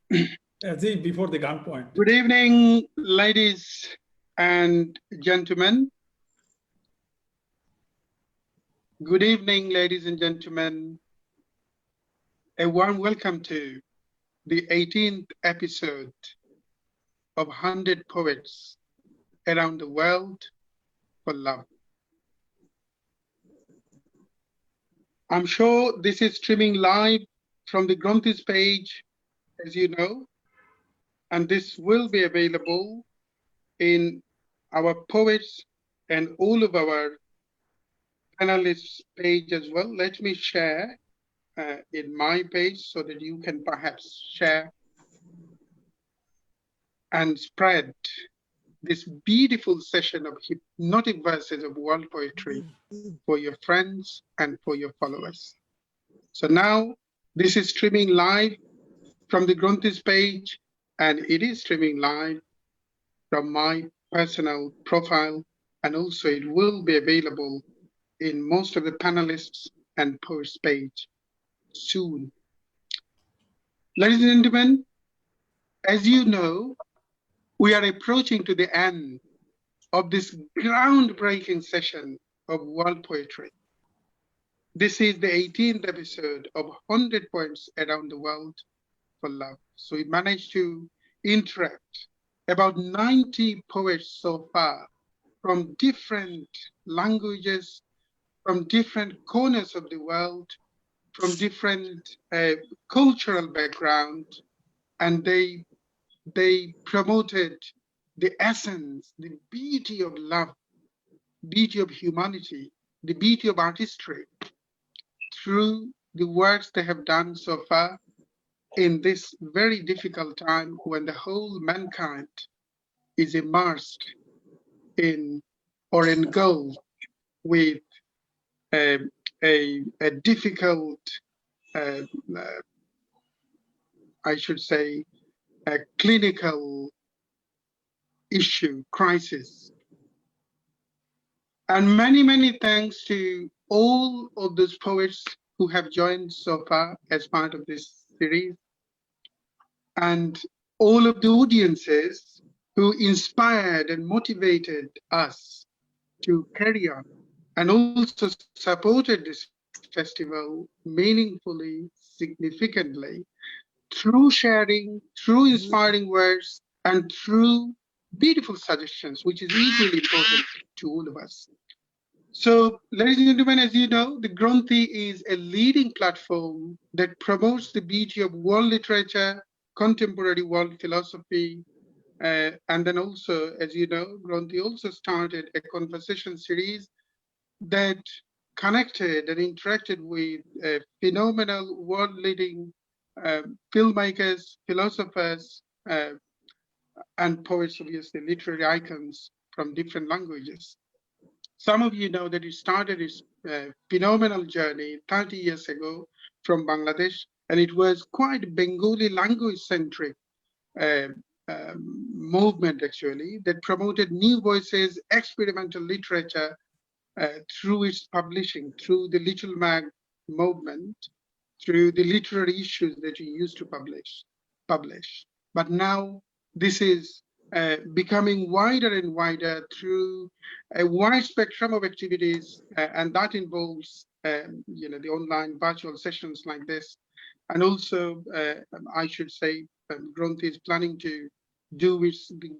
Before the gunpoint. Good evening, ladies and gentlemen. Good evening, ladies and gentlemen. A warm welcome to the 18th episode of 100 Poets Around the World for Love. I'm sure this is streaming live from the Gronthee's page, as you know, and this will be available in our poets and all of our panelists page as well. Let me share in my page so that you can perhaps share and spread this beautiful session of hypnotic verses of world poetry for your friends and for your followers. So now this is streaming live from the Gronthee's page, and it is streaming live from my personal profile, and also it will be available in most of the panelists and posts page soon. Ladies and gentlemen, as you know, we are approaching to the end of this groundbreaking session of world poetry. This is the 18th episode of 100 Poets Around the World for Love. So we managed to interact about 90 poets so far from different languages, from different corners of the world, from different cultural background, and they promoted the essence, the beauty of love, beauty of humanity, the beauty of artistry through the works they have done so far in this very difficult time when the whole mankind is immersed in or engulfed with a difficult, I should say, a clinical issue, crisis. And many, many thanks to all of those poets who have joined so far as part of this series, and all of the audiences who inspired and motivated us to carry on, and also supported this festival meaningfully, significantly, through sharing, through inspiring words, and through beautiful suggestions, which is equally important to all of us. So, ladies and gentlemen, as you know, the Gronthee is a leading platform that promotes the beauty of world literature, contemporary world philosophy, and then also, as you know, Gronthee also started a conversation series that connected and interacted with phenomenal world-leading filmmakers, philosophers, and poets, obviously, literary icons from different languages. Some of you know that it started its phenomenal journey 30 years ago from Bangladesh, and it was quite Bengali language-centric movement, actually, that promoted new voices, experimental literature through its publishing, through the Little Mag movement, through the literary issues that you used to publish. But now this is becoming wider and wider through a wide spectrum of activities, and that involves the online virtual sessions like this. And also, I should say, Gronthee is planning to do its the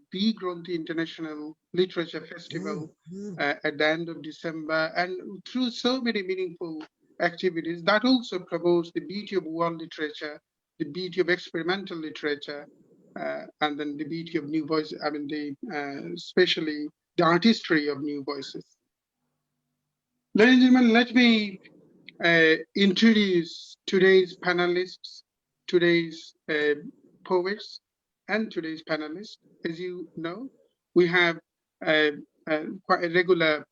Gronthee International Literature Festival at the end of December, and through so many meaningful activities that also promotes the beauty of world literature, the beauty of experimental literature, and then the beauty of new voices, I mean, especially the artistry of new voices. Ladies and gentlemen, let me introduce today's panelists, today's poets, and today's panelists. As you know, we have quite a regular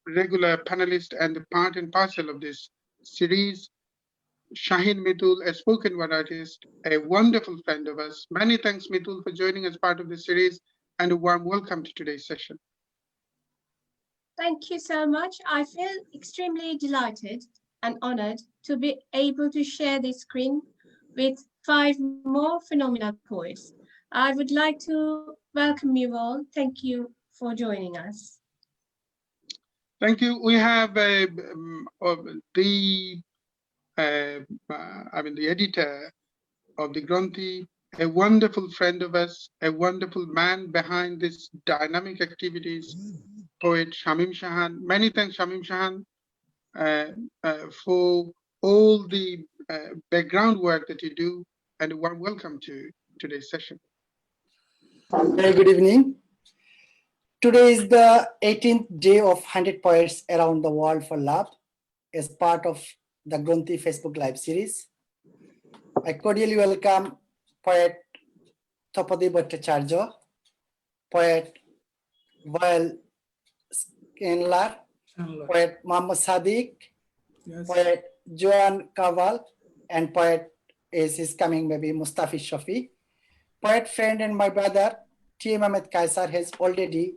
panelist and the part and parcel of this series, Shaheen Mitul, a spoken word artist, a wonderful friend of us. Many thanks, Mitul, for joining as part of the series, and a warm welcome to today's session. Thank you so much. I feel extremely delighted and honored to be able to share this screen with 5 more phenomenal poets. I would like to welcome you all. Thank you for joining us. Thank you. We have the editor of the Gronthee, a wonderful friend of us, a wonderful man behind this dynamic activities, poet Shamim Shahan. Many thanks, Shamim Shahan, for all the background work that you do, and a warm welcome to today's session. Very good evening. Today is the 18th day of 100 Poets Around the World for Love as part of the Gronthee Facebook Live series. I cordially welcome poet Thopadi Bhattacharya, poet Vail Scanlar, poet Muhammad Sadiq, poet Joan Kaval, and poet is coming maybe Mustafi Shafi. Poet friend and my brother T. Ahmed Kaisar has already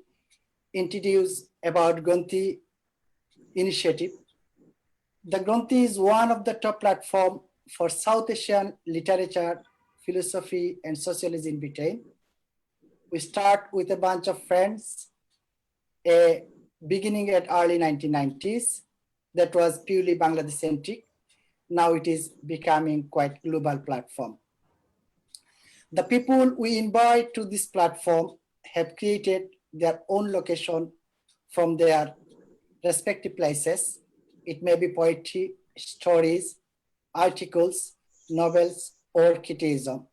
introduced about Gronthee initiative. The Gronthee is one of the top platforms for South Asian literature, philosophy, and sociology in Britain. We start with a bunch of friends, beginning at early 1990s, that was purely Bangladesh-centric. Now it is becoming quite global platform. The people we invite to this platform have created their own location from their respective places. It may be poetry, stories, articles, novels, or criticism.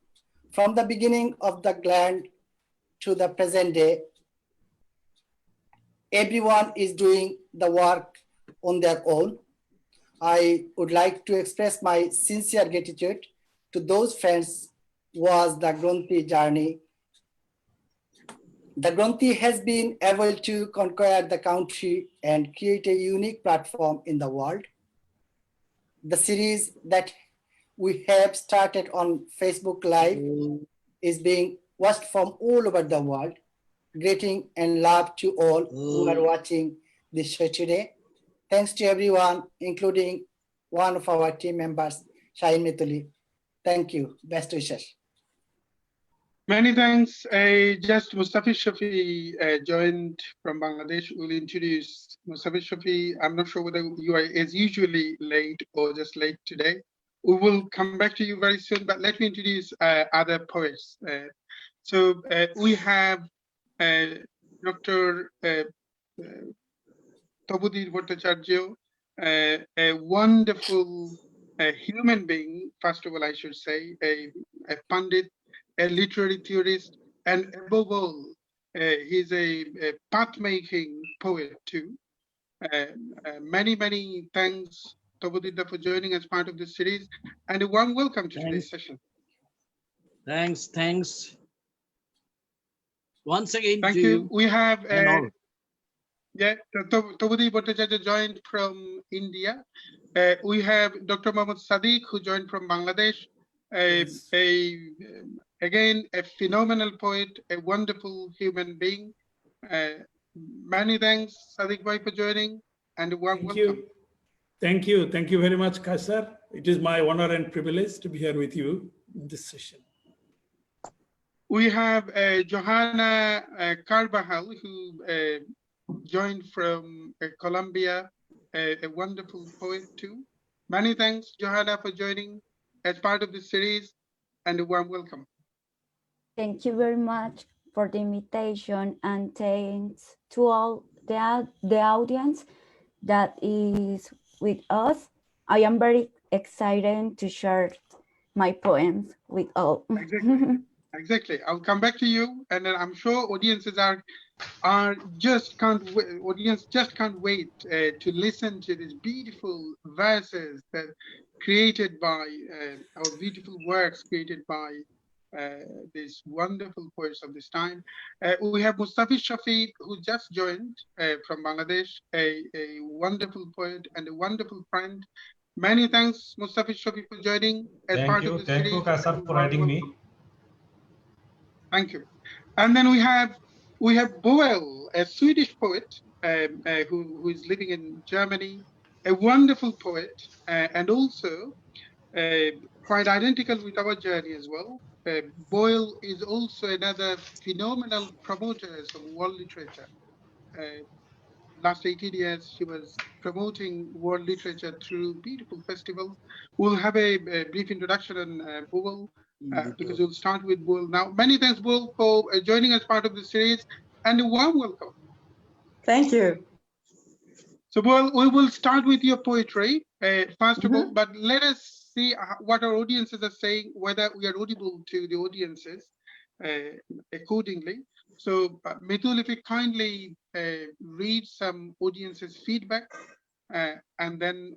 From the beginning of the land to the present day, everyone is doing the work on their own. I would like to express my sincere gratitude to those friends who was the Gronthee journey. The Gronthee has been able to conquer the country and create a unique platform in the world. The series that we have started on Facebook Live is being watched from all over the world. Greeting and love to all who are watching this show today. Thanks to everyone, including one of our team members, Shahin Mituli. Thank you. Best wishes. Many thanks. Just Mustafi Shafi joined from Bangladesh. We'll introduce Mustafi Shafi. I'm not sure whether you are as usually late or just late today. We will come back to you very soon, but let me introduce other poets. So we have Dr. Thopadi Bhattacharya, a wonderful human being, first of all, I should say, a pundit, a literary theorist, and above all, he's a path-making poet too. Many thanks, Thopadi, for joining as part of this series, and a warm welcome to today's session. Thanks. Once again, thank you. We have Thopadi Bhattacharya joined from India. We have Dr. Muhammad Sadiq, who joined from Bangladesh. Again, a phenomenal poet, a wonderful human being. Many thanks, Sadiq Bhai, for joining, and a warm welcome. Thank you very much, Kaisar. It is my honor and privilege to be here with you in this session. We have Johanna Carvajal, who joined from Colombia, a wonderful poet too. Many thanks, Johanna, for joining as part of this series, and a warm welcome. Thank you very much for the invitation, and thanks to all the audience that is with us. I am very excited to share my poems with all. Exactly. I'll come back to you, and then I'm sure audiences just can't wait to listen to these beautiful verses that created by our beautiful works created by these wonderful poets of this time. We have Mustafi Shafi, who just joined from Bangladesh, a wonderful poet and a wonderful friend. Many thanks, Mustafi Shafi, for joining as part of this series. Thank you, Kaisar, for having me. Thank you. And then we have Boel, a Swedish poet who is living in Germany, a wonderful poet, and also quite identical with our journey as well. Boyle is also another phenomenal promoter of world literature. Last 18 years, she was promoting world literature through beautiful festivals. We'll have a brief introduction on Boyle, because we'll start with Boyle now. Many thanks, Boyle, for joining us part of the series, and a warm welcome. Thank you. So, Boyle, we will start with your poetry, first of all, but let us see what our audiences are saying, whether we are audible to the audiences accordingly. So, Mithul, if you kindly read some audience's feedback, and then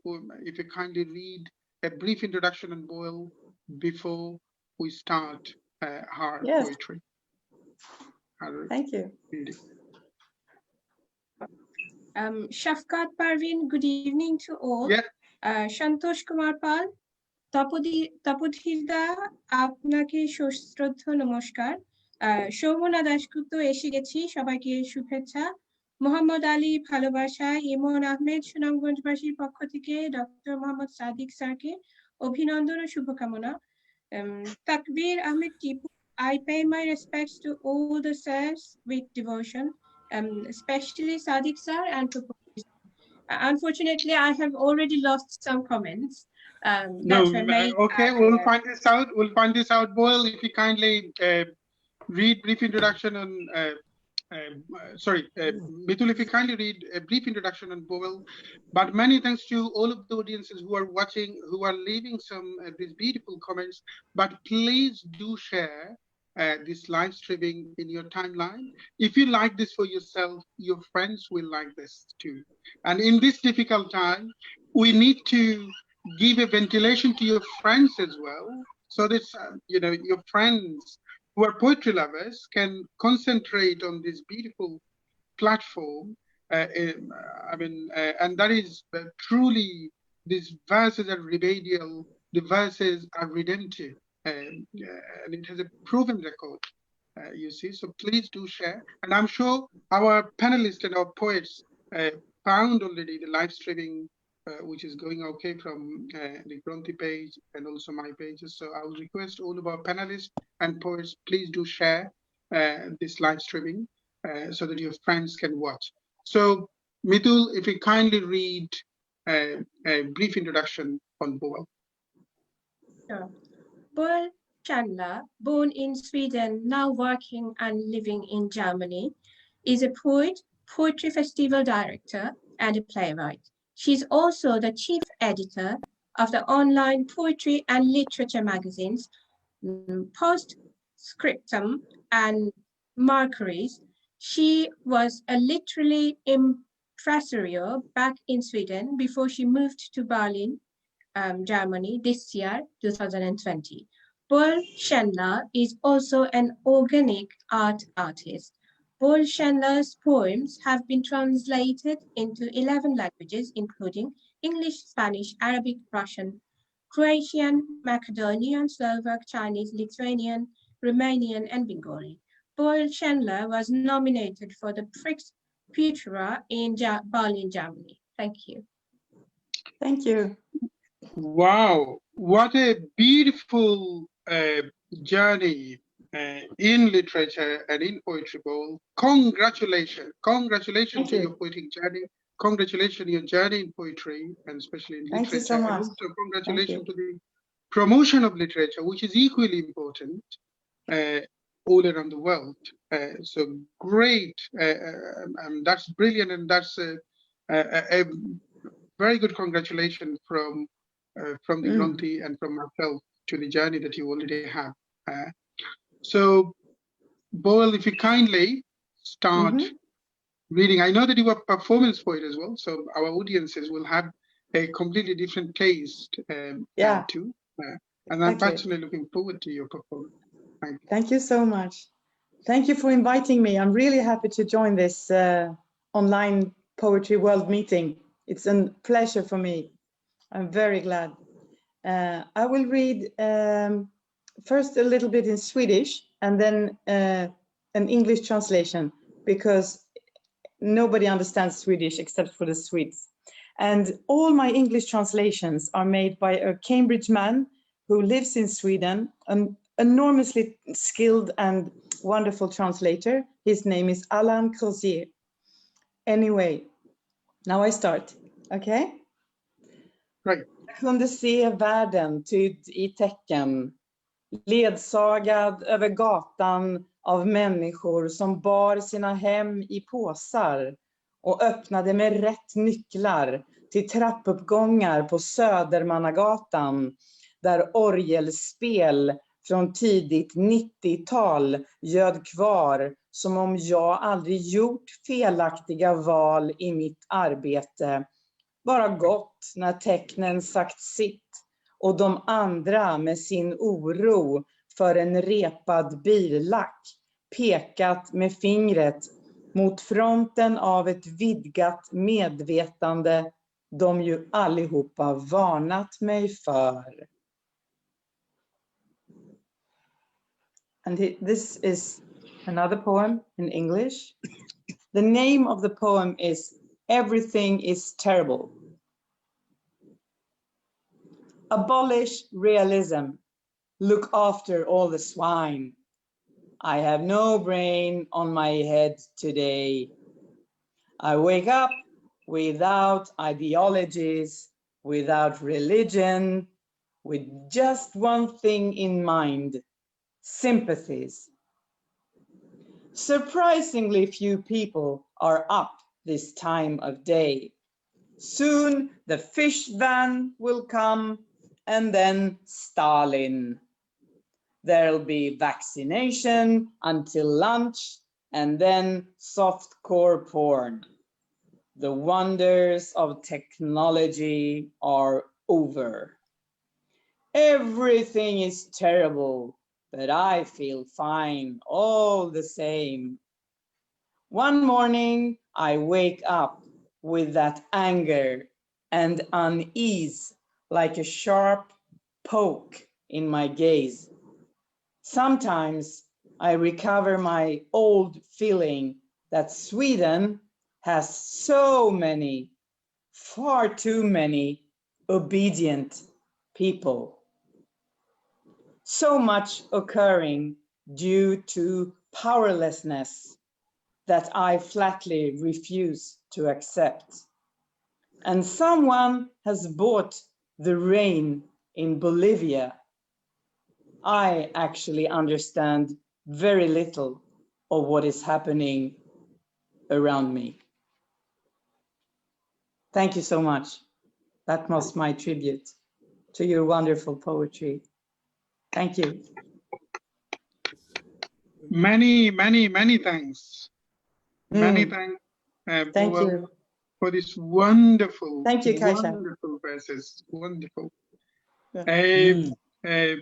if you kindly read a brief introduction on Boyle before we start our poetry. Thank you. Reading. Shafkat Parveen, good evening to all. Yeah. Santosh Kumar Pal, তপোধীরদা আপনাকে সশ্রদ্ধ নমস্কার। সৌমনা দাশগুপ্ত এসে গেছি, সবাইকে শুভেচ্ছা। মোহাম্মদ আলী ভালোবাসা, ইমন আহমেদ সুনামগঞ্জবাসীর পক্ষ থেকে ডক্টর মোহাম্মদ সাদিক স্যারকে অভিনন্দন ও শুভকামনা। তাকবীর Ahmed Tipu, I pay my respects to all the sirs with devotion, especially Sadiq sir and Tupu. Unfortunately, I have already lost some comments. That were made. Okay, we'll find this out. We'll find this out. Boyle, if you kindly read brief introduction on, Mithul, if you kindly read a brief introduction on Boyle. But many thanks to all of the audiences who are watching, who are leaving some these beautiful comments. But please do share this live streaming in your timeline. If you like this for yourself, your friends will like this too. And in this difficult time, we need to give a ventilation to your friends as well, so that your friends who are poetry lovers can concentrate on this beautiful platform. And that is truly, these verses are remedial, the verses are redemptive, and it has a proven record, you see. So please do share, and I'm sure our panelists and our poets found already the live streaming, which is going okay from the Gronthee page and also my pages. So I will request all of our panelists and poets, please do share this live streaming so that your friends can watch. So Mithul, if you kindly read a brief introduction on Boyle. Sure. Boyle Chandler, born in Sweden, now working and living in Germany, is a poet, poetry festival director, and a playwright. She's also the chief editor of the online poetry and literature magazines, Postscriptum and Mercuries. She was a literary impresario back in Sweden before she moved to Berlin, Germany this year, 2020. Boyle Chandler is also an organic art artist. Boyle Chandler's poems have been translated into 11 languages, including English, Spanish, Arabic, Russian, Croatian, Macedonian, Slovak, Chinese, Lithuanian, Romanian, and Bengali. Boyle Chandler was nominated for the Prix Putura in Berlin, Germany. Thank you. Thank you. Wow, what a beautiful journey in literature and in poetry, Boyle. Congratulations to your poetic journey. Congratulations on your journey in poetry, and especially in literature. Thank you so much. And also congratulations to the promotion of literature, which is equally important all around the world. So great, that's brilliant, and that's a very good congratulations from the Gronthee and from myself to the journey that you already have. So, Boyle, if you kindly start reading. I know that you are a performance poet as well, so our audiences will have a completely different taste too. And I'm personally looking forward to your performance. Thank you. Thank you so much. Thank you for inviting me. I'm really happy to join this online Poetry World meeting. It's a pleasure for me. I'm very glad. I will read first a little bit in Swedish and then an English translation, because nobody understands Swedish except for the Swedes. And all my English translations are made by a Cambridge man who lives in Sweden, an enormously skilled and wonderful translator. His name is Alain Crozier. Anyway, now I start, okay? Right. Kunde se världen tydd i tecken, ledsagad över gatan av människor som bar sina hem i påsar och öppnade med rätt nycklar till trappuppgångar på Södermannagatan, där orgelspel från tidigt 90-tal göd kvar som om jag aldrig gjort felaktiga val i mitt arbete, bara gått när tecknen sagt sitt och de andra med sin oro för en repad billack pekat med fingret mot fronten av ett vidgat medvetande de ju allihopa varnat mig för. And this is another poem in English. The name of the poem is Everything is Terrible. Abolish realism. Look after all the swine. I have no brain on my head today. I wake up without ideologies, without religion, with just one thing in mind, sympathies. Surprisingly few people are up this time of day. Soon the fish van will come, and then Stalin. There'll be vaccination until lunch, and then softcore porn. The wonders of technology are over. Everything is terrible, but I feel fine all the same. One morning, I wake up with that anger and unease like a sharp poke in my gaze. Sometimes I recover my old feeling that Sweden has so many, far too many obedient people. So much occurring due to powerlessness that I flatly refuse to accept. And someone has bought the rain in Bolivia. I actually understand very little of what is happening around me. Thank you so much. That was my tribute to your wonderful poetry. Thank you. Many thanks. Many thanks. Thank you. For this wonderful, Thank you, Kasia. wonderful verses. Wonderful. Yeah.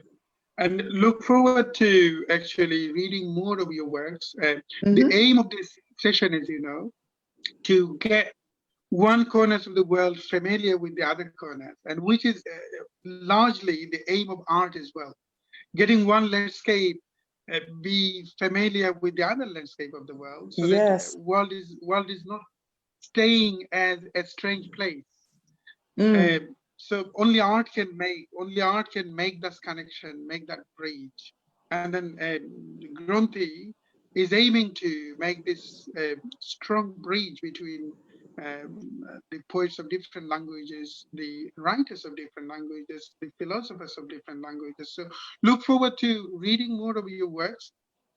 And look forward to actually reading more of your works. The aim of this session is, to get one corners of the world familiar with the other corners, and which is largely the aim of art as well. Getting one landscape be familiar with the other landscape of the world, so Yes. that world is not staying as a strange place. So only art can make this connection, make that bridge. And then Gronthee is aiming to make this strong bridge between the poets of different languages, the writers of different languages, the philosophers of different languages. So look forward to reading more of your works.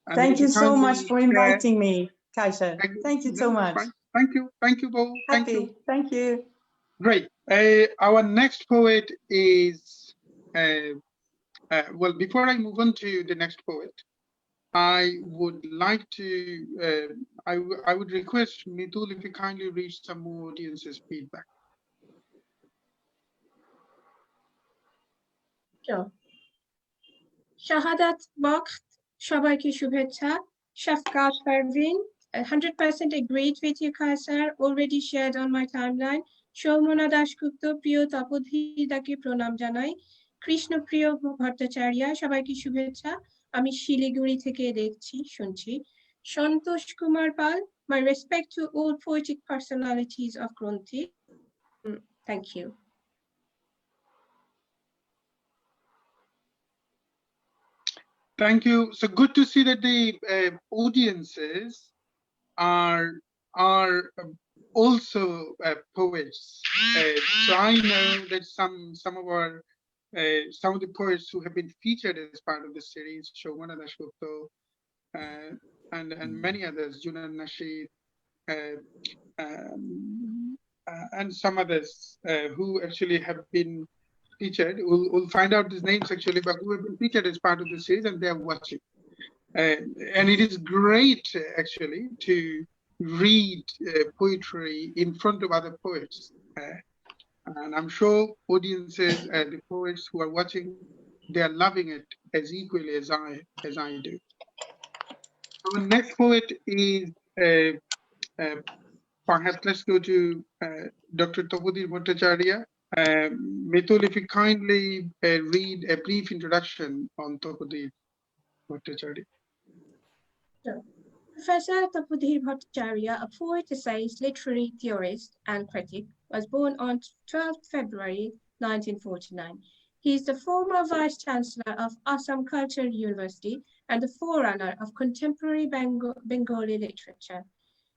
And Thank you so much for share. inviting me, Kasia. Thank you so much. Thank you both. Thank you. Happy. Thank you. Great. Our next poet is, well, before I move on to the next poet, I would like to, I would request Mitul if you kindly read some more audience's feedback. Sure. Shahadat Bakht, সবাইকে শুভেচ্ছা. Shafqat Parveen, 100% agreed with you, Kaisar, already shared on my timeline. Shomona Dashgupta, প্রিয় তপোধীদাকে প্রণাম জানাই. কৃষ্ণপ্রিয় ভট্টাচার্য, সবাইকে শুভেচ্ছা. আমি শিলিগুড়ি থেকে দেখছি, শুনছি. Santosh Kumar Pal, my respect to all poetic personalities of Gronthee. Thank you. Thank you. So good to see that the audiences are also poets. So I know that some of the poets who have been featured as part of the series, Shobana Dashgupta, and many others, Junan Nasheed, and some others who actually have been featured. We'll find out these names actually, but who have been featured as part of the series, and they're watching. And it is great actually to read poetry in front of other poets. And I'm sure audiences and the poets who are watching, they are loving it as equally as I do. Our next poet is perhaps let's go to Dr. Tabuddin Bhattacharya. Mitul, if you kindly read a brief introduction on Tabuddin Bhattacharya. So, Professor Tapudhir Bhattacharya, a poet, essayist, literary theorist, and critic, was born on 12 February 1949. He is the former Vice Chancellor of Assam Cultural University and the forerunner of contemporary Bengali literature.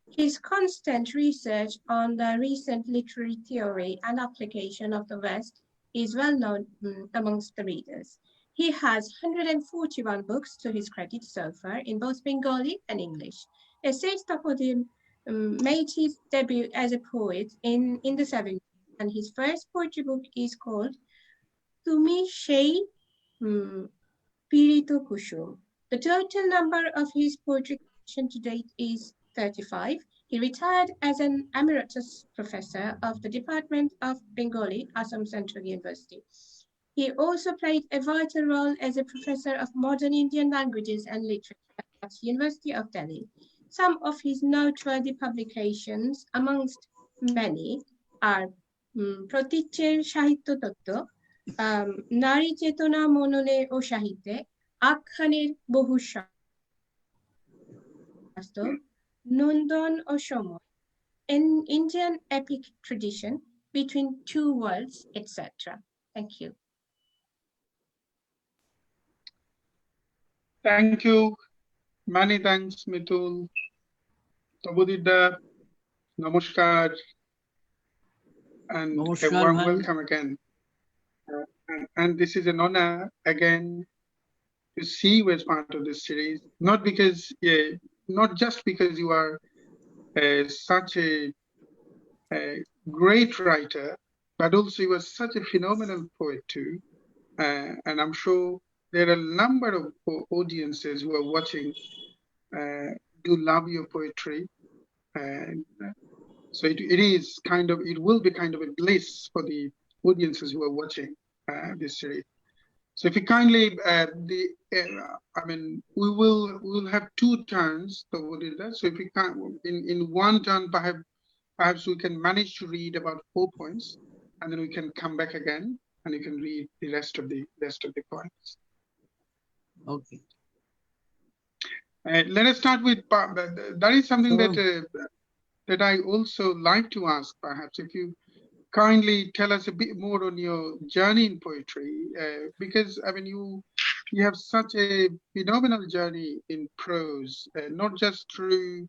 His constant research on the recent literary theory and application of the West is well known amongst the readers. He has 141 books to his credit so far in both Bengali and English. Essayist Tapuddin made his debut as a poet in the 70s, and his first poetry book is called Tumi Shei Pirito Kushum. The total number of his poetry collection to date is 35. He retired as an emeritus professor of the Department of Bengali, Assam Central University. He also played a vital role as a professor of modern Indian languages and literature at the University of Delhi. Some of his noteworthy publications, amongst many, are Proticher Sahitya Tattva, নারী চেতনা মননে ও সাহিত্যে আখ্যানের বহু শাস্ত্র নন্দন ও সময় an Indian epic tradition between two worlds, etc. Thank you. Thank you. Many thanks, Mitul. Tabudida, namaskar, and a warm welcome again. And this is an honor again to see you as part of this series, not just because you are such a great writer, but also you are such a phenomenal poet too. And I'm sure there are a number of audiences who are watching do love your poetry. And so it will be kind of a bliss for the audiences who are watching this series. So if you kindly, we will have two turns. So if you can, in one turn, perhaps we can manage to read about 4 points, and then we can come back again, and you can read the rest of the points. Okay. Let us start with that is something that I also like to ask. Perhaps if you kindly tell us a bit more on your journey in poetry, because I mean you have such a phenomenal journey in prose, not just through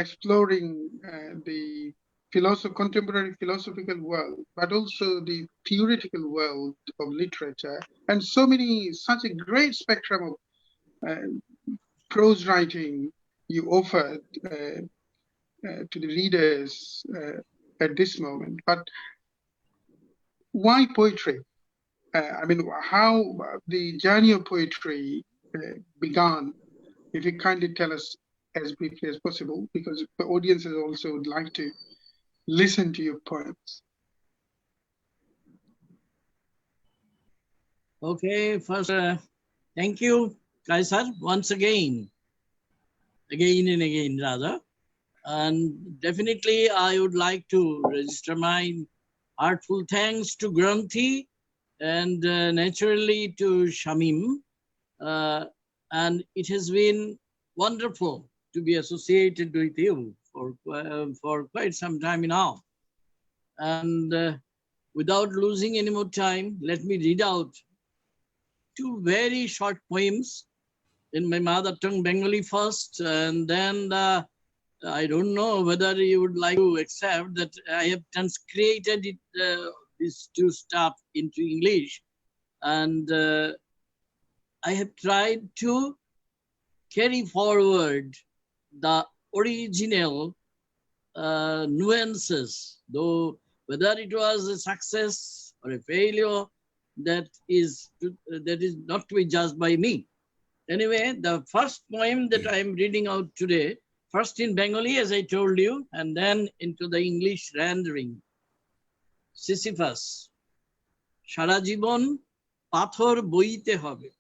exploring the contemporary philosophical world, but also the theoretical world of literature, and such a great spectrum of prose writing you offered to the readers at this moment. But why poetry? How the journey of poetry began, if you kindly tell us as briefly as possible, because the audiences also would like to listen to your poems. Okay, first, thank you, Kaisar, once again and again rather. And definitely I would like to register my heartful thanks to Gronthee and naturally to Shamim. And it has been wonderful to be associated with you for quite some time now. And without losing any more time, let me read out two very short poems in my mother tongue Bengali first, and then I don't know whether you would like to accept that I have transcreated it, these two stuff into English, and I have tried to carry forward the original nuances, though whether it was a success or a failure, that is not to be judged by me. Anyway, the first poem that I am reading out today, first in Bengali, as I told you, and then into the English rendering. Sisyphus. Shara jibon pathor boite hobe.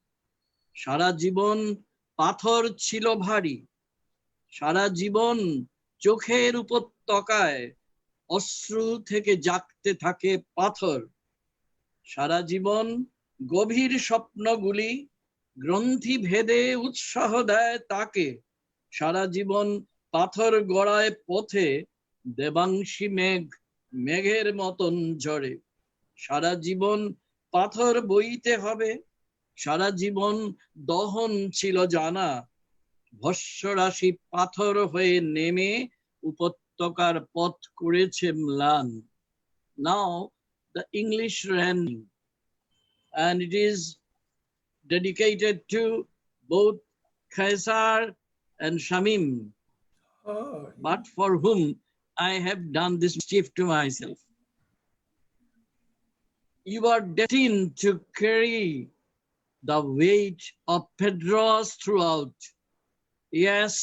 Shara jibon pathor chilo bhari. Shara jibon চোখের উপত্যকায় অশ্রু থেকে জাগতে থাকে পাথর। সারা জীবন গভীর স্বপ্নগুলি গ্রন্থি ভেদে উৎসাহ দেয় তাকে। সারা জীবন পাথর গড়ায় পথে দেবাংশী মেঘ মেঘের মতন ঝরে। সারা জীবন পাথর বইতে হবে, সারা জীবন দহন ছিল জানা। ভস্মরাশি পাথর হয়ে নেমে উপত্যকার পথ করেছে ম্লান। Now the English rendering, and it is dedicated to both Khaisar and Shamim, but for whom I have done this mischief to myself. You are destined to carry the weight of Pedros throughout. Yes,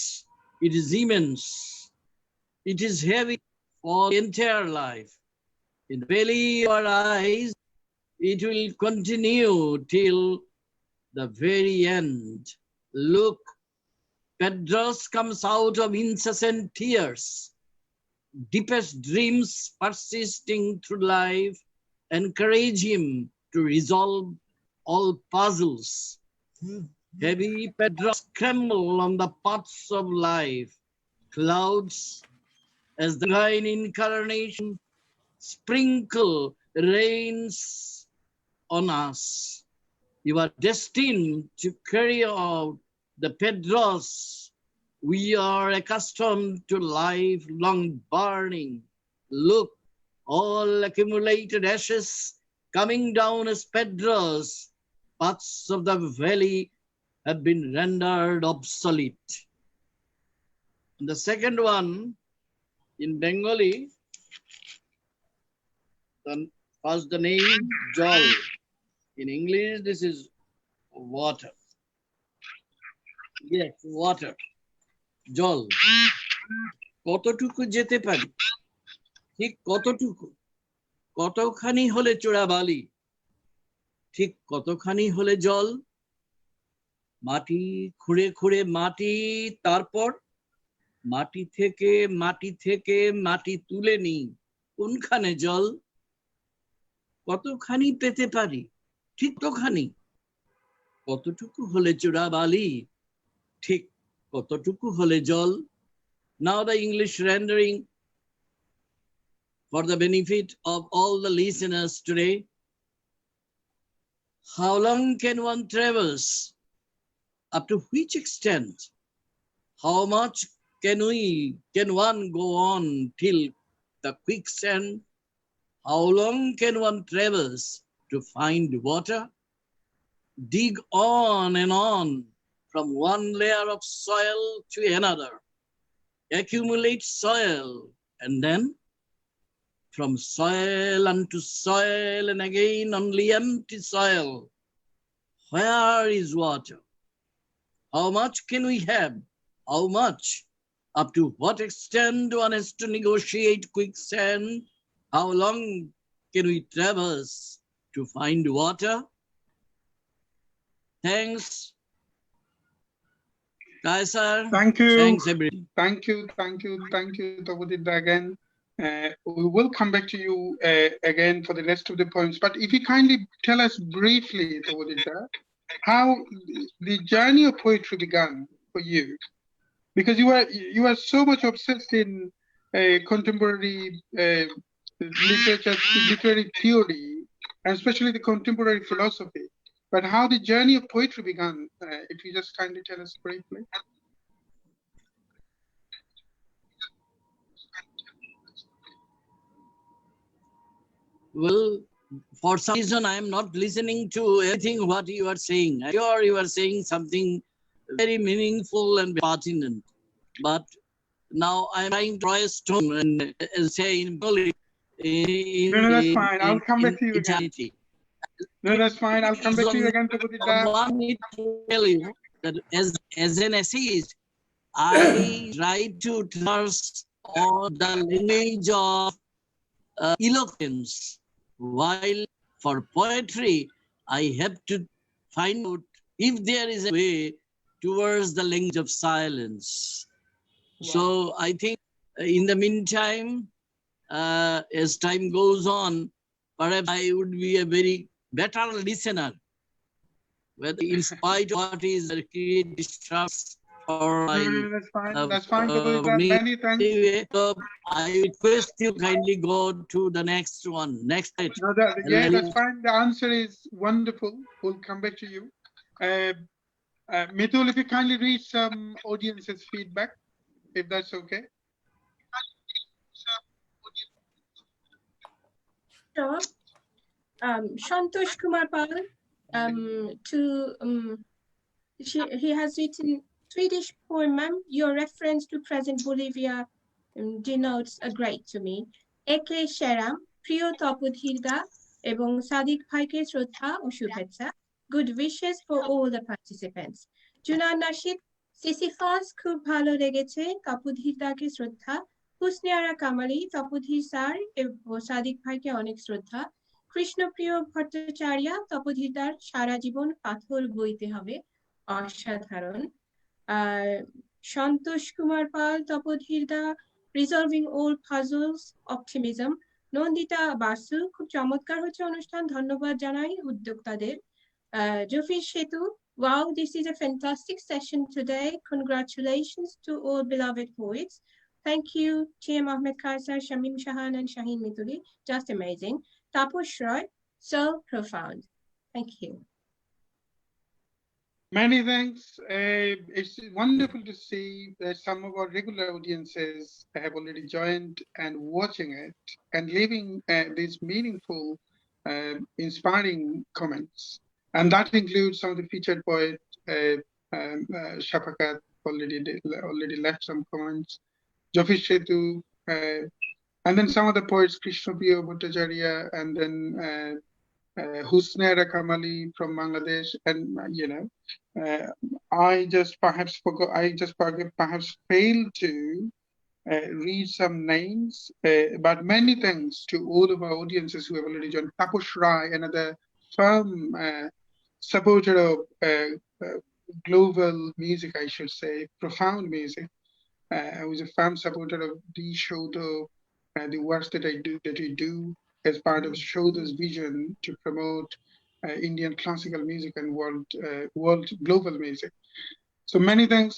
it is immense. It is heavy for the entire life. In the belly of our eyes, it will continue till the very end. Look, Pedros comes out of incessant tears, deepest dreams persisting through life, encourage him to resolve all puzzles. Heavy Pedros tremble on the paths of life. Clouds, as the divine incarnation, sprinkle rains on us. You are destined to carry out the Pedros. We are accustomed to lifelong burning. Look, all accumulated ashes coming down as Pedros. Parts of the valley have been rendered obsolete. And the second one, in Bengali, first the name Jal. In English, this is water. Yes, water. Jal. কতটুকু যেতে পারি, ঠিক কতটুকু, কতখানি হলে চোরা বালি, ঠিক কতখানি হলে জল। মাটি খুঁড়ে খুঁড়ে মাটি, তারপর মাটি থেকে মাটি তুলে নি, কোনখানে জল। কতখানি পেতে পারি, ঠিক কতখানি, কতটুকু হলে চোরা বালি, ঠিক কতটুকু হলে জল। Now the English rendering for the benefit of all the listeners today. How long can one traverse? Up to which extent? How much can one go on till the quicksand? How long can one traverse to find water? Dig on and on from one layer of soil to another. Accumulate soil, and then from soil unto soil, and again only empty soil. Where is water? How much can we have? How much? Up to what extent one has to negotiate quicksand? How long can we traverse to find water? Thanks, Kaisar. Thank you. Thanks, everybody. Thank you, Tobudinda again. We will come back to you again for the rest of the poems. But if you kindly tell us briefly, Tobudinda, how the journey of poetry began for you. because you are so much obsessed in contemporary literature, literary theory, and especially the contemporary philosophy. But how the journey of poetry began, if you just kindly tell us briefly. Well, for some reason, I am not listening to everything what you are saying. I'm sure you are saying something very meaningful and pertinent. But now I'm trying to draw a stone and say in No, that's fine. I'll come back to you again. eternity. No, that's fine. I'll come back to you again, I Tapudita. want me to tell you that as an essayist, I try to traverse on the language of eloquence, while for poetry, I have to find out if there is a way towards the language of silence. Yeah. So I think in the meantime, as time goes on, perhaps I would be a very better listener, whether in spite of what is the creative disturbance or That's fine. That's fine, Tapudita. me. Many thanks. Anyway, so I request you kindly go to the next one, next slide. No, yeah, that's fine. The answer is wonderful. We'll come back to you. Mitul, if you kindly read some audience's feedback, if that's okay. Sure. Santosh Kumar Pal, he has written Swedish poem, ma'am. Your reference to present Bolivia denotes a great to me. Eke Sheram, প্রিয় তপোধীরদা এবং সাদিক ভাইকে শ্রদ্ধা ও শুভেচ্ছা. Good wishes for all the participants. Junan Nashid, Sisyphus খুব ভালো লেগেছে, তপোধীরদাকে শ্রদ্ধা. হুসনিয়ারা কামালি, Tapodhir sir ও সাদিক ভাইকে অনেক শ্রদ্ধা. কৃষ্ণপ্রিয় ভট্টাচার্য, তপোধীরদার সারা জীবন পাথর বইতে হবে, অসাধারণ. Santosh Kumar Pal, তপোধীরদা, resolving all puzzles, optimism. Nandita Basu, খুব চমৎকার হচ্ছে অনুষ্ঠান, ধন্যবাদ জানাই উদ্যোক্তাদের. Jofish Shetu, wow, this is a fantastic session today. Congratulations to all beloved poets. Thank you, TM Ahmed Kaisar, Shamim Shahan, and Shaheen Mituli. Just amazing. Taposh Roy, so profound. Thank you. Many thanks. It's wonderful to see that some of our regular audiences have already joined and watching it and leaving these meaningful, inspiring comments. And that includes some of the featured poet, Shafakat already left some comments, Jofish Shetu, and then some of the poets, Krishnapriya Bhattacharya, and then Husnaira Kamali from Bangladesh, and I just perhaps failed to read some names, but many thanks to all of our audiences who have already joined. Taposh Rai, another firm supporter of global music, I should say, profound music. I was a firm supporter of the Shodo, the works that we do as part of Shoda's vision to promote Indian classical music and world global music. So many thanks,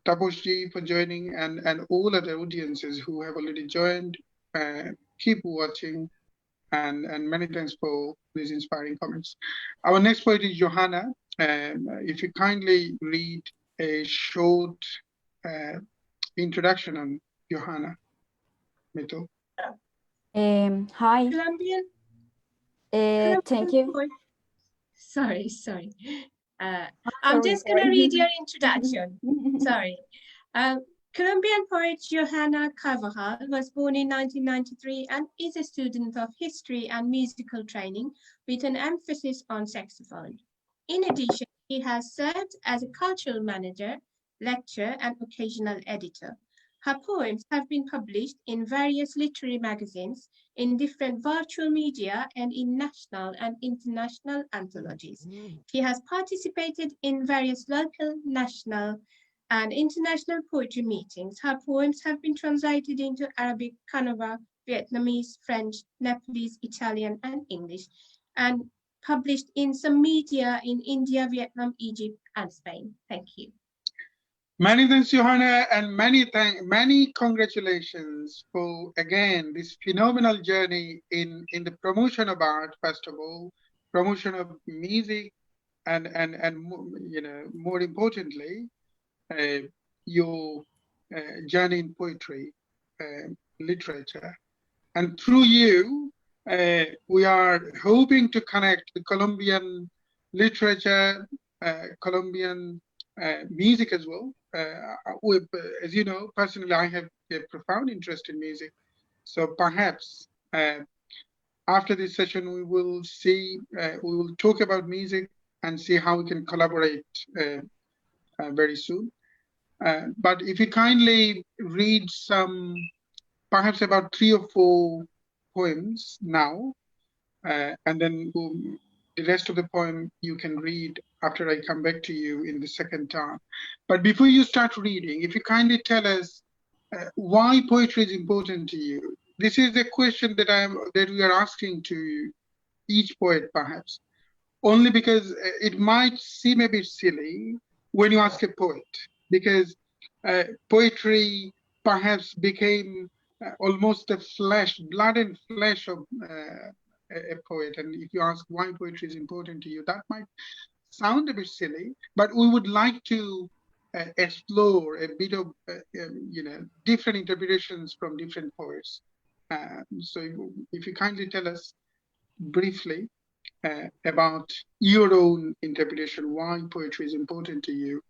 Taposhji, for joining, and all other audiences who have already joined. Keep watching, and many thanks for these inspiring comments. Our next poet is Johanna. If you kindly read a short introduction on Johanna, Mito. Hi. Colombian. Thank you. Sorry. I'm just going to read your introduction. Sorry. Colombian poet Johanna Carvajal was born in 1993 and is a student of history and musical training with an emphasis on saxophone. In addition, he has served as a cultural manager, lecturer, and occasional editor. Her poems have been published in various literary magazines, in different virtual media, and in national and international anthologies. She has participated in various local, national, and international poetry meetings. Her poems have been translated into Arabic, Kannada, Vietnamese, French, Nepalese, Italian, and English, and published in some media in India, Vietnam, Egypt, and Spain. Thank you. Many thanks, Johanna, and many congratulations for again this phenomenal journey in the promotion of art, first of all, promotion of music, and you know, more importantly, your journey in poetry, literature, and through you, we are hoping to connect the Colombian literature, Colombian music as well. With, as you know, personally, I have a profound interest in music. So perhaps after this session, we will talk about music and see how we can collaborate very soon. But if you kindly read some, perhaps about 3 or 4 poems now, and then the rest of the poem you can read after I come back to you in the second time. But before you start reading, if you kindly tell us why poetry is important to you. This is the question that we are asking to each poet, perhaps, only because it might seem a bit silly when you ask a poet, because poetry perhaps became almost the flesh, blood and flesh of a poet. And if you ask why poetry is important to you, that might sound a bit silly, but we would like to explore a bit of you know, different interpretations from different poets. So if you kindly tell us briefly about your own interpretation, why poetry is important to you,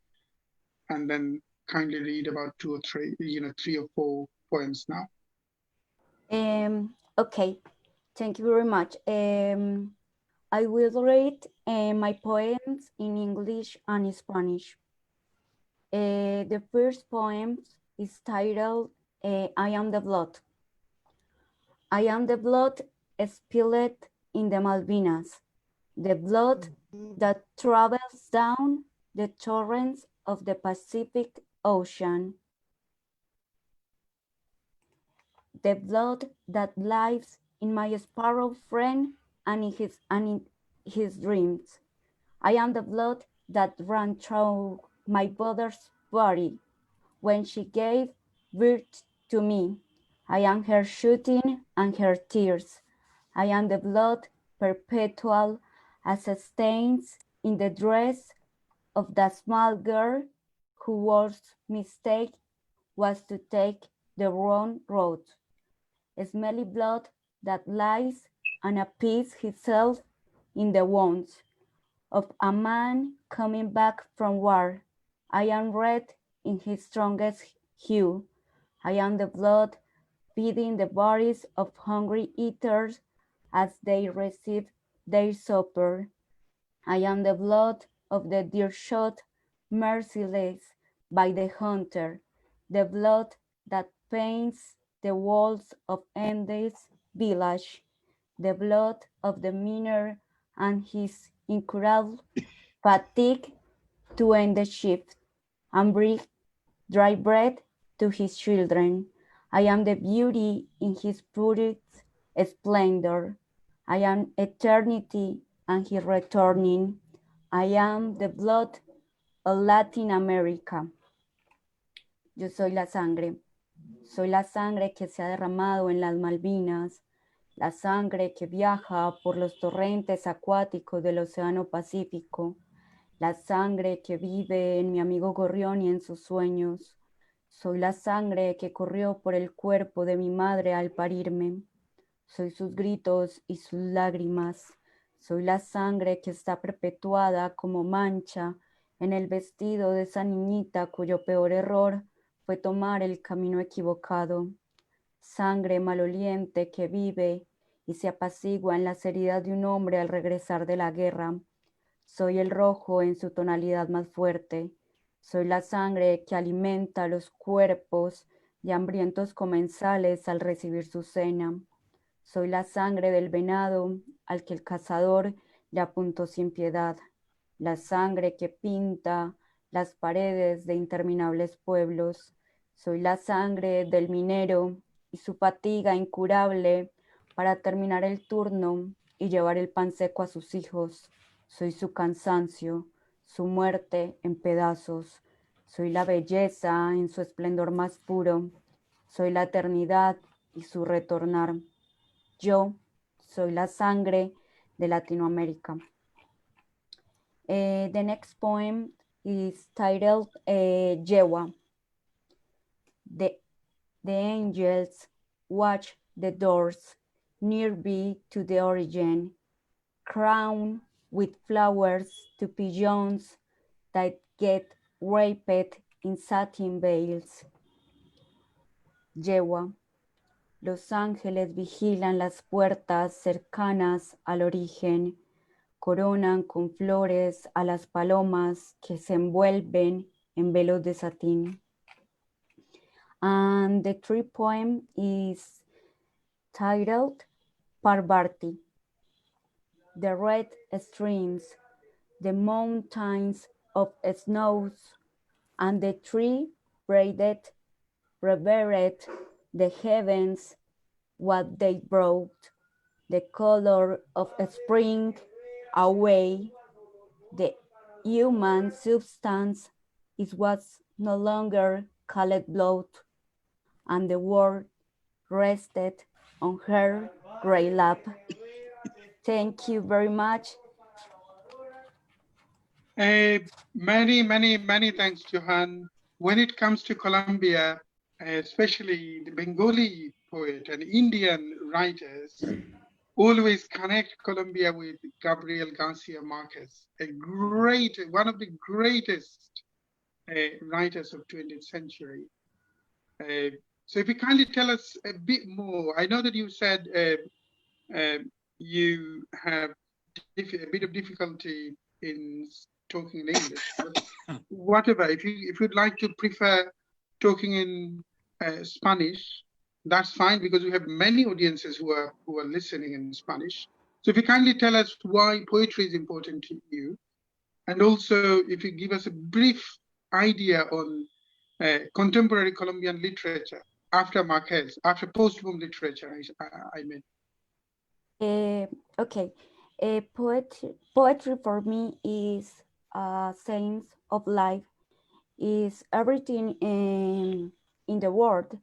and then kindly read about 2 or 3, you know, 3 or 4 poems now. Okay, thank you very much. I will read my poems in English and Spanish. The first poem is titled I Am the Blood. I am the blood spilled in the Malvinas, the blood that travels down the torrents of the Pacific Ocean, the blood that lives in my sparrow friend and in his dreams. I am the blood that ran through my mother's body when she gave birth to me. I am her shooting and her tears. I am the blood perpetual as stains in the dress of the small girl whose mistake was to take the wrong road. Smelly blood that lies and appease himself in the wounds of a man coming back from war. I am red in his strongest hue. I am the blood feeding the bodies of hungry eaters as they receive their supper. I am the blood of the deer shot merciless by the hunter, the blood that paints the walls of Andes village, the blood of the miner and his incurable fatigue to end the shift and bring dry bread to his children. I am the beauty in his purest splendor. I am eternity and his returning. I am the blood of Latin America. Yo soy la sangre. Soy la sangre que se ha derramado en las Malvinas, la sangre que viaja por los torrentes acuáticos del Océano Pacífico, la sangre que vive en mi amigo gorrión y en sus sueños. Soy la sangre que corrió por el cuerpo de mi madre al parirme. Soy sus gritos y sus lágrimas. Soy la sangre que está perpetuada como mancha en el vestido de esa niñita cuyo peor error fue tomar el camino equivocado. Sangre maloliente que vive y se apacigua en las heridas de un hombre al regresar de la guerra. Soy el rojo en su tonalidad más fuerte. Soy la sangre que alimenta los cuerpos de hambrientos comensales al recibir su cena. Soy la sangre del venado al que el cazador le apuntó sin piedad. La sangre que pinta las paredes de interminables pueblos. Soy la sangre del minero y su fatiga incurable para terminar el turno y llevar el pan seco a sus hijos. Soy su cansancio, su muerte en pedazos. Soy la belleza en su esplendor más puro. Soy la eternidad y su retornar. Yo soy la sangre de Latinoamérica. The next poem is titled Yewa. The angels watch the doors nearby to the origin, crowned with flowers to pigeons that get wrapped in satin veils. Yewa. Los ángeles vigilan las puertas cercanas al origen, coronan con flores a las palomas que se envuelven en velos de satín. And the third poem is titled Parvati. The red streams, the mountains of snows, and the tree braided, revered the heavens, what they brought, the color of spring away, the human substance is what's no longer called blood, and the world rested on her gray lap. Thank you very much. Many thanks, Johan. When it comes to Colombia, especially the Bengali poet and Indian writers, always connect Colombia with Gabriel Garcia Marquez, one of the greatest writers of 20th century. So if you kindly tell us a bit more, I know that you said you have a bit of difficulty in talking in English, but whatever, if you'd like to prefer talking in Spanish, that's fine, because we have many audiences who are listening in Spanish. So if you kindly tell us why poetry is important to you, and also if you give us a brief idea on contemporary Colombian literature after Marquez, after post-boom literature, I mean. Okay, poetry for me is a sense of life, is everything in the world.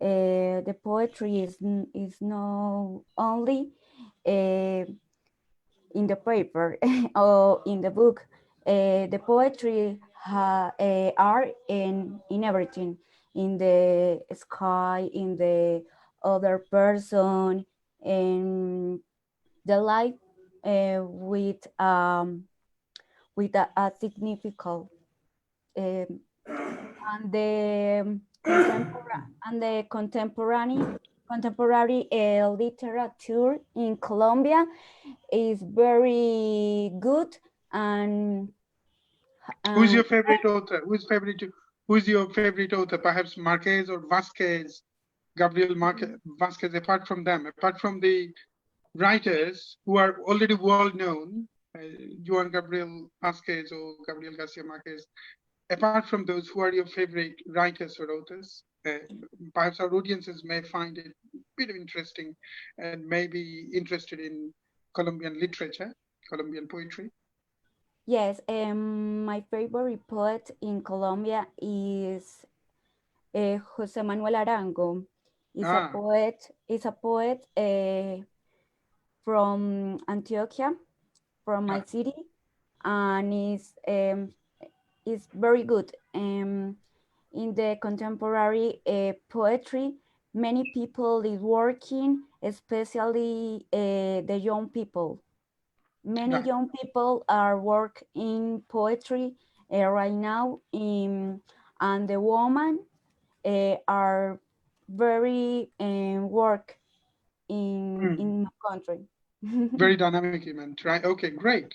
The poetry is not only in the paper or in the book. The poetry are in everything, in the sky, in the other person, in the life with a significant and the contemporary literature in Colombia is very good. And who's your favorite author? Who's your favorite author? Perhaps Marquez or Vasquez, Gabriel Marquez, Vasquez. Apart from them, apart from the writers who are already world known, Juan Gabriel Vasquez or Gabriel Garcia Marquez. Apart from those, who are your favorite writers or authors? Perhaps our audiences may find it a bit interesting and may be interested in Colombian literature, Colombian poetry. Yes, my favorite poet in Colombia is Jose Manuel Arango. Is a poet from Antioquia, from my city, and is very good. In the contemporary poetry, many people is working, especially the young people. Many young people are work in poetry right now, and the women are very work in my country. Very dynamic event, right? Okay, great.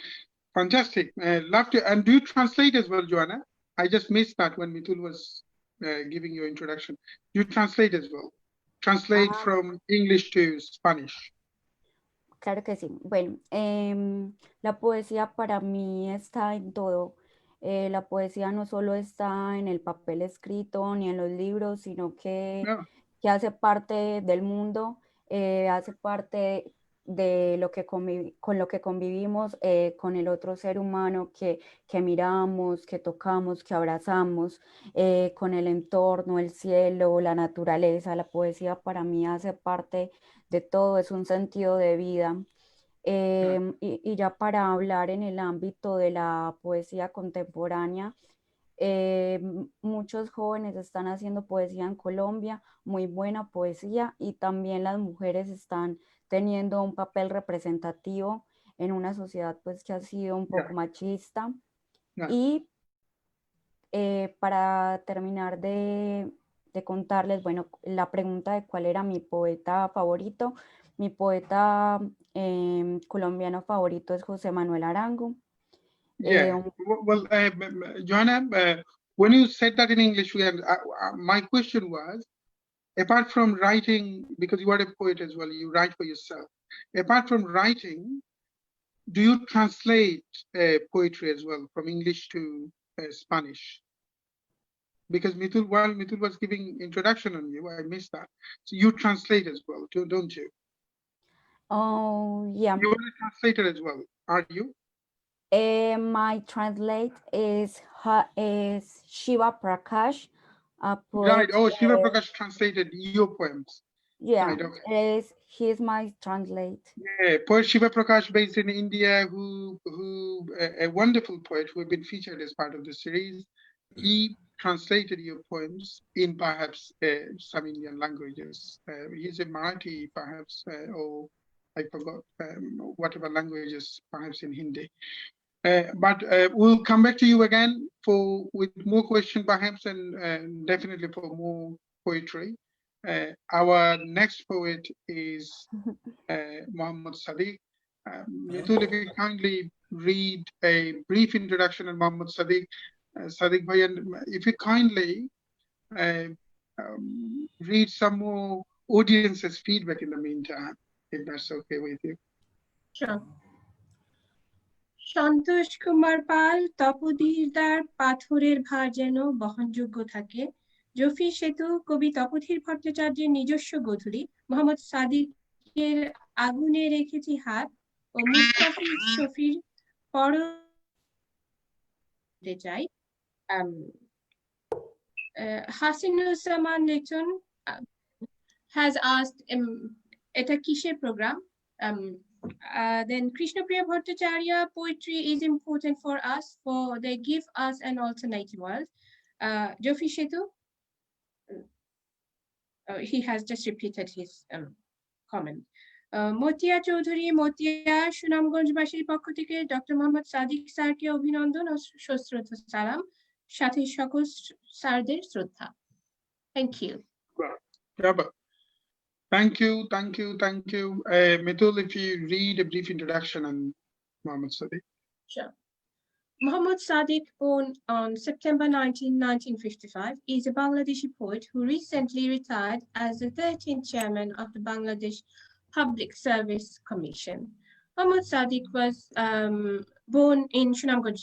Fantastic. Love to. And do you translate as well, Joanna? I just missed that when Mitul was giving your introduction. You translate as well. Translate from English to Spanish. Claro que sí. Bueno, la poesía para mí está en todo. La poesía no solo está en el papel escrito ni en los libros, sino que hace parte del mundo, hace parte de lo que con lo que convivimos, con el otro ser humano que miramos, que tocamos, que abrazamos, con el entorno, el cielo, la naturaleza. La poesía para mí hace parte de todo, es un sentido de vida. Y ya para hablar en el ámbito de la poesía contemporánea, muchos jóvenes están haciendo poesía en Colombia, muy buena poesía, y también las mujeres están teniendo un papel representativo en una sociedad pues que ha sido un poco machista. Y para terminar de contarles, bueno, la pregunta de cuál era mi poeta favorito. Mi poeta colombiano favorito es José Manuel Arango. Yeah. Well, Joanna, when you said that in English, my question was, apart from writing, because you are a poet as well, you write for yourself. Apart from writing, do you translate poetry as well from English to Spanish? Because Mitul, while Mitul was giving introduction on you, I missed that. So you translate as well, don't you? Oh, yeah. You are a translator as well, are you? My translate is Shiva Prakash, a poet. Right. Oh, Shiva Prakash translated your poems. Yeah, right, okay. He's my translate. Yeah, poet Shiva Prakash, based in India, who a wonderful poet who have been featured as part of the series. He translated your poems in perhaps some Indian languages. He's a Marathi, perhaps, or I forgot whatever languages, perhaps in Hindi. But we'll come back to you again with more questions, perhaps, and definitely for more poetry. Our next poet is Muhammad Sadiq. Mitul, if you kindly read a brief introduction on Muhammad Sadiq. Sadiq bhai, if you kindly read some more audience's feedback in the meantime, if that's okay with you. Sure. Santosh Kumar Pal তপোধীরদার পাথরের ভার যেন বহনযোগ্য থাকে। জফি সেতু কবি তপোধীর ভট্টাচার্যের নিজস্ব গোধূলি, মোহাম্মদ সাদিকের আগুনে রেখেছি হাত ও মুস্তাফিজ শফির পর চাই। Hasinussaman Nechun has asked, এটা কিসের program? Then Krishnapriya Bhattacharya, poetry is important for us, for they give us an alternative world. Jofi Shetu, he has just repeated his comment. Matia Chowdhury, Matia সুনামগঞ্জবাসীর পক্ষ থেকে ডক্টর মোহাম্মদ সাদিক স্যারকে অভিনন্দন ও সশ্রদ্ধ সালাম, সাথে সকল স্যারদের শ্রদ্ধা। Thank you. Thank you. Mitul, if you read a brief introduction on Muhammad Sadiq. Sure. Muhammad Sadiq, born on September 19, 1955, is a Bangladeshi poet who recently retired as the 13th chairman of the Bangladesh Public Service Commission. Muhammad Sadiq was born in Sunamganj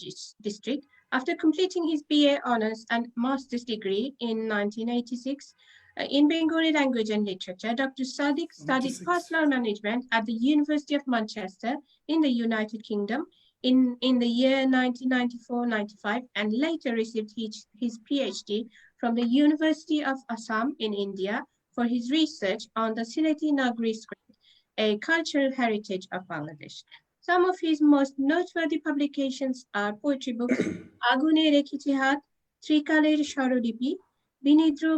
district. After completing his BA Honours and Master's degree in 1986 in Bengali language and literature, Dr. Sadiq studied personal management at the University of Manchester in the United Kingdom in the year 1994-95, and later received his PhD from the University of Assam in India for his research on the Sylheti Nagri script, a cultural heritage of Bangladesh. Some of his most noteworthy publications are poetry books Agune Rekhichi Hat, Trikaler Sharodipi, Binidr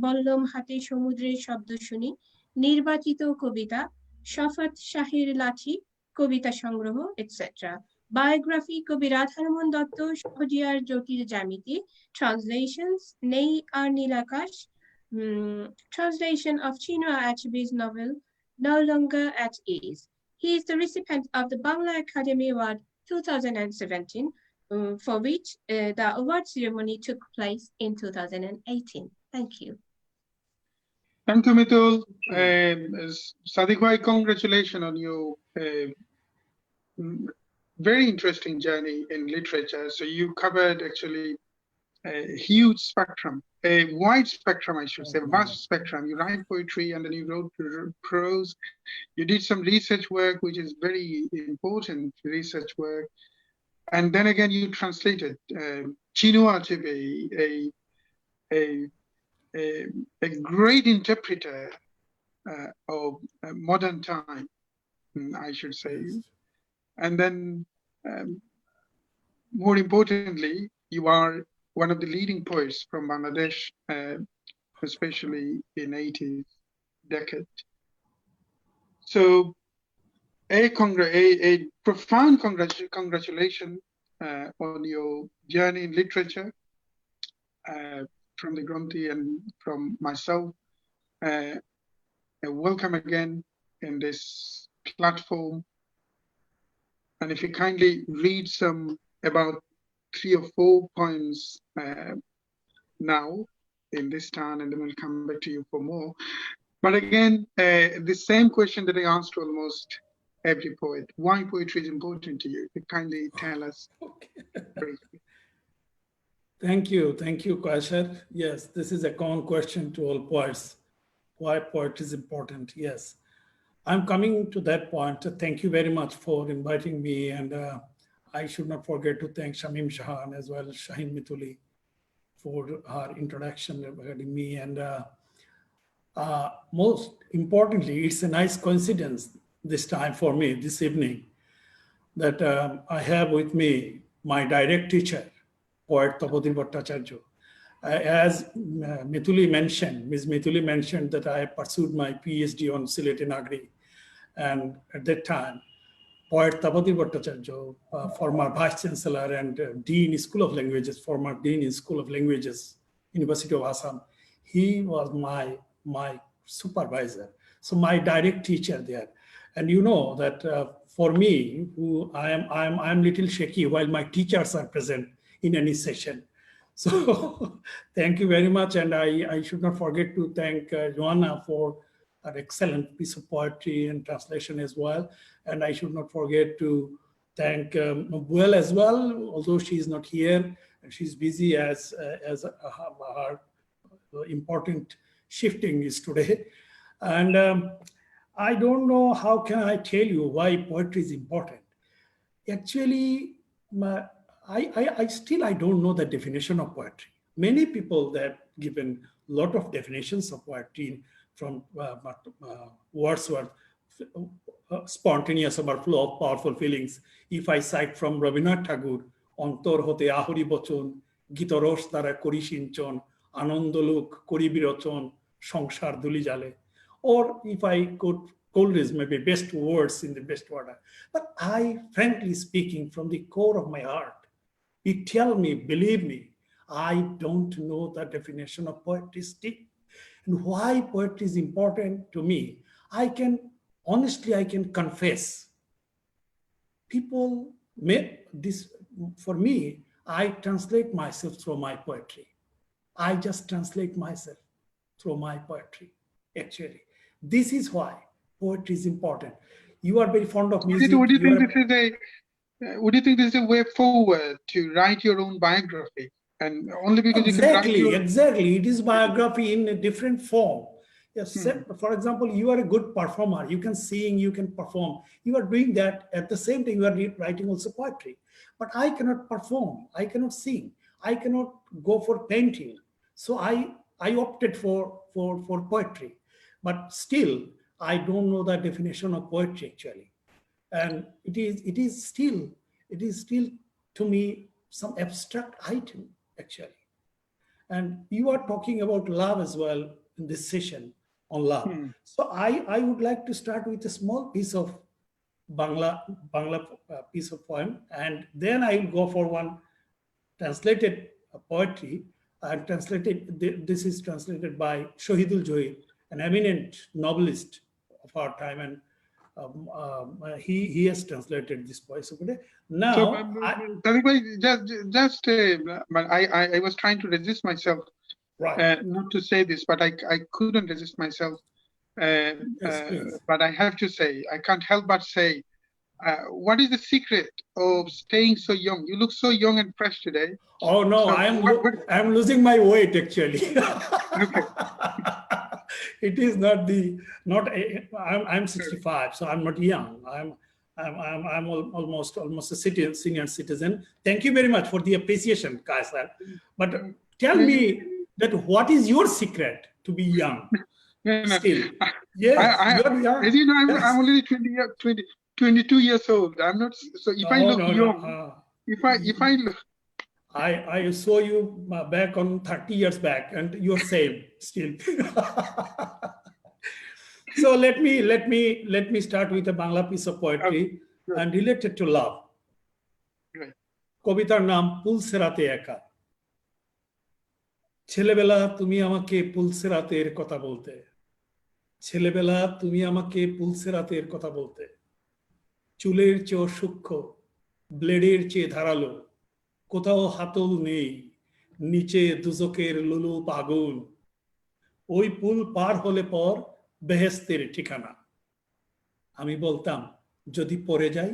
Bollom Hate Somudrer Shabdo Shuni, Nirbachito Kobita, Shafat Shahir Lachi, Kobita Sangroho, etc. Biography Kobi Radharmon Dotto, Shohjiyar Jyotir Jamiti, translations Nei Ar Nilakash, translation of Chinua Achebe's novel No Longer at Ease. He is the recipient of the Bangla Academy Award 2017, for which the award ceremony took place in 2018. Thank you. Thank you, Mitul. Sadiq bhai, congratulations on your very interesting journey in literature. So you covered actually huge spectrum, a wide spectrum, I should say, vast spectrum. You write poetry and then you wrote prose. You did some research work, which is very important research work. And then again, you translated Chinua Achebe, a great interpreter of modern time, I should say. Yes. And then, more importantly, you are one of the leading poets from Bangladesh, especially in 80s decade. So a profound congratulations on your journey in literature from the Gronthee and from myself. Welcome again in this platform. And if you kindly read about 3 or 4 points now in this turn, and then we'll come back to you for more. But again, the same question that I asked to almost every poet: why poetry is important to you? You kindly tell us briefly. Thank you, Kausar. Yes, this is a common question to all poets. Why poetry is important? Yes, I'm coming to that point. Thank you very much for inviting me, and I should not forget to thank Shamim Shahan as well as Shaheen Mituli for her introduction regarding me. And most importantly, it's a nice coincidence this time for me, this evening, that I have with me my direct teacher, poet Tapodir Bhattacharya. As Mituli mentioned, Ms. Mituli mentioned that I pursued my PhD on Sileti Nagari. And at that time, poet Tapodir Bhattacharya, former Vice Chancellor and Dean School of Languages, former Dean in School of Languages, University of Assam, he was my supervisor. So my direct teacher there. And you know that for me, who I'm little shaky while my teachers are present in any session. So thank you very much. And I should not forget to thank Joanna for an excellent piece of poetry and translation as well. And I should not forget to thank Nobuel as well, although she is not here and she's busy as her important shifting is today. And I don't know how can I tell you why poetry is important. Actually, I don't know the definition of poetry. Many people that given a lot of definitions of poetry from Wordsworth, spontaneous or flow of powerful feelings. If I cite from Rabindranath Tagore, অন্তর হতে আহরি বচন, গীতরস দ্বারা করি সিঞ্চন, আনন্দলোক করি বিরচন, সংসার দুলি জালে. Or if I could Coleridge, maybe best words in the best order. But I, frankly speaking, from the core of my heart, you tell me, believe me, I don't know the definition of poetry still. And why poetry is important to me, honestly, I can confess. People make this, for me, I translate myself through my poetry. I just translate myself through my poetry, actually. This is why poetry is important. You are very fond of music. Would you think this is a way forward to write your own biography? And only because exactly, you can write exactly. It is biography in a different form. Yes, for example, you are a good performer. You can sing, you can perform. You are doing that at the same time. You are writing also poetry. But I cannot perform. I cannot sing. I cannot go for painting. So I opted for poetry. But still, I don't know the definition of poetry actually. And it is still to me some abstract item actually. And you are talking about love as well in this session on love. So I would like to start with a small piece of Bangla piece of poem, and then I will go for one translated poetry. This is translated by Shohidul Johir, an eminent novelist of our time, and he has translated this poem. Now, I was trying to resist myself, right. Not to say this, but I couldn't resist myself. Yes, but I have to say, I can't help but say what is the secret of staying so young? You look so young and fresh today. Oh no, So I am losing my weight actually. Okay. It is not I'm 65, so I'm not young. I'm almost a senior citizen. Thank you very much for the appreciation, Kaisar. But tell me that what is your secret to be young You know, still? Yes, I, you're young. as you know, Yes. I'm only 22 years old. I'm not, so if I No, look no, young, no. if I look, I saw you back on 30 years back, and you're same still. So let me start with a Bangla piece of poetry good, and related to love. good. কবিতার নাম পুলসেরাতে একা। ছেলেবেলা তুমি আমাকে পুলসেরাতের কথা বলতে, ছেলেবেলা তুমি আমাকে পুলসেরাতের কথা বলতে, চুলের চেয়েও সূক্ষ্ম, ব্লেডের চেয়ে ধারালো, কোথাও হাতল নেই, নিচে দুজকের লুলুপ আগুন, ওই পুল পার হলে পর বেহেস্তের ঠিকানা। আমি বলতাম যদি পড়ে যাই,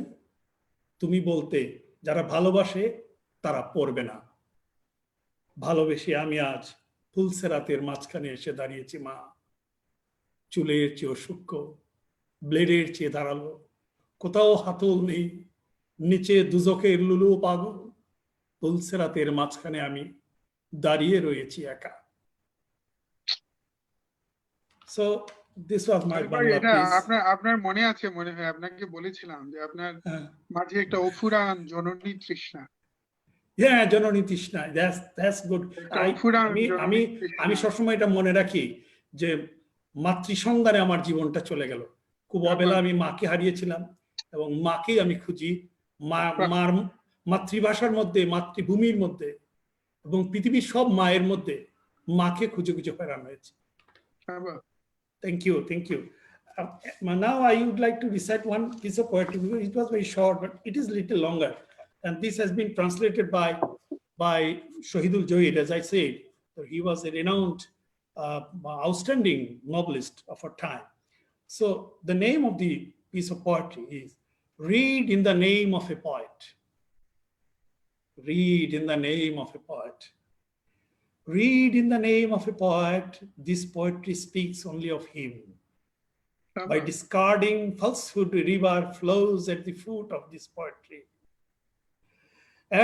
তুমি বলতে যারা ভালোবাসে তারা পড়বে না। ভালোবেসে আমি আজ ফুলসেরাতের মাঝখানে এসে দাঁড়িয়েছি মা, চুলের চেয়েও সূক্ষ্ম, ব্লেডের চেয়ে ধারালো, কোথাও হাতল নেই, নিচে দুজকের লুলুপ আগুন, ফুলসেরাতের মাঝখানে আমি দাঁড়িয়ে রয়েছি একা। So this was my Bangla এটা piece. আপনার মনে আছে, মনে হয় আপনাকে বলেছিলাম যে আপনার মাঝে একটা অফুরান জননী তৃষ্ণা। Yeah, জননী তৃষ্ণা, that's good. আমি সবসময় এটা মনে রাখি যে মাতৃসন্ধানে আমার জীবনটা চলে গেল। খুব অবেলা আমি মাকে হারিয়েছিলাম এবং মাকেই আমি খুঁজি, মার মাতৃভাষার মধ্যে, মাতৃভূমির মধ্যে এবং পৃথিবীর সব মায়ের মধ্যে মাকে খুঁজে খুঁজে ফেরান হয়েছে। Thank you, thank you. Now I would like to recite one piece of poetry. It was very short, but it is a little longer. And this has been translated by Shahidul Joid, as I said. He was a renowned, outstanding novelist of our time. So the name of the piece of poetry is Read in the Name of a Poet. Read in the name of a poet. Read in the name of a poet. This poetry speaks only of him. By discarding falsehood, river flows at the foot of this poetry.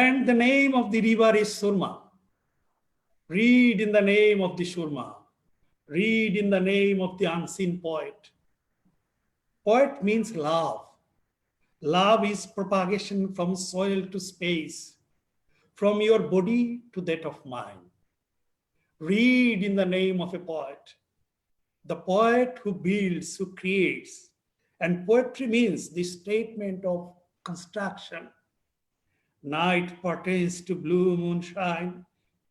And the name of the river is Surma. Read in the name of the Surma. Read in the name of the unseen poet. Poet means love. Love is propagation from soil to space, from your body to that of mine. Read in the name of a poet. The poet who builds, who creates. And poetry means the statement of construction. Night pertains to blue moonshine,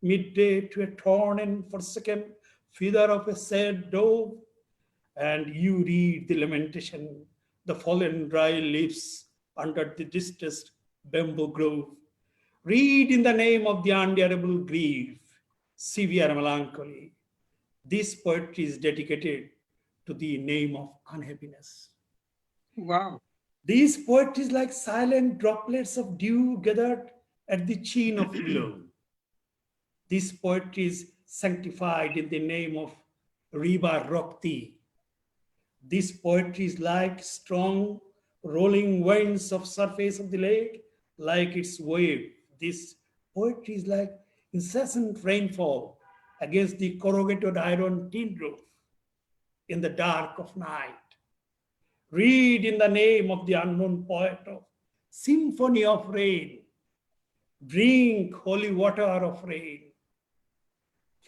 midday to a torn and forsaken feather of a sad dove. And you read the lamentation, the fallen dry leaves under the distressed bamboo grove. Read in the name of the unbearable grief, severe melancholy. This poetry is dedicated to the name of unhappiness. Wow. These poetry is like silent droplets of dew gathered at the chin of willow. This poetry is sanctified in the name of river Gronthee. This poetry is like strong rolling winds of surface of the lake, like its wave. This poetry is like incessant rainfall against the corrugated iron tin roof in the dark of night. Read in the name of the unknown poet of symphony of rain. Drink holy water of rain.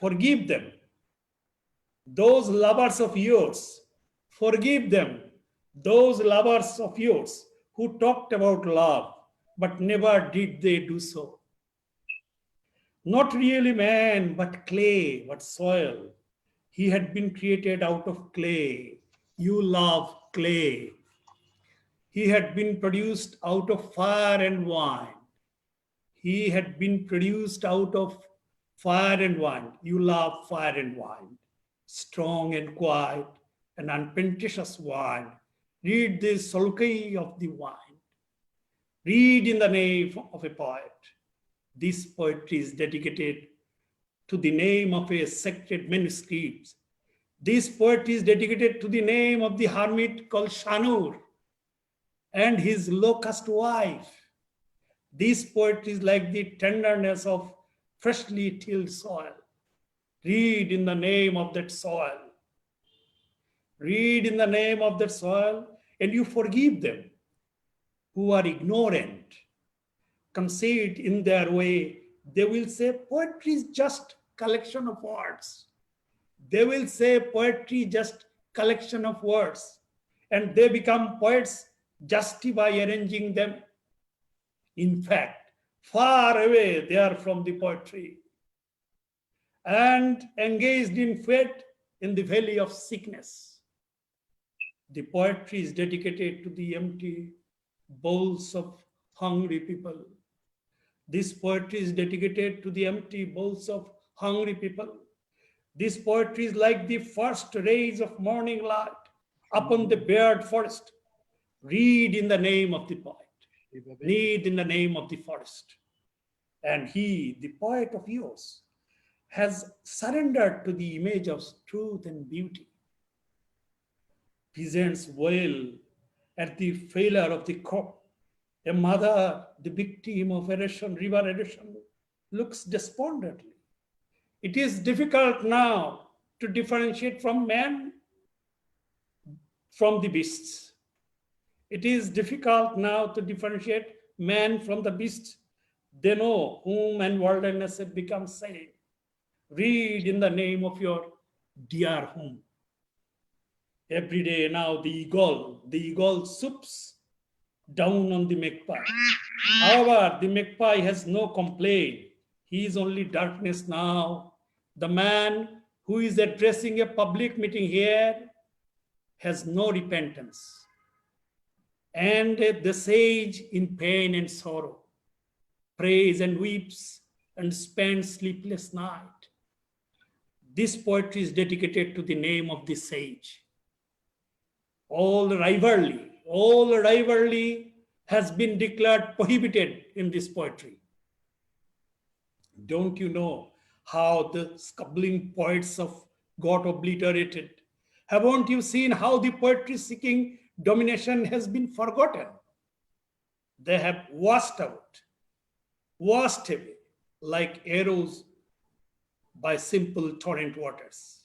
Forgive them. Those lovers of yours, forgive them. Those lovers of yours who talked about love, but never did they do so. Not really man, but clay, but soil. He had been created out of clay. You love clay. He had been produced out of fire and wine. He had been produced out of fire and wine. You love fire and wine. Strong and quiet and unpentitious wine. Read the sulky of the wine. Read in the name of a poet. This poetry is dedicated to the name of a sacred manuscript. This poetry is dedicated to the name of the hermit called Shanur and his low-caste wife. This poetry is like the tenderness of freshly tilled soil. Read in the name of that soil. Read in the name of that soil, and you forgive them who are ignorant, conceit in their way. They will say poetry is just collection of words. They will say poetry just collection of words, and they become poets just by arranging them. In fact, far away they are from the poetry and engaged in fate in the valley of sickness. The poetry is dedicated to the empty bowls of hungry people. This poetry is dedicated to the empty bowls of hungry people. This poetry is like the first rays of morning light upon the bared forest. Read in the name of the poet. Read in the name of the forest. And he, the poet of yours, has surrendered to the image of truth and beauty. Peasants wail at the failure of the crop. A mother, the victim of erosion, river erosion, looks despondently. It is difficult now to differentiate from man from the beasts. It is difficult now to differentiate man from the beast. They know whom and worldliness have become same. Read in the name of your dear home. Every day now the eagle swoops down on the magpie. However, the magpie has no complaint. He is only darkness now. The man who is addressing a public meeting here has no repentance. And the sage in pain and sorrow prays and weeps and spends sleepless night. This poetry is dedicated to the name of the sage. All rivalry has been declared prohibited in this poetry. Don't you know how the scubbling poets of got obliterated? Haven't you seen how the poetry seeking domination has been forgotten? They have washed away like arrows by simple torrent waters.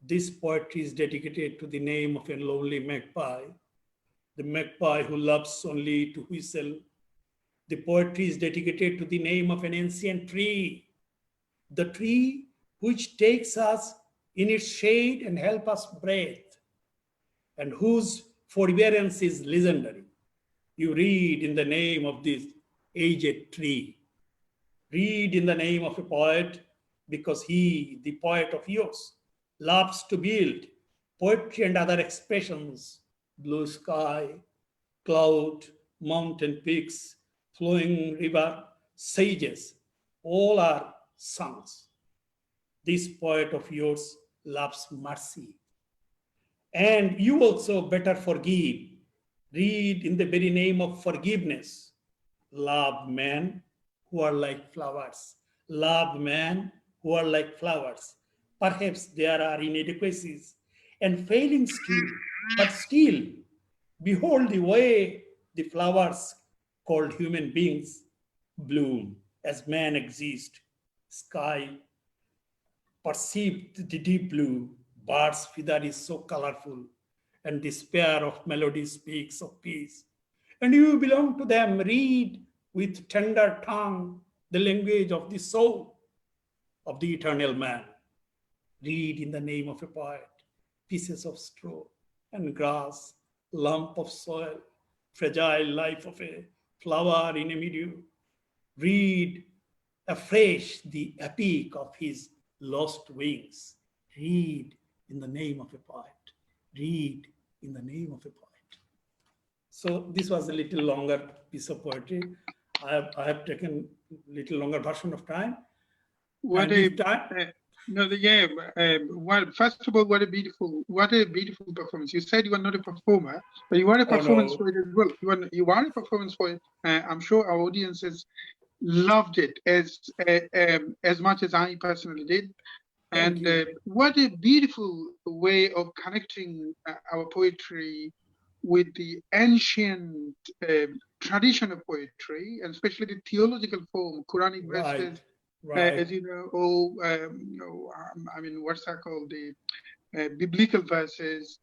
This poetry is dedicated to the name of a lonely magpie, the magpie who loves only to whistle. The poetry is dedicated to the name of an ancient tree, the tree which takes us in its shade and help us breathe, and whose forbearance is legendary. You read in the name of this aged tree. Read in the name of a poet, because he, the poet of yours, loves to build poetry and other expressions, blue sky, cloud, mountain peaks, flowing river, sages, all are songs. This poet of yours loves mercy. And you also better forgive. Read in the very name of forgiveness. Love men who are like flowers. Love men who are like flowers. Perhaps there are inadequacies and failings too, but still, behold the way the flowers called human beings bloom as man exists. Sky perceived the deep blue, bird's feather is so colorful, and this pair of melodies speaks of peace. And you belong to them. Read with tender tongue the language of the soul of the eternal man. Read in the name of a poet, pieces of straw and grass, lump of soil, fragile life of a flower in a meadow. Read afresh the epic of his lost wings. Read in the name of a poet. Read in the name of a poet. So this was a little longer piece of poetry. I have taken a little longer version of time. What And a if time, No, well, first of all, what a beautiful performance. You said you are not a performer, but you are a Oh performance no, poet as well. You are a performance poet. I'm sure our audiences loved it as much as I personally did. thank And you. what a beautiful way of connecting our poetry with the ancient tradition of poetry, and especially the theological form, Quranic verses, Right. as you know, I mean, what's that called? The biblical verses.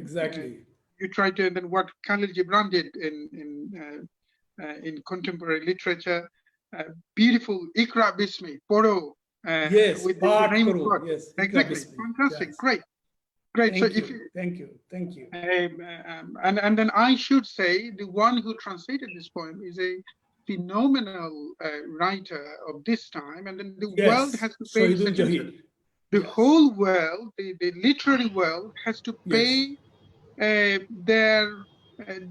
Exactly. You try to, and then what Khalil Gibran did in contemporary literature, beautiful Ikra Bismi, Poro, Yes, with the Path name of Karo. God. Yes, Ikra Exactly, Bismi. fantastic, Yes. great. So if Thank you. and then I should say the one who translated this poem is a phenomenal writer of this time, and then the world Yes, has to pay its Shahidul attention. Jahid. The Yes, whole world, the literary world, has to yes. pay their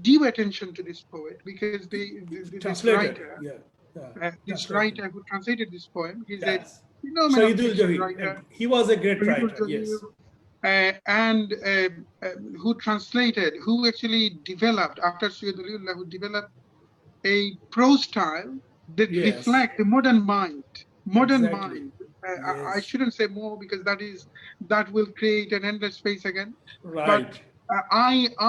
due attention to this poet, because this Translated. writer, Yeah, this translated. writer who translated this poem, he's a Yes. phenomenal Shahidul fiction Jahid. writer. He was a great Shahidul writer. Jahir, Yes. and who translated, who actually developed, after Syed Waliullah, who developed a prose style that Yes. reflects the modern mind. Modern Exactly. mind. I Yes. shouldn't say more, because that will create an endless space again. But Right.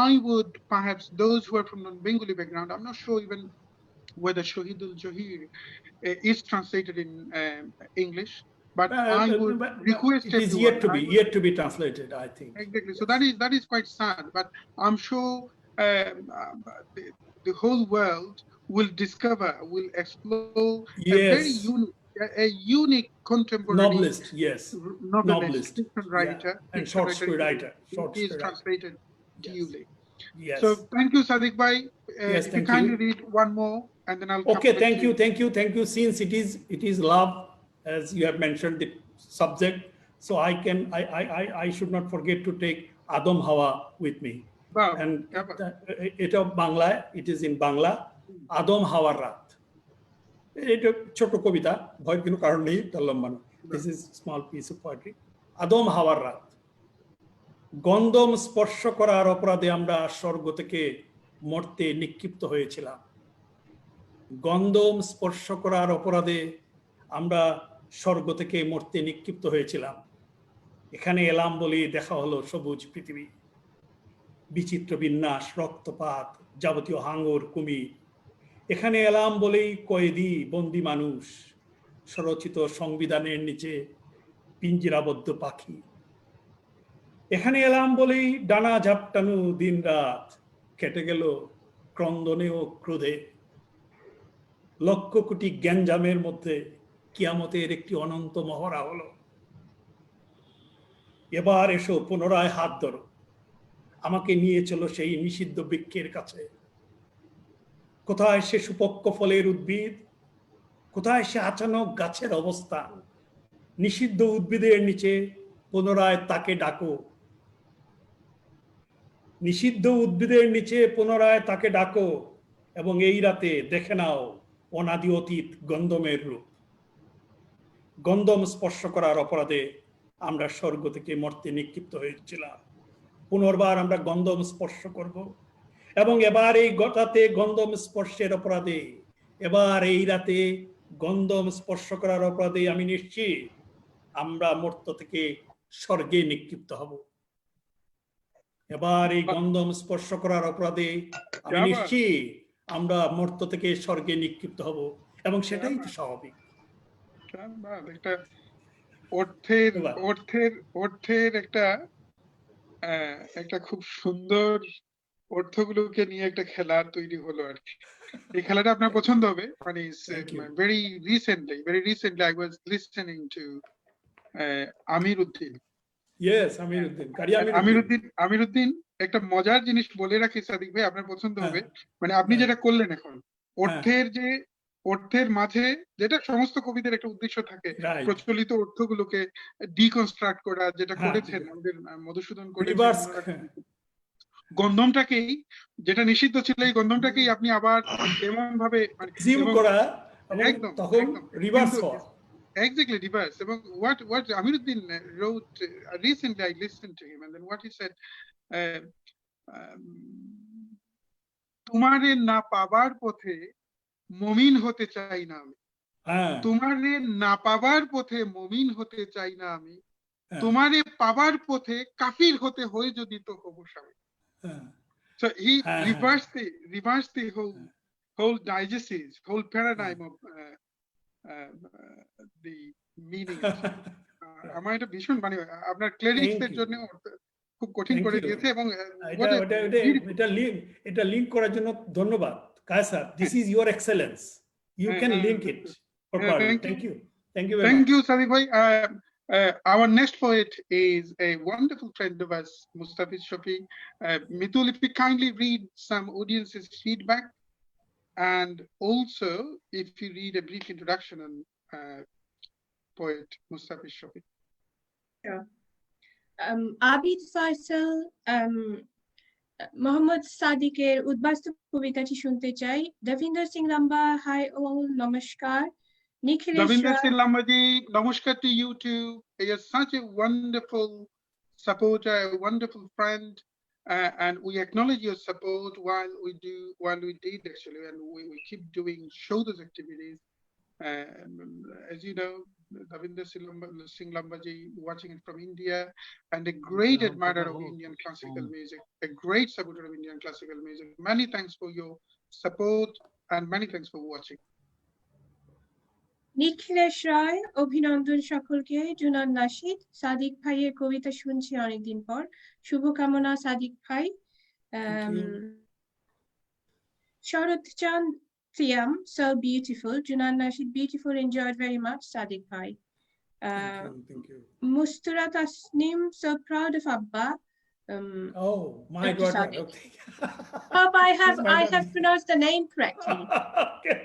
I would perhaps, those who are from non-Bengali background, I'm not sure even whether Shahidul Jahir is translated in English, but I would But request it is everyone. yet to be translated, I think. Exactly. So Yes. that is quite sad, but I'm sure the whole world will explore Yes. a unique contemporary Novelist. Yes. novelist, Novelist. fiction Yeah. writer, And short story who writer. Short is story writer. translated Yes. duly. Yes. So thank you, Sadiq Bhai. Yes. If you Thank kindly you. read one more, and then I'll come Okay, back to you. thank you. Since it is love, as you have mentioned the subject, so I should not forget to take Adam Hawa with me. Baba, And Baba. it is in Bangla, Adam Hawar Rat. এটা ছোট কবিতা, ভয়ের কোনো কারণ নেই, তার লম্বা না। This is small piece of poetry. আদম হাওয়ার রাত। গন্ধম স্পর্শ করার অপরাধে আমরা স্বর্গ থেকে মর্তে নিক্ষিপ্ত হয়েছিলাম। গন্ধম স্পর্শ করার অপরাধে আমরা স্বর্গ থেকে মর্তে নিক্ষিপ্ত হয়েছিলাম। এখানে এলাম বলি দেখা হলো সবুজ পৃথিবী, বিচিত্র বিন্যাস, রক্তপাত, যাবতীয় হাঙ্গর কুমির। এখানে এলাম বলেই কয়েদি বন্দি মানুষ, স্বরচিত সংবিধানের নিচে পিঞ্জিরাবদ্ধ পাখি। এখানে এলাম বলেই ডানা ঝাপটানো দিন রাত কেটে গেল ক্রন্দনে ও ক্রোধে। লক্ষ কোটি গ্যাঞ্জামের মধ্যে কিয়ামতের একটি অনন্ত মহড়া হলো। এবার এসো পুনরায় হাত ধরো, আমাকে নিয়ে চলো সেই নিষিদ্ধ বৃক্ষের কাছে। কোথায় সে সুপক্ষ ফলের উদ্ভিদ, কোথায় সে আচানক গাছের অবস্থান? নিষিদ্ধ উদ্ভিদের নিচে পুনরায় তাকে ডাকো, নিষিদ্ধ উদ্ভিদের নিচে পুনরায় তাকে ডাকো, এবং এই রাতে দেখে নাও অনাদি অতীত গন্ধমের রূপ। গন্ধম স্পর্শ করার অপরাধে আমরা স্বর্গ থেকে মর্তে নিক্ষিপ্ত হয়েছিলাম। পুনর্বার আমরা গন্ধম স্পর্শ করব, এবং এবার এই রাতে গন্ধম স্পর্শের অপরাধে, এবার এই রাতে গন্ধম স্পর্শ করার অপরাধে আমি নিশ্চিত আমরা মর্ত থেকে স্বর্গে নিক্ষিপ্ত হব। এবার এই গন্ধম স্পর্শ করার অপরাধে আমি নিশ্চিত আমরা মর্ত থেকে স্বর্গে নিক্ষিপ্ত হব, এবং সেটাই তো স্বাভাবিক। একটা অর্থের একটা খুব সুন্দর অর্থগুলোকে নিয়ে একটা খেলা তৈরি হলো আর কি। এই খেলাটা আপনার পছন্দ হবে। মানে very recently I was listening to Amiruddin. Yes, Amiruddin একটা মজার জিনিস বলে রাখি সাদিক ভাই, আপনার পছন্দ হবে। মানে আপনি যেটা করলেন এখন, অর্থের মাঝে, যেটা সমস্ত কবিদের একটা উদ্দেশ্য থাকে, প্রচলিত অর্থগুলোকে ডিকনস্ট্রাক্ট করা, যেটা করেছেন আমাদের মধুসূদন করেছেন। গন্ধমটাকেই, যেটা নিষিদ্ধ ছিল, এই গন্ধমটাকেই আপনি আবার এমন ভাবে একদম exactly reverse. এবং what Amiruddin wrote recently, I listened to him, and then what he said, তোমারে না পাবার পথে মুমিন হতে চাই না আমি, তোমারে না পাবার পথে মুমিন হতে চাই না আমি, তোমারে পাবার পথে কাফির হতে হয় যদি তো হব স্বামী। So he reversed the whole diegesis, whole paradigm of the meaning. আমার এটা ভীষণ মানে আপনার ক্লেরিক্স এর জন্য খুব কঠিন করে দিয়েছে এবং এটা লিংক করার জন্য ধন্যবাদ Kaiser. This is your excellence, you can link it properly. Thank you very thank much. you Sadiq bhai. Our next poet is a wonderful friend of us, Mustafiz Shafi. Mitul, if you kindly read some audience's feedback, and also if you read a brief introduction on poet Mustafiz Shafi. Sure. Abid Faisal, Mohammad Sadiqer উদ্বাস্তু কবিতাটি শুনতে চাই। Davinder Singh Lamba, hi all, namaskar. Davinder Singh Lamba ji, namaskar to you too. You're such a wonderful supporter, a wonderful friend, and we acknowledge your support while we did actually, and we keep doing shoulders activities. As you know, Davinder Singh Lamba ji, watching it from India, and a great admirer of Indian classical music, a great supporter of Indian classical music. Many thanks for your support, and many thanks for watching. Nikhilesh রায়, অভিনন্দন সকলকে। জুনান নাশিদ, সাদিক ভাইয়ের কবিতা শুনছি অনেকদিন পর, শুভকামনা সাদিক ভাই। শরৎ চাঁদ Siam, so beautiful. Junan Nashid, beautiful, enjoyed very much. Sadiq bhai. Thank you. Mustura Tasnim, so proud of Abba. Oh, my daughter. Okay. Hope I have pronounced the name correctly. Okay.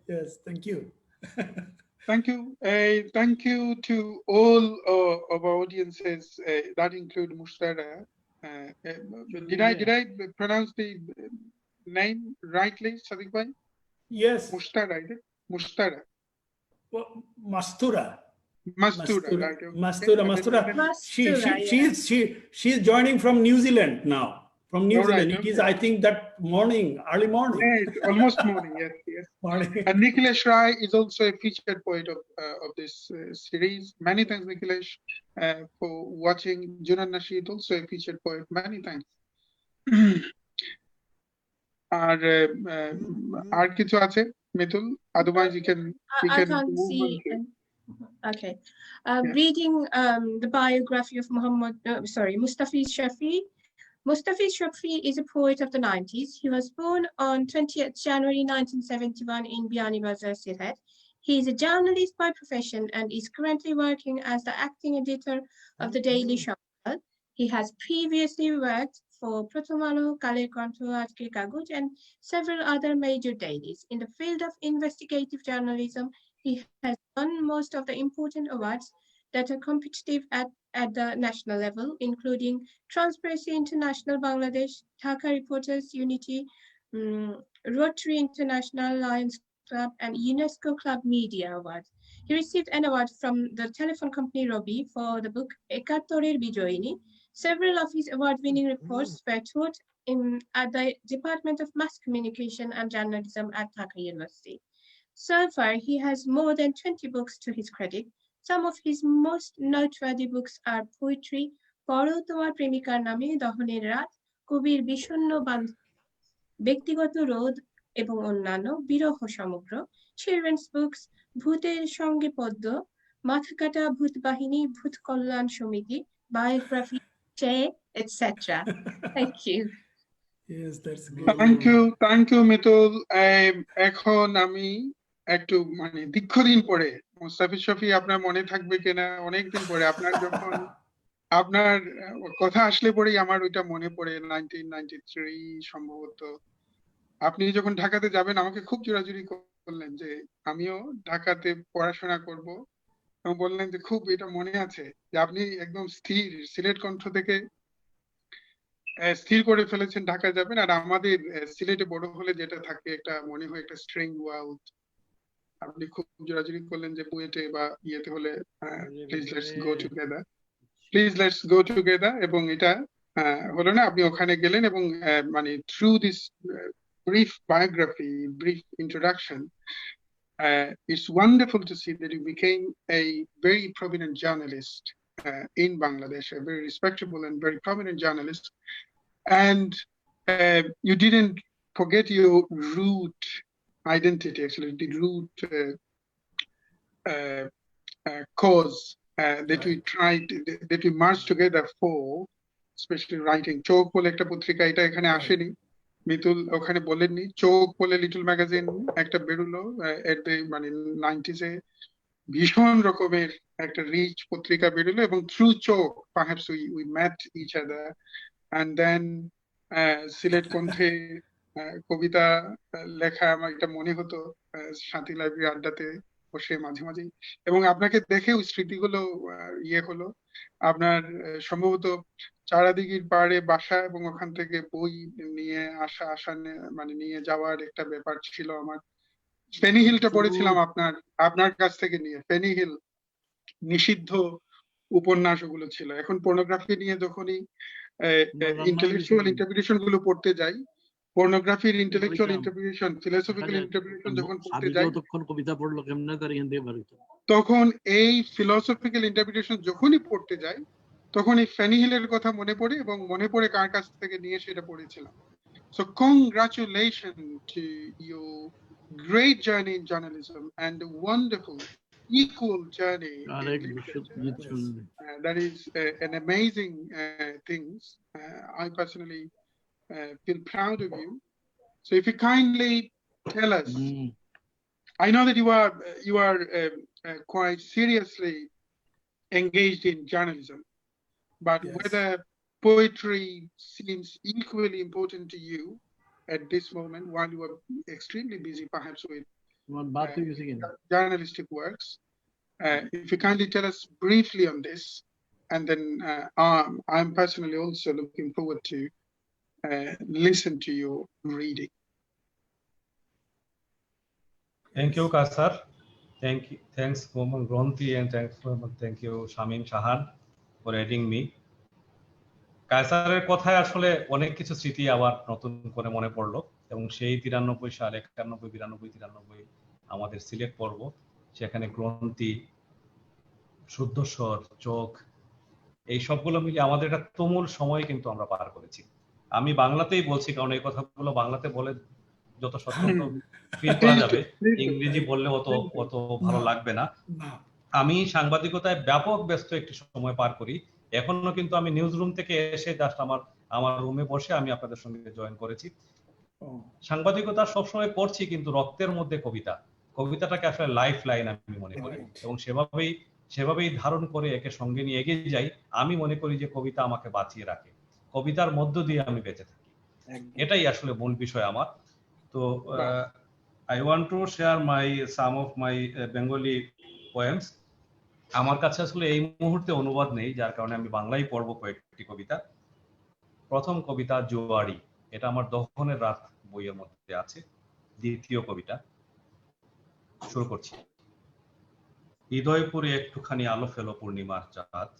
Yes, thank you. Thank you. Thank you to all of our audiences, that include Mustada. Did I pronounce the name rightly, Sadiq bhai? Yes. Mustada, is it? Mustada. Well, Mastura. Mastura. Right, okay. Mastura. She's joining from New Zealand now. From New Zealand. Right, it is, I think, that morning, early morning. Yes, almost morning. Yes. Morning. And Nikhilesh Rai is also a featured poet of this series. Many thanks, Nikhilesh, for watching. Junan Nasheed, also a featured poet. Many thanks. আর কিছু আছে Mitul? Otherwise you can I can't see. Okay. Reading the biography of Mustafiz Shafi. Mustafiz Shafi is a poet of the 90s. He was born on 20th January 1971 in Biyanibazar, Sylhet. He is a journalist by profession and is currently working as the acting editor of the Daily Shakal. He has previously worked for Pratham Alo, Kaler Gronthee, Ajker Kagoj, and several other major dailies. In the field of investigative journalism, he has won most of the important awards that are competitive at the national level, including Transparency International Bangladesh, Dhaka Reporters Unity, Rotary International Lions Club, and UNESCO Club Media Awards. He received an award from the telephone company Robi for the book Ekatorer Bijoyini. Several of his award-winning reports were taught at the Department of Mass Communication and Journalism at Dhaka University. So far, he has more than 20 books to his credit. Some of his most noteworthy books are poetry, Poro Tomar Premikar Name, Dahoner Rat, Kobir Bishonno Bandh, Bektigoto Road, এবং অন্যান্য বিরহ সমগ্র, children's books, ভূতের সঙ্গে পদ্ম, মাথাকাটা ভূত বাহিনী, ভূত কল্যাণ সমিতি, biography, etc. Thank you. Yes, that's good. Thank you, Mitul. এখন আমি একটু মানে দীর্ঘদিন পরে মুস্তাফিজ শফি আপনার মনে থাকবে কিনা, অনেকদিন পরে আপনার যখন আপনার কথা আসলে পরেই আমার ওইটা মনে পড়ে 1993 সম্ভবত আপনি যখন ঢাকাতে যাবেন আমাকে খুব জোরাজুরি করলেন যে আমিও ঢাকাতে পড়াশোনা করব এবং বললেন যে খুব এটা মনে আছে যে আপনি একদম স্থির সিলেট কণ্ঠ থেকে স্থির করে ফেলেছেন ঢাকা যাবেন, আর আমাদের সিলেটে বড় হলে যেটা থাকে একটা মনে হয় একটা স্ট্রিং ওয়ার্ল্ড, আপনি খুব জোরাজুরি করলেন যে বুয়েটে বা ইয়েতে হলে please let's go together, please let's go together, এবং এটা হলো না, আপনি ওখানে গেলেন এবং মানে through this brief biography, brief introduction, it's wonderful to see that you became a very prominent journalist in Bangladesh, a very respectable and very prominent journalist. And you didn't forget your root identity, actually, the root cause that we tried, that we marched together for, especially writing. চোখ বলে একটা পত্রিকা, এটা এখানে আসেনি, মিতুল ওখানে বলেননি। চোখ বলে লিটল ম্যাগাজিন একটা বেরোলো মানে 90s এ, ভীষণ রকমের একটা রিচ পত্রিকা বেরোলো, এবং থ্রু চোখ perhaps we met each other, and then Sylhet কণ্ঠে কবিতা লেখা আমার এটা মনে হতো শান্তি লাইব্রেরি আড্ডাতে বসে মাঝে মাঝে, এবং আপনাকে দেখে ওই স্মৃতিগুলো ইয়ে হলো। আপনার সম্ভবত চারাদিঘির পাড়ে বাসা এবং ওখান থেকে বই নিয়ে আসা মানে নিয়ে যাওয়ার একটা ব্যাপার ছিল আমার। ফেনি হিলটা পড়েছিলাম আপনার কাছ থেকে নিয়ে, ফেনি হিল, নিষিদ্ধ উপন্যাস ওগুলো ছিল। এখন পর্নোগ্রাফি নিয়ে যখনই ইন্টেলেকচুয়াল ইন্টারপ্রিটেশন গুলো পড়তে যাই, পর্নোগ্রাফির ইন্টেলেকচুয়াল ইন্টারপ্রিটেশন, ফিলোসফিক্যাল ইন্টারপ্রিটেশন যখন পড়তে যাই, কবিতা পড়লো কেমনে তার এখান থেকে বাড়িতে, তখন এই ফিলোসফিক্যাল ইন্টারপ্রিটেশন যখনই পড়তে যাই, তখন এই ফেনি হিলের কথা মনে পড়ে, এবং মনে পড়ে কার কাছ থেকে নিয়ে সেটা পড়েছিলাম। So congratulations to your great journey in journalism and a wonderful equal journey in literature. That is an amazing things. I personally feel proud of you. So if you kindly tell us, I know that you are quite seriously engaged in journalism, but Yes. whether poetry seems equally important to you at this moment while you are extremely busy perhaps with journalistic works. If you kindly tell us briefly on this, and then I'm personally also looking forward to listen to your reading. Thank you, Kaisar. Thanks, Gronthee, and thank you, Shamim Shahan, for adding me. কায়সারের কথায় আসলে অনেক কিছু স্মৃতি আবার নতুন করে মনে পড়লো, এবং সেই 93 সাল, 91, 92, 93 আমাদের সিলেট পর্ব, সেখানে গ্রন্থি, শুদ্ধস্বর, চোখ, এই সবগুলো মিলে আমাদের একটা তুমুল সময় কিন্তু আমরা পার করেছি। আমি বাংলাতেই বলছি, কারণ এই কথাগুলো বাংলাতে বলে যত স্বচ্ছন্দ ফিল করা যাবে, ইংরেজি বললে অত ভালো লাগবে না। আমি সাংবাদিকতায় ব্যাপক ব্যস্ত একটি সময় পার করি। এখনো কিন্তু আমি নিউজ রুম থেকে এসে জাস্ট আমার রুমে বসে আমি আপনাদের সঙ্গে জয়েন করেছি। সাংবাদিকতা সবসময় করছি, কিন্তু রক্তের মধ্যে কবিতাটাকে আসলে লাইফ লাইন আমি মনে করি, এবং সেভাবেই ধারণ করে একে সঙ্গে নিয়ে এগিয়ে যাই। আমি মনে করি যে কবিতা আমাকে বাঁচিয়ে রাখে, কবিতার মধ্য দিয়ে আমি বেঁচে থাকি, এটাই আসলে মূল বিষয় আমার। তো I want to share some of my Bengali poems. আমার কাছে আসলে এই মুহূর্তে অনুবাদ নেই, যার কারণে আমি বাংলাই পড়ব কয়েকটি কবিতা। প্রথম কবিতা জোয়ারি, এটা আমার দহনের রাত বইয়ের মধ্যে আছে। দ্বিতীয় কবিতা শুরু করছি। হৃদয়পুরে একটুখানি আলো ফেলো পূর্ণিমার চাঁদ,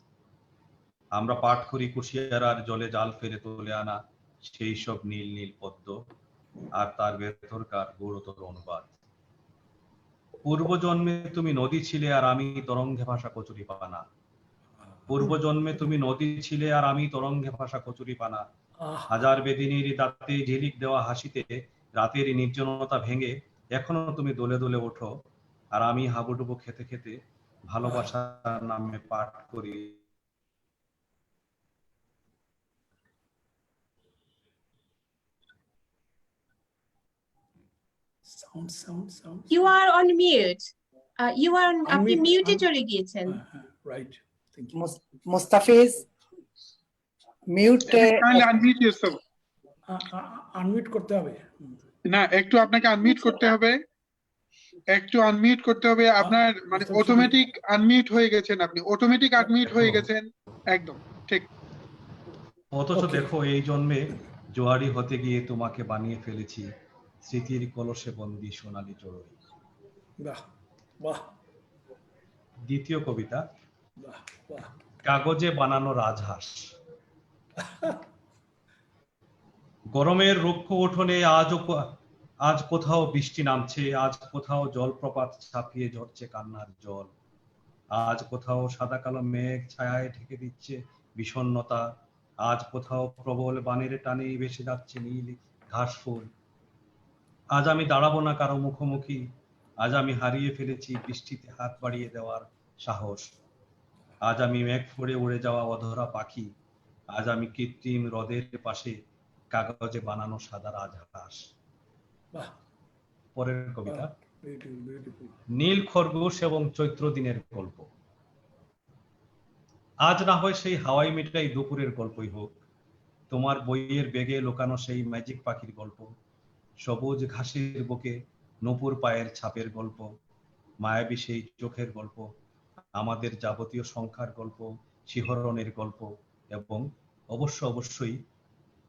আমরা পাঠ করি কুশিয়ারার জলে জাল ফেলে তুলে আনা সেই সব নীল নীল পদ্ম, আর তার ভেতরকার গৌরতর অনুবাদ। পূর্বজন্মে তুমি নদী ছিলে আর আমি তরঙ্গে ভাষা কচুরি পানা, পূর্বজন্মে তুমি নদী ছিলে আর আমি তরঙ্গে ভাষা কচুরি পানা, হাজার বেদিনীর দাঁতে ঝিলিক দেওয়া হাসিতে রাতের নির্জনতা ভেঙে এখনো তুমি দোলে দোলে ওঠো, আর আমি হাবুডুবু খেতে খেতে ভালোবাসার নামে পাঠ করি। Sound. You are on mute. You are on, আপনি মিউটে চলে গিয়েছেন। Right. Thank you. Mustafiz, mute. Unmute yourself. Unmute করতে হবে না, একটু আপনাকে আনমিউট করতে হবে, আপনার মানে অটোমেটিক আনমিউট হয়ে গেছেন, আপনি অটোমেটিক আনমিউট হয়ে গেছেন, একদম ঠিক। অথচ দেখো এই জন্মে জোয়ারি হতে গিয়ে তোমাকে বানিয়ে ফেলেছি স্মৃতির কলসে বন্দী সোনালী চড়ুই। বাহ বাহ দ্বিতীয় কবিতা, বাহ বাহ। কাগজে বানানো রাজহাঁস। গরমের রুক্ষ উঠোনে আজ কোথাও বৃষ্টি নামছে, আজ কোথাও জলপ্রপাত ছাপিয়ে ঝরছে কান্নার জল, আজ কোথাও সাদা কালো মেঘ ছায়ায় ঢেকে দিচ্ছে বিষণ্ণতা, আজ কোথাও প্রবল বানের টানে ভেসে যাচ্ছে নীল ঘাস ফুল। আজ আমি দাঁড়াবো না কারো মুখোমুখি, আজ আমি হারিয়ে ফেলেছি বৃষ্টিতে হাত বাড়িয়ে দেওয়ার সাহস, আজ আমি মেঘ ফুঁড়ে উড়ে যাওয়া অধরা পাখি, আজ আমি কৃত্রিম হ্রদের পাশে কাগজে বানানো সাদা রাজহাঁস। বাহ পরের কবিতা, বিউটিফুল বিউটিফুল। নীল খরগোশ এবং চৈত্র দিনের গল্প। আজ না হয় সেই হাওয়াই মিঠাই দুপুরের গল্পই হোক, তোমার বইয়ের বেগে লুকানো সেই ম্যাজিক পাখির গল্প, সবুজ ঘাসের বুকে নূপুর পায়ের ছাপের গল্প, মায়াবী সেই চোখের গল্প, আমাদের যাবতীয় সংখ্যার গল্প, শিহরণের গল্প, এবং অবশ্যই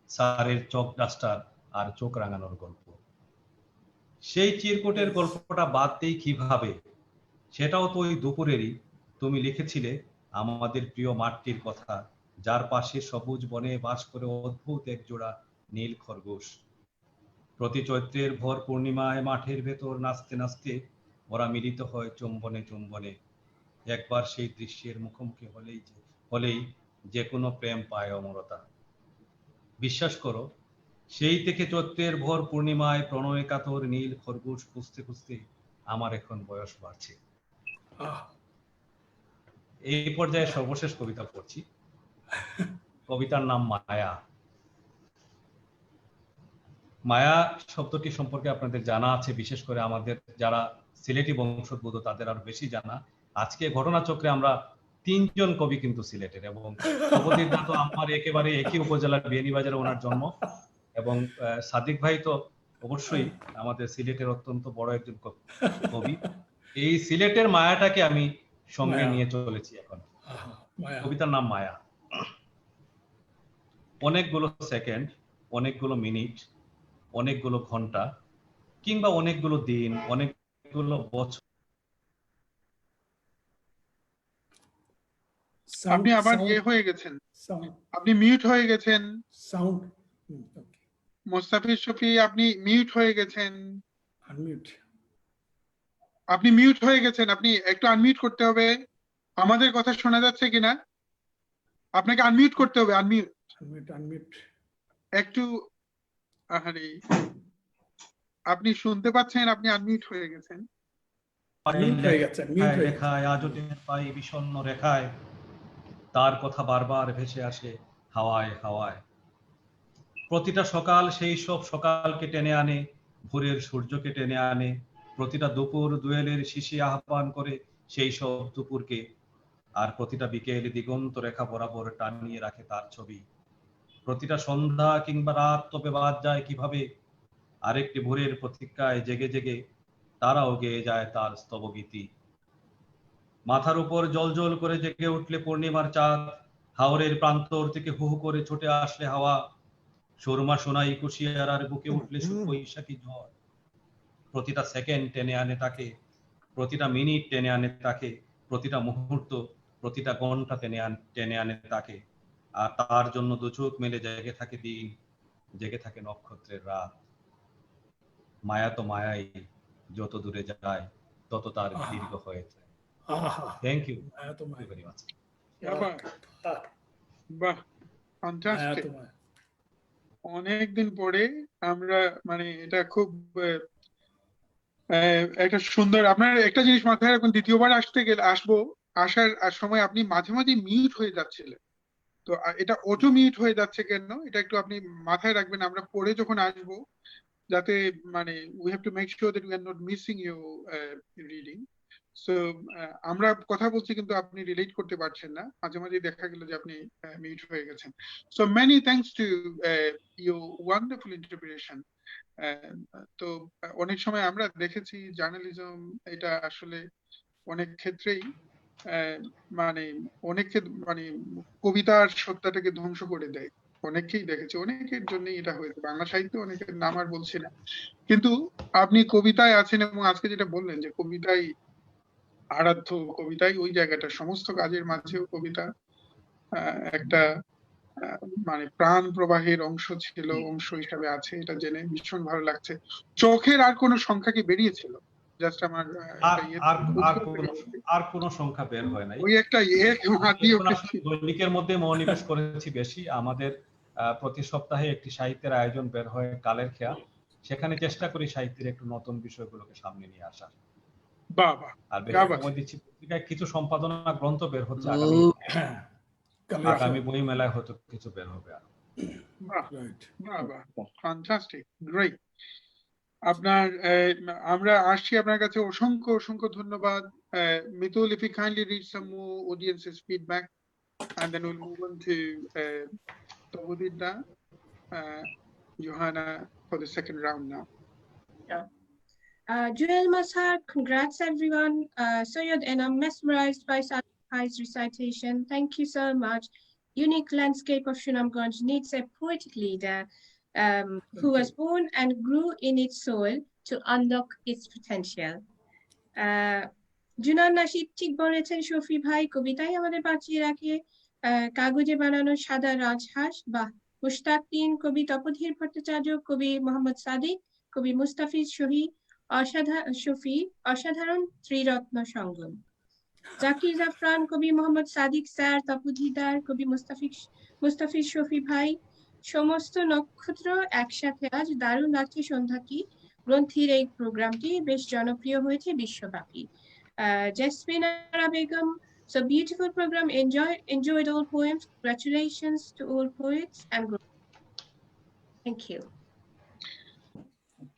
স্যারের চক ডাস্টার আর চোখ রাঙানোর গল্প। সেই চিরকুটের গল্পটা বাদ দেই কিভাবে, সেটাও তো ওই দুপুরেরই। তুমি লিখেছিলে আমাদের প্রিয় মাঠটির কথা, যার পাশে সবুজ বনে বাস করে অদ্ভুত এক জোড়া নীল খরগোশ। প্রতি চৈত্রের ভোর পূর্ণিমায় মাঠের ভেতর নাচতে নাচতে ওরা মিলিত হয় চুম্বনে চুম্বনে। একবার সেই দৃশ্যের মুখোমুখি হলেই যে কোনো প্রেম পায় অমরতা। বিশ্বাস করো, সেই থেকে চৈত্রের ভোর পূর্ণিমায় প্রণয় কাতর নীল খরগোশ খুঁজতে খুঁজতে আমার এখন বয়স বাড়ছে। এই পর্যায়ে সর্বশেষ কবিতা পড়ছি। কবিতার নাম মায়া। মায়া শব্দটি সম্পর্কে আপনাদের জানা আছে, বিশেষ করে আমাদের যারা সিলেটি বংশোদ্ভূত তাদের আরো বেশি জানা। আজকে ঘটনাচক্রে আমরা 3 জন কবি কিন্তু সিলেটের, এবং তপোদীপ দা তো আমার একেবারে একই উপজেলার বিয়ানীবাজারে ওনার জন্ম, এবং সাদিক ভাই তো অবশ্যই আমাদের সিলেটের অত্যন্ত বড় একজন কবি। এই সিলেটের মায়াটাকে আমি সঙ্গে নিয়ে চলেছি এখন। কবিতার নাম মায়া। অনেকগুলো সেকেন্ড, অনেকগুলো মিনিট, অনেকগুলো ঘন্টা, কিংবা অনেকগুলো দিন, অনেকগুলো বছর, আপনি আবার হয়ে গেছেন, আপনি মিউট হয়ে গেছেন। সাউন্ড মোস্তাফিজ শফি, আপনি মিউট হয়ে গেছেন। আনমিউট। আপনি মিউট হয়ে গেছেন, আপনি একটু আনমিউট করতে হবে। আমাদের কথা শোনা যাচ্ছে কিনা? আপনাকে আনমিউট করতে হবে। আনমিউট আনমিউট একটু। আহারে, আপনি শুনতে পাচ্ছেন? আপনি আনমিউট হয়ে গেছেন। রেখায় আজও টের পাই বিষণ্ণ রেখায়, তার কথা বারবার ভেসে আসে হাওয়ায় হাওয়ায়। প্রতিটা সকাল সেই সব সকালকে টেনে আনে, ভোরের সূর্যকে টেনে আনে। প্রতিটা দুপুর দুয়েলের শিশি আহ্বান করে সেই সব দুপুরকে, আর প্রতিটা বিকেল দিগন্ত রেখা বরাবর টানিয়ে রাখে তার ছবি। প্রতিটা সন্ধ্যা কিংবা রাত তবে বাদ যায় কিভাবে, আরেকটি ভোরের প্রতীক্ষায় জেগে জেগে তারাও গেয়ে যায় তার স্তবগীতি। মাথার উপর জল করে জেগে উঠলে পূর্ণিমার চাঁদ, হাওরের প্রান্তর থেকে হু হু করে ছুটে আসলে হাওয়া, সুরমা সোনাই কুশিয়ার আর বুকে উঠলে বৈশাখী ঝড়। প্রতিটা সেকেন্ড টেনে আনে তাকে, প্রতিটা মিনিট টেনে আনে তাকে, প্রতিটা মুহূর্ত, প্রতিটা ঘন্টা টেনে আনে তাকে। আর তার জন্য দু চোখ মেলে জেগে থাকে দিন, জেগে থাকে নক্ষত্রের রাত। মায়া তো মায়াই, যত দূরে যায় তত তার দীর্ঘ হয়ে যায়। Thank you very much. বাহ, ফ্যান্টাস্টিক। অনেকদিন পরে আমরা, মানে এটা খুব একটা সুন্দর। আপনার একটা জিনিস মাথায় রাখুন, দ্বিতীয়বার আসার সময় আপনি মাঝে মাঝে মিউট হয়ে যাচ্ছিলেন। তো এটা অটো মিউট হয়ে যাচ্ছে কেন, এটা একটু আপনি মাথায় রাখবেন। আমরা পরে যখন আসবো, যাতে মানে we have to make sure that we are not missing you reading. So আমরা কথা বলছি কিন্তু আপনি রিলেট করতে পারছেন না, মাঝে মাঝে দেখা গেল যে আপনি মিউট হয়ে গেছেন। So many thanks to your wonderful interpretation. তো অনেক সময় আমরা দেখেছি জার্নালিজম এটা আসলে অনেক ক্ষেত্রেই মানে অনেক মানে কবিতার সত্তাটাকে ধ্বংস করে দেয় অনেকেই দেখেছি, অনেকের জন্যই এটা হয়েছে। বাংলা সাহিত্যে অনেকের নাম আর বলছি না, কিন্তু আপনি কবিতায় আছেন এবং আজকে যেটা বললেন যে কবিতাই আরাধ্য, কবিতাই ওই জায়গাটা, সমস্ত কাজের মাঝেও কবিতা একটা মানে প্রাণ প্রবাহের অংশ ছিল, অংশ হিসাবে আছে, এটা জেনে ভীষণ ভালো লাগছে। চোখের আর কোনো সংখ্যা কি বেরিয়েছিল? জাস্ট আমার আর কোনো সংখ্যা বের হয় নাই। ওই একটা দৈনিকের মধ্যে মনোনিবেশ করেছি বেশি। আমাদের প্রতি সপ্তাহে একটি সাহিত্যের আয়োজন বের হয় কালের খেয়া, সেখানে চেষ্টা করি সাহিত্যের একটু নতুন বিষয়গুলোকে সামনে নিয়ে আসার। আর বেশি সময় দিচ্ছি পত্রিকায়, কিছু সম্পাদনা গ্রন্থ বের হচ্ছে, আগামী বই মেলায় হয়তো কিছু বের হবে। Fantastic, great. আপনার আমরা আসছি আপনার কাছে, অসংখ্য অসংখ্য ধন্যবাদ। Mitul, if you kindly read some more audience's feedback and then we'll move on to Tobudida, Johanna for the second round now. Joel Mazhar, congrats everyone. Soyod, and I'm mesmerized by Sadhai's recitation. Thank you so much. Unique landscape of Shunamganj needs a poetic leader who was born and grew in its soil to unlock its potential. জুনান nasheed ঠিক বলেছেন শফি ভাই, কবিতাই আমাদের বাঁচিয়ে রাখে। কাগজে বানানো সাদা রাজহাঁস, বাহ। মুশতাকদ্দিন, কবি তপোধীর ভট্টাচার্য, কবি মোহাম্মদ সাদিক, কবি মুস্তাফিজ শফি, অসাধারণ ত্রিরত্ন সঙ্গম। জাকির জাফরান, কবি মোহাম্মদ সাদিক স্যার, তপোধীদার, কবি মুস্তাফিজ শফি ভাই, সমস্ত নক্ষত্র একসাথে আজ, দারুণ লাগছে সন্ধ্যা কি। গ্রন্থির এই প্রোগ্রামটি বেশ জনপ্রিয় হয়েছে বিশ্বব্যাপী। Jasmine Ara Begum, so beautiful program. Enjoyed all poems. Congratulations to all poets and thank you.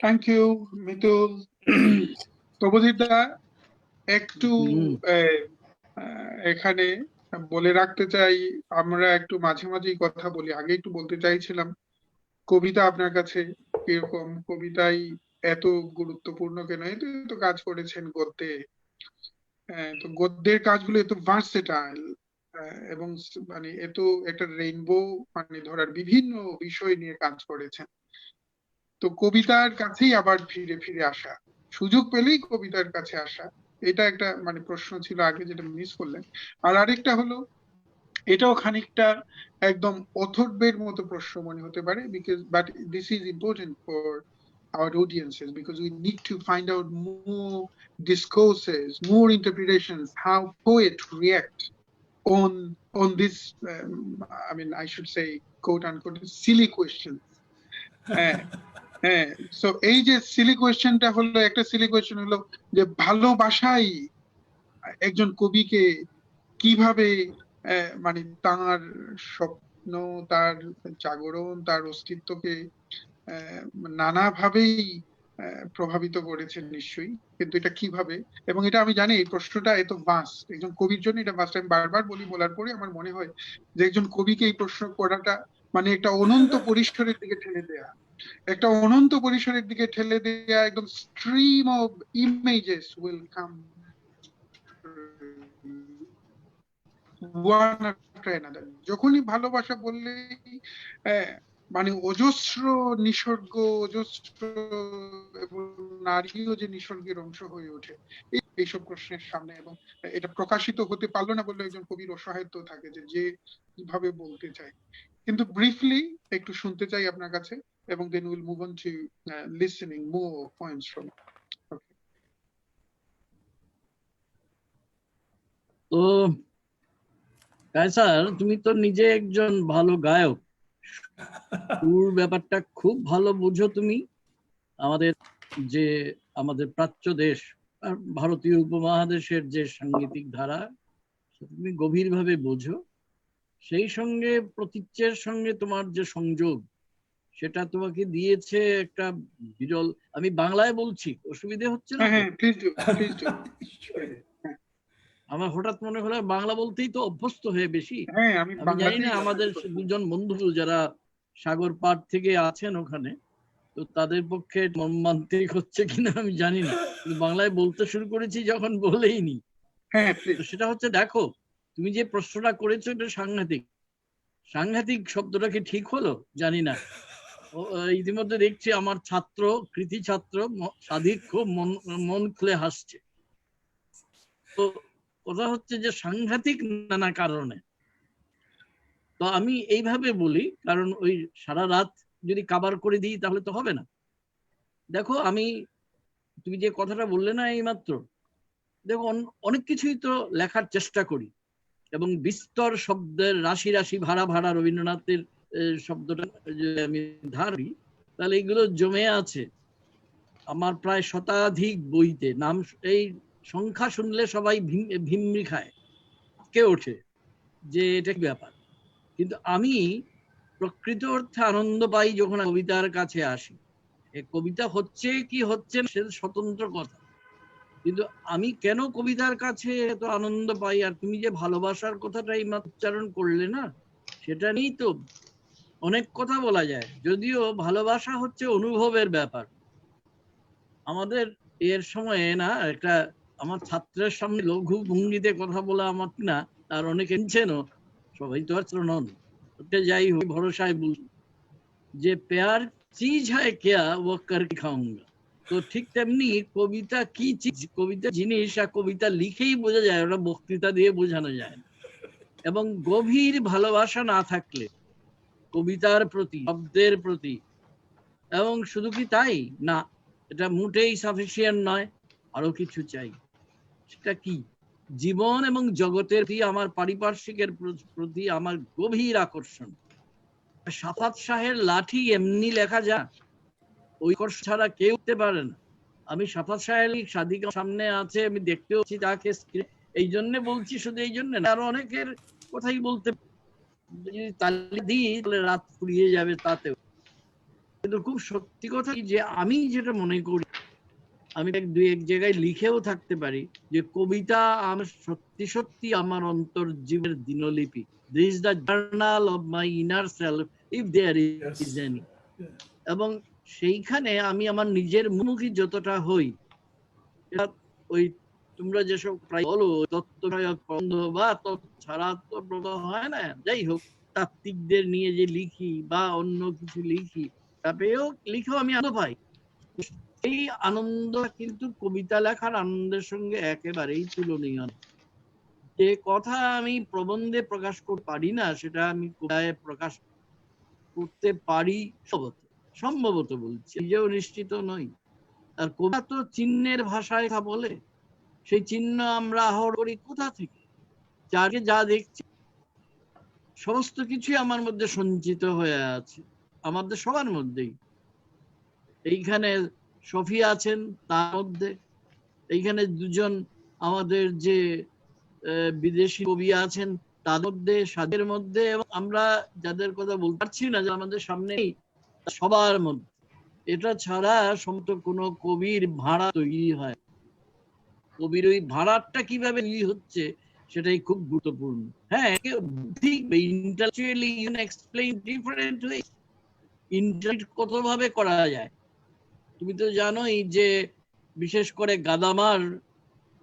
Thank you, Mitul. Tobudida, একটু এখানে বলে রাখতে চাই, আমরা একটু মাঝে মাঝেই কথা বলি, আগে একটু বলতে চাইছিলাম কবিতা আপনার কাছে কিরকম, কবিতাই এত গুরুত্বপূর্ণ কেন, এত কাজ করেছেন গদ্যে, তো গদ্যের কাজগুলো এত ভার্সেটাইল এবং মানে এত একটা রেইনবো মানে ধরার বিভিন্ন বিষয় নিয়ে কাজ করেছেন। তো কবিতার কাছেই আবার ফিরে ফিরে আসা, সুযোগ পেলেই কবিতার কাছে আসা, এটা একটা মানে প্রশ্ন ছিল আগে যেটা মিস করলেন। আর আরেকটা হলো, এটাও খানিকটা একদম অথর্বের মতো প্রশ্ন মনে হতে পারে, because but this is important for our audiences because we need to find out more discourses, more interpretations, how poets react on this I mean I should say quote unquote silly questions. So এই যে Seely কোয়েশ্চেনটা হলো, একটা Seely question হলো যে ভালোবাসাই একজন কবিকে কিভাবে মানে তার স্বপ্ন, তার জাগরণ, তার অস্তিত্বকে নানাভাবেই প্রভাবিত করেছে নিশ্চয়ই, কিন্তু এটা কিভাবে, এবং এটা আমি জানি এই প্রশ্নটা এত ভাস্ট, একজন কবির জন্য এটা ভাস্ট। আমি বারবার বলার পরে আমার মনে হয় যে একজন কবিকে এই প্রশ্ন করাটা মানে একটা অনন্ত পরিসরের দিকে ঠেলে দেয়া, একটা অনন্ত পরিসরের দিকে ঠেলে দেয়া, একদম stream of images will come one after another. যখনই ভালোবাসা বললেই মানে অজস্র নিসর্গ, অজস্র এবং নারীও যে নিসর্গের অংশ হয়ে ওঠে এইসব প্রশ্নের সামনে, এবং এটা প্রকাশিত হতে পারলো না বললে একজন কবির অসহায়ত্ব থাকে যে কিভাবে বলতে চাই। কিন্তু ব্রিফলি একটু শুনতে চাই আপনার কাছে, এবং then we'll move on to listening more points from you. Okay. তো কায়সার, তুমি তো নিজে একজন ভালো গায়ক, সুর ব্যাপারটা খুব ভালো বুঝো তুমি। আমাদের প্রাচ্য দেশ আর ভারতীয় উপমহাদেশের যে সাংগীতিক ধারা তুমি গভীরভাবে বোঝো, সেই সঙ্গে প্রতীচ্যের সঙ্গে তোমার যে সংযোগ সেটা তোমাকে দিয়েছে একটা বিরল। আমি বাংলায় বলছি, অসুবিধে হচ্ছে না? আমার হঠাৎ মনে হলো বাংলা বলতেই তো অভ্যস্ত হয়ে বেশি। আমি জানি না আমাদের দুজন বন্ধু যারা সাগর পাড় থেকে আছেন ওখানে, তো তাদের পক্ষে মর্মান্তিক হচ্ছে কিনা আমি জানি না, কিন্তু বাংলায় বলতে শুরু করেছি যখন বলেই নি। সেটা হচ্ছে, দেখো তুমি যে প্রশ্নটা করেছো এটা সাংঘাতিক। সাংঘাতিক শব্দটা কি ঠিক হলো জানি না। ইতিমধ্যে দেখছি আমার ছাত্র, কৃতি ছাত্র সাধিক খুব মন খুলে হাসছে। তো কথা হচ্ছে যে সাংঘাতিক নানা কারণে। তো আমি এইভাবে বলি, কারণ ওই সারা রাত যদি কাভার করে দিই তাহলে তো হবে না। দেখো, তুমি যে কথাটা বললে না এইমাত্র, দেখো অনেক কিছুই তো লেখার চেষ্টা করি, এবং বিস্তর শব্দের রাশি রাশি ভাড়া ভাড়া রবীন্দ্রনাথের শব্দটা যদি আমি ধারি, তাহলে এগুলো জমে আছে আমার প্রায় শতাধিক বইতে। নাম এই সংখ্যা শুনলে সবাই ভিমরি খায়, কে ওঠে যে এটা কি ব্যাপার। কিন্তু আমি প্রকৃত অর্থে আনন্দ পাই যখন কবিতার কাছে আসি। এই কবিতা হচ্ছে কি হচ্ছে না সেটা স্বতন্ত্র কথা, কিন্তু আমি কেন কবিতার কাছে এত আনন্দ পাই, আর তুমি যে ভালোবাসার কথাটা এই উচ্চারণ করলে না, সেটা নিয়েই তো অনেক কথা বলা যায়। যদিও ভালোবাসা হচ্ছে অনুভবের ব্যাপার। আমাদের এর সময়ে না একটা আমার ছাত্রের সামনে লঘু ভঙ্গিতে কথা বলা আমার না, আর অনেকে চেনো, সবাই তো আর নন, যাই হোক ভরসায় বলছি যে প্যার চিজ হয় কেয়া ও কর খাউঙ্গা। তো ঠিক তেমনি কবিতা কি চিজ, কবিতা জিনিস, আর কবিতা লিখেই বোঝা যায়, ওটা বক্তৃতা দিয়ে বোঝানো যায় না। এবং গভীর ভালোবাসা না থাকলে কবিতার প্রতি, শব্দের প্রতি, এবং শুধু কি তাই না, এটা মোটেই সাফিসিয়েন্ট নয়, আরো কিছু চাই। সেটা কি? জীবন এবং জগতের প্রতি, আমার পারিপার্শ্বিকের প্রতি আমার গভীর আকর্ষণ। সাফাত শাহের লাঠি এমনি লেখা যায়, ওই আকর্ষণ ছাড়া কেউ উঠতে পারে না। আমি সাফাত শাহের সাদিকা সামনে আছে, আমি দেখতেও তাকে, এই জন্য বলছি, শুধু এই জন্য না, আরো অনেকের কথাই বলতে যদি তালি দিই তাহলে রাত ফুরিয়ে যাবে তাতেও। কিন্তু খুব সত্যি কথা যে আমি যেটা মনে করি, আমি দুই এক জায়গায় লিখেও থাকতে পারি যে কবিতা আমার সত্যি সত্যি আমার অন্তর্জীবের দিনলিপি। This is the journal of my inner self if there is any. এবং সেইখানে আমি আমার নিজের মুখী যতটা হই, ওই তোমরা যেসব প্রায় বলো তত্ত্বসহায়ক প্রবন্ধ বা ছাড়া তো হয় না, যাই হোক, তাত্ত্বিকদের নিয়ে যে লিখি বা অন্য কিছু লিখি, তাতেও লিখেও আমি আনন্দ পাই। এই আনন্দ কিন্তু কবিতা লেখার আনন্দের সঙ্গে একেবারেই তুলনীয়। যে কথা আমি প্রবন্ধে প্রকাশ করতে পারি না, সেটা আমি কবিতায় প্রকাশ করতে পারি সম্ভবত বলছি, নিজেও নিশ্চিত নই। আর কবিতা তো চিহ্নের ভাষায় কথা বলে, সেই চিহ্ন আমরা আহরণ করি কোথা থেকে? যাকে যা দেখছি সমস্ত কিছুই আমার মধ্যে সঞ্চিত হয়ে আছে, আমাদের সবার মধ্যেই। এইখানে সফি আছেন, তার মধ্যে এইখানে দুজন আমাদের যে বিদেশি কবি আছেন তার মধ্যে, সাদের মধ্যে, এবং আমরা যাদের কথা বলতে পারছি না যে আমাদের সামনে, সবার মধ্যে। এটা ছাড়া সমস্ত কোনো কবির ভাড়া তৈরি হয়, কবির ওই ভাড়াটা কিভাবে তৈরি হচ্ছে সেটাই খুব গুরুত্বপূর্ণ। হ্যাঁ, intellectually you can explain different way. Internet কতভাবে করা যায় তুমি তো জানোই, যে বিশেষ করে গাদামার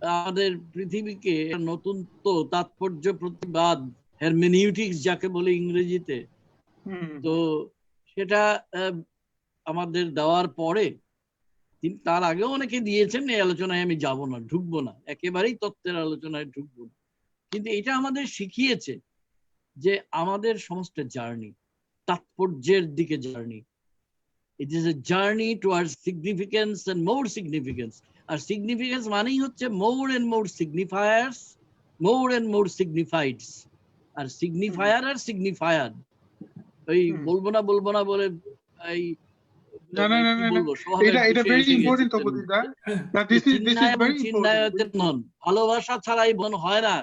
আমাদের পৃথিবীকে নতুন তো তাৎপর্য প্রতিবাদ, হেরমেনিউটিক্স যাকে বলে ইংরেজিতে, তো সেটা আমাদের দেওয়ার পরে, তার আগেও অনেকে দিয়েছেন, এই আলোচনায় আমি যাব না, ঢুকবো না, একেবারেই তত্ত্বের আলোচনায় ঢুকবো না। কিন্তু এটা আমাদের শিখিয়েছে যে আমাদের সমস্ত জার্নি তাৎপর্যের দিকে journey. It is a journey towards significance and more significance. আর significance মানেই হচ্ছে more and more signifiers, more and more signifieds. R signifier R signifier, ওই বলবো না বলে এই No. It's very important to put that. This is very important. ভালোবাসা ছাড়াই বন হয় না,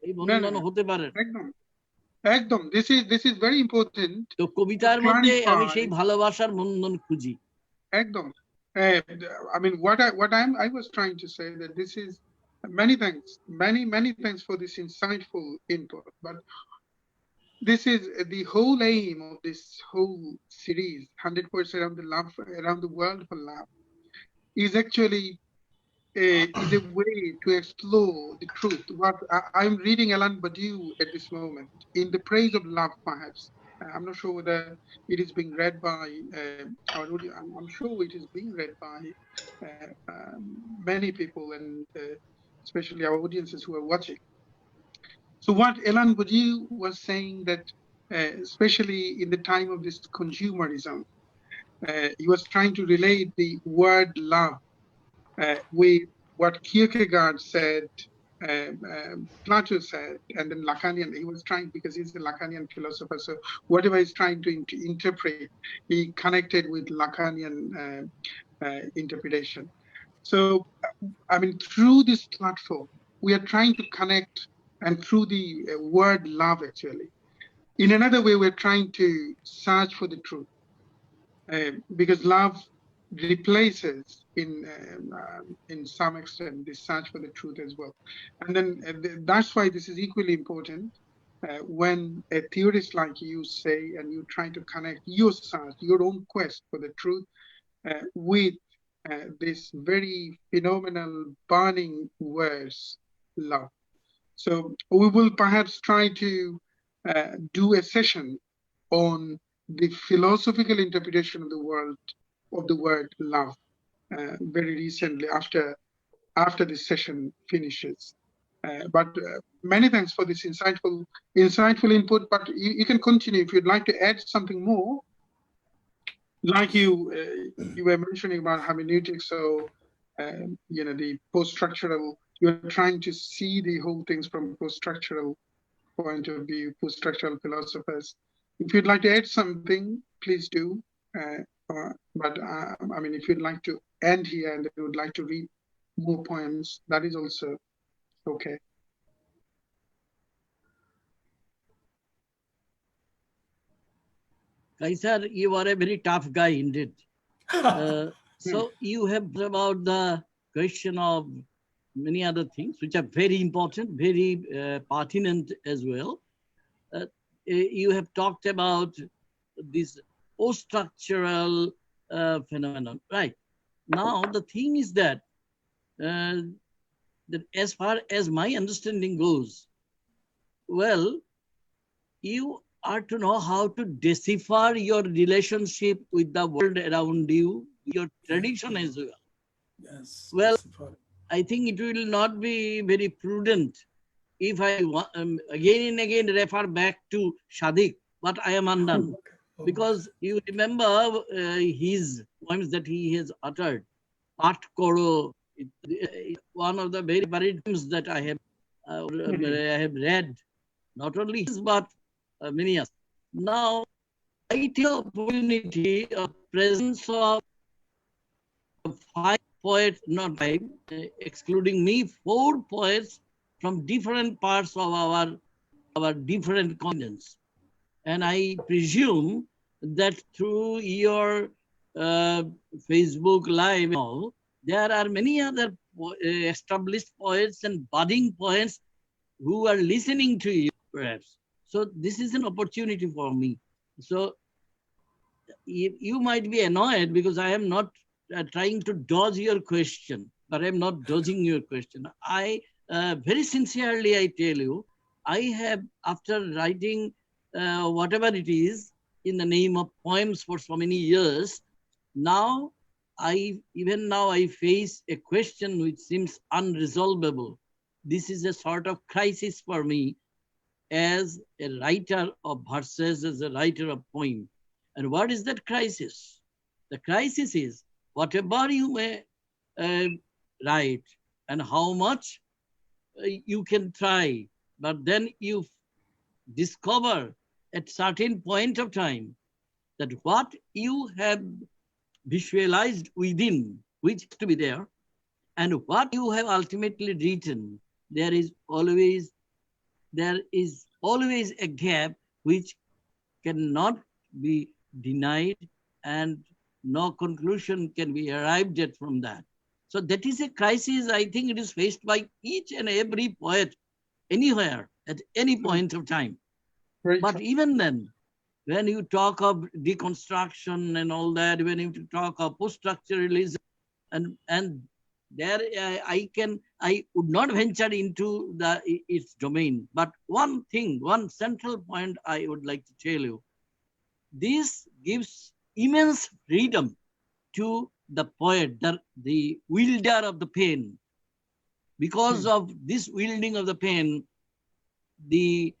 এই বন্ধন হতে পারে। একদম, this is very important. তো কবিতার মধ্যে আমি সেই ভালোবাসার বন্ধন খুঁজি। একদম। I mean, what I was trying to say that this is many thanks for this insightful input. But this is the whole aim of this whole series, 100% around the world for love, is actually is a way to explore the truth. What I'm reading Alan Badiou at this moment, In the Praise of Love, perhaps. I'm not sure whether it is being read by our audience. I'm sure it is being read by many people, and especially our audiences who are watching. So what Alan Badiou was saying that, especially in the time of this consumerism, he was trying to relate the word love with what Kierkegaard said, Plato said, and then Lacanian. He was trying, because he's a Lacanian philosopher, so whatever he's trying to interpret, he connected with Lacanian interpretation. So, I mean, through this platform, we are trying to connect, and through the word love, actually. In another way, we're trying to search for the truth. Because love replaces in some extent the search for the truth as well. And then that's why this is equally important when a theorist like you say, and you try to connect your search, your own quest for the truth with this very phenomenal burning words, love. So we will perhaps try to do a session on the philosophical interpretation of the word love very recently after this session finishes. But many thanks for this insightful input. But you can continue if you'd like to add something more, like you were mentioning about hermeneutics. So the post-structural. You're trying to see the whole things from post-structural point of view, post-structural philosophers. If you'd like to add something, please do. But I mean, if you'd like to end here and you would like to read more poems, that is also okay. Kaisar, you are a very tough guy indeed. So you have about the question of many other things, which are very important, very pertinent as well. You have talked about this post-structural phenomenon, right? Now, the thing is that as far as my understanding goes, well, you are to know how to decipher your relationship with the world around you, your tradition as well. Yes. Well, I think it will not be very prudent if I again and again refer back to Shadik, but I am undone. Because you remember his poems that he has uttered, Pat Koro, one of the very buried poems that I have read, not only his, but many others. Now, I take opportunity of presence of 5 poets, not 5, excluding me, 4 poets from different parts of our different continents. And I presume that through your Facebook Live, there are many other established poets and budding poets who are listening to you, perhaps. So this is an opportunity for me. So you might be annoyed because I am not trying to dodge your question, but I'm not dodging your question. I very sincerely, I tell you, I have, after writing whatever it is in the name of poems for so many years, now even now I face a question which seems unresolvable. This is a sort of crisis for me as a writer of verses, as a writer of poem. And what is that crisis? The crisis is whatever you may write and how much you can try, but then you discover at certain point of time that what you have visualized within, which is to be there, and what you have ultimately written, there is always a gap which cannot be denied, and no conclusion can be arrived at from that. So that is a crisis. I think it is faced by each and every poet anywhere at any point of time. But even then, when you talk of deconstruction and all that, when you talk of post-structuralism and There I would not venture into its domain. But one thing, one central point I would like to tell you. This gives immense freedom to the poet, the wielder of the pen. Because of this wielding of the pen, the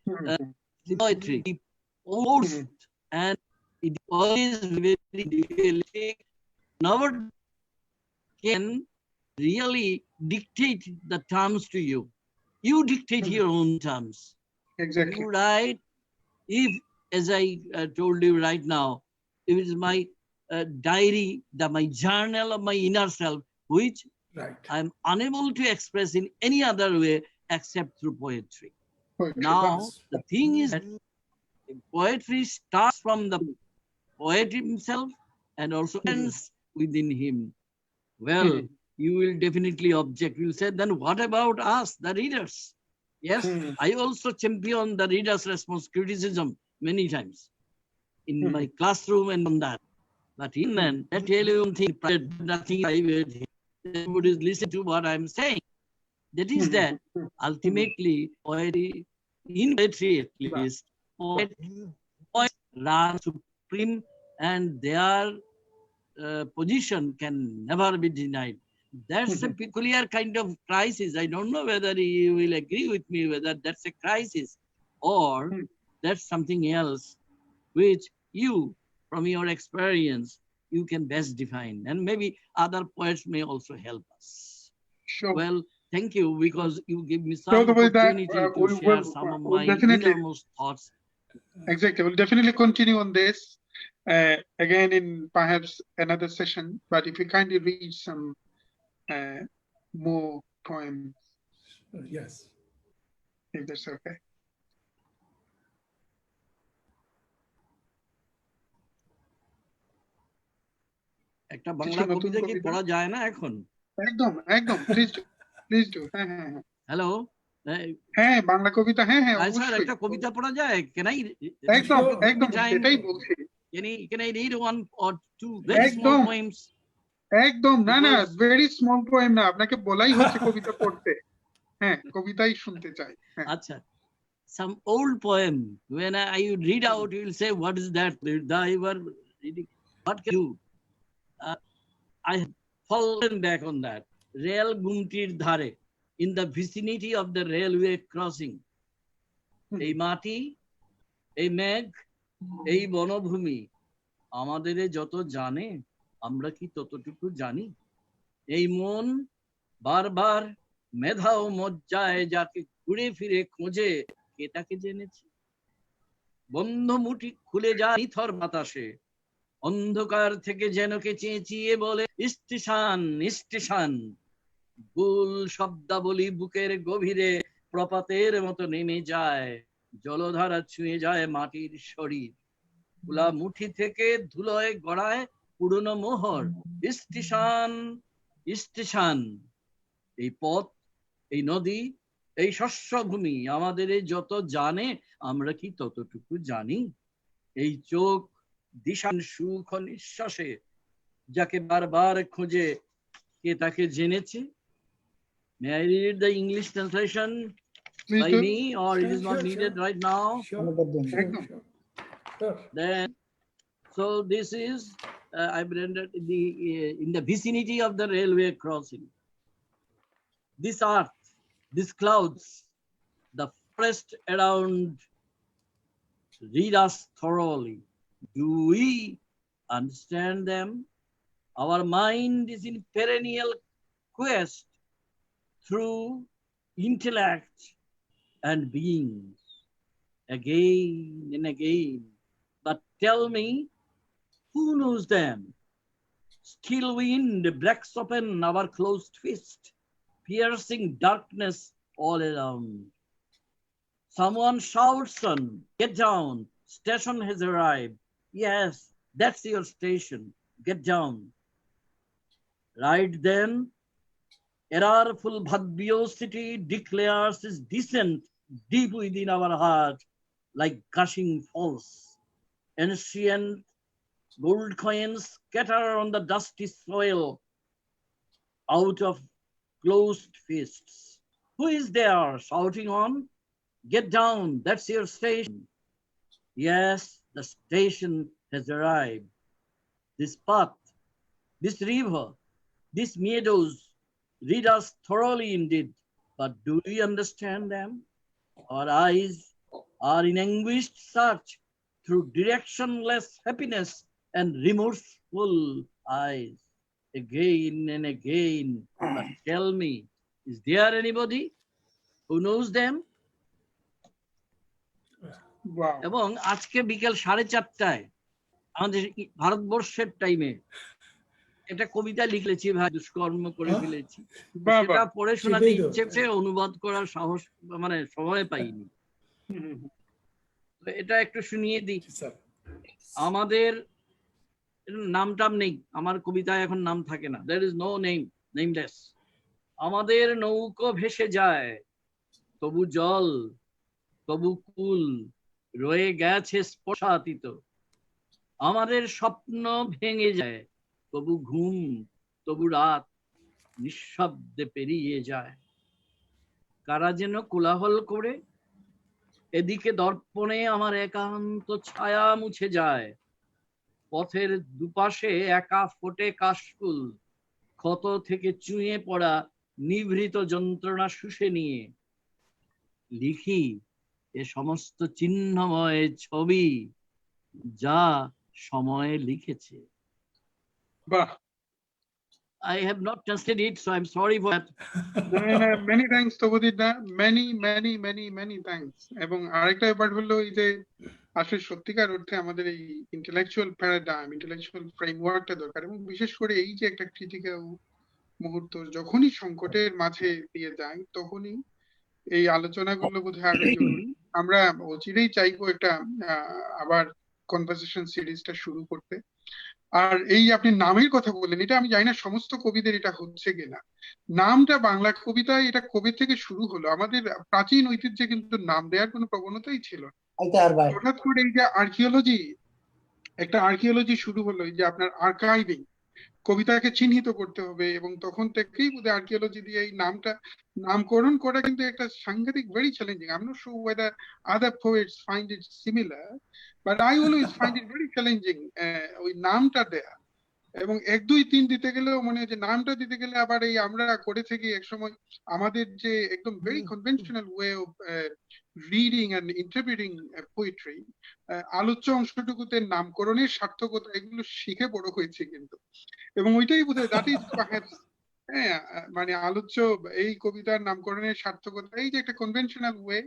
poetry, the post, and it always very realistic. Never can really dictate the terms to you. You dictate your own terms. Exactly. You write, if, as I told you right now, it is my diary, my journal of my inner self, which Right. I'm unable to express in any other way except through poetry. Poetry. Now, the thing is that poetry starts from the poet himself and also ends within him. Well, you will definitely object. You will say, then what about us, the readers? Yes, I also champion the reader's response criticism many times in my classroom and on that. But even then, I tell you one thing, nothing private. Everybody listen to what I'm saying. That is that ultimately poetry, in poetry at least, poets run supreme and their position can never be denied. That's a peculiar kind of crisis. I don't know whether you will agree with me, whether that's a crisis or that's something else which you, from your experience, you can best define. And maybe other poets may also help us. Sure. Well, thank you, because you give me some So the way that, opportunity to share some of my innermost thoughts. Exactly. We'll definitely continue on this again in perhaps another session. But if you kindly read some more poems, Yes. if that's okay. একটা বাংলা কবিতা কি পড়া যায় না এখন? একদম একদম, please do. হ্যাঁ হ্যাঁ হ্যাঁ। হ্যালো, হ্যাঁ বাংলা কবিতা, হ্যাঁ হ্যাঁ স্যার অবশ্যই। একটা কবিতা পড়া যায়? একদম একদম, সেটাই বলছি। Can I read one or two very small poems? একদম, না না, ভেরি স্মল পোয়েম না, আপনাকে বলাই হচ্ছে কবিতা পড়তে। হ্যাঁ, কবিতাই শুনতে চাই। আচ্ছা, some old poem, when I would read out, you will say, what is that? You were reading. What can you do? I have fallen back on that. Rail Gumtir Dhare, in the vicinity of the railway crossing. এই মাটি, এই মেঘ, এই বনভূমি আমাদের যত জানে, আমরা কি ততটুকু জানি? এই মন বারবার মেধা ও মজ্জায় যাকে ঘুরে ফিরে খোঁজে, কে তাকে জেনেছে? বন্ধ মুঠি খুলে যায় নিথর বাতাসে, অন্ধকার থেকে যেন কে চেঁচিয়ে বলে স্টেশন স্টেশন। ভুল শব্দাবলী বুকের গভীরে প্রপাতের মতো নেমে যায়, জলধারা ছুঁয়ে যায় মাটির শরীর। খোলা মুঠি থেকে ধুলোয় গড়ায় পুরনো মোহর, স্টেশন স্টেশন। এই পথ, এই নদী, এই শস্যভূমি আমাদের যত জানে, আমরা কি ততটুকু জানি? এই চোখ দিশান সুখ নিঃশ্বাসে যাকে বারবার খোঁজে, কে তাকে জেনেছে? May I read the English translation by me, or it is not needed right now? Sure. Then, so this is I've rendered in the vicinity of the railway crossing. This earth, these clouds, the forest around, read us thoroughly. Do we understand them? Our mind is in perennial quest through intellect and beings, again and again. But tell me, who knows them? Still wind breaks open our closed fist, piercing darkness all around. Someone shouts on, get down, station has arrived. Yes, that's your station, get down. Right then, errorful Bhavyosity declares its descent deep within our heart, like gushing falls. Ancient gold coins scatter on the dusty soil. Out of closed fists. Who is there shouting on? Get down, that's your station. Yes, the station has arrived. This path, this river, these meadows read us thoroughly indeed, but do we understand them? Our eyes are in anguished search through directionless happiness and remorseful eyes, again and again. But tell me, is there anybody who knows them? Wow. এবং আজকে বিকেল 4:30টায় আমাদের ভারতবর্ষের টাইমে একটা কবিতা লিখেছি, ভাই দুষ্কর্ম করে ফেলেছি। বাহ, সেটা বাহ। পড়ে শোনাতে সেটাই তো। ইচ্ছে হচ্ছে, অনুবাদ করার সাহস মানে সময় পাইনি। তো এটা একটু শুনিয়ে দিই। স্যার আমাদের নাম টাম নেই, আমার কবিতায় এখন নাম থাকে না, there is no name, nameless। আমাদের নৌকো ভেসে যায়, তবু জল, তবু কুল রয়ে গেছে স্পর্শাতীত। আমাদের স্বপ্ন ভেঙে যায়, তবু ঘুম, তবু রাত নিঃশব্দে পেরিয়ে যায়। কারা যেন কোলাহল করে, এদিকে দর্পণে আমার একান্ত ছায়া মুছে যায়। পথের দুপাশে একা ফোটে কাশফুল, ক্ষত থেকে চুঁয়ে পড়া নিভৃত যন্ত্রণা শুষে নিয়ে লিখি এ সমস্ত চিহ্নময় ছবি, যা সময় লিখেছে। বাহ। I have not translated it, so I'm sorry for that. Many thanks তপোদীপ the, many thanks। এবং আরেকটা ব্যাপার হলো এই যে আসলে সত্যিকার অর্থে আমাদের এই ইন্টেলেকচুয়াল প্যারাডাইম, ইন্টেলেকচুয়াল ফ্রেমওয়ার্কটা দরকার, এবং বিশেষ করে এই যে একটা ক্রিটিক্যাল মুহূর্ত যখনই সংকটের মাঝে দিয়ে যায়, তখনই এই আলোচনাগুলো বোধহয় আরো জরুরি। আমরা অচিরেই চাইবো একটা আবার কনভারসেশন সিরিজটা শুরু করতে। আর এই আপনি নামের কথা বললেন, এটা আমি জানি না সমস্ত কবিদের এটা হচ্ছে কিনা। নামটা বাংলা কবিতায় এটা কবে থেকে শুরু হলো? আমাদের প্রাচীন ঐতিহ্যে কিন্তু নাম দেওয়ার কোনো প্রবণতাই ছিল না। হঠাৎ করে এই যে আর্কিওলজি শুরু হলো, এই যে আপনার আর্কাইভিং, কবিতাকে চিহ্নিত করতে হবে, এবং তখন থেকেই বোধহয় আর্কিওলজি দিয়ে এই নামকরণ করা কিন্তু একটা সাংঘাতিক, very challenging. I am not sure whether other poets find it similar, but I always find it very challenging ওই নামটা দেয়া। এবং 1 2 3 দিতে গেলেও মনে হয় যে নামটা দিতে গেলে আবার এই আমরা করে থাকি একসময় আমাদের যে একদম very conventional way of reading and interpreting poetry, আলোচ্য অংশটুকুতে নামকরণের সার্থকতা এগুলো শিখে বড় হয়েছে কিন্তু। এবং ওইটাই বোধহয় দ্যাট ইজ পারহ্যাপস, হ্যাঁ, মানে আলোচ্য এই কবিতার নামকরণের সার্থকতা এই যে একটা কনভেনশনাল ওয়ে,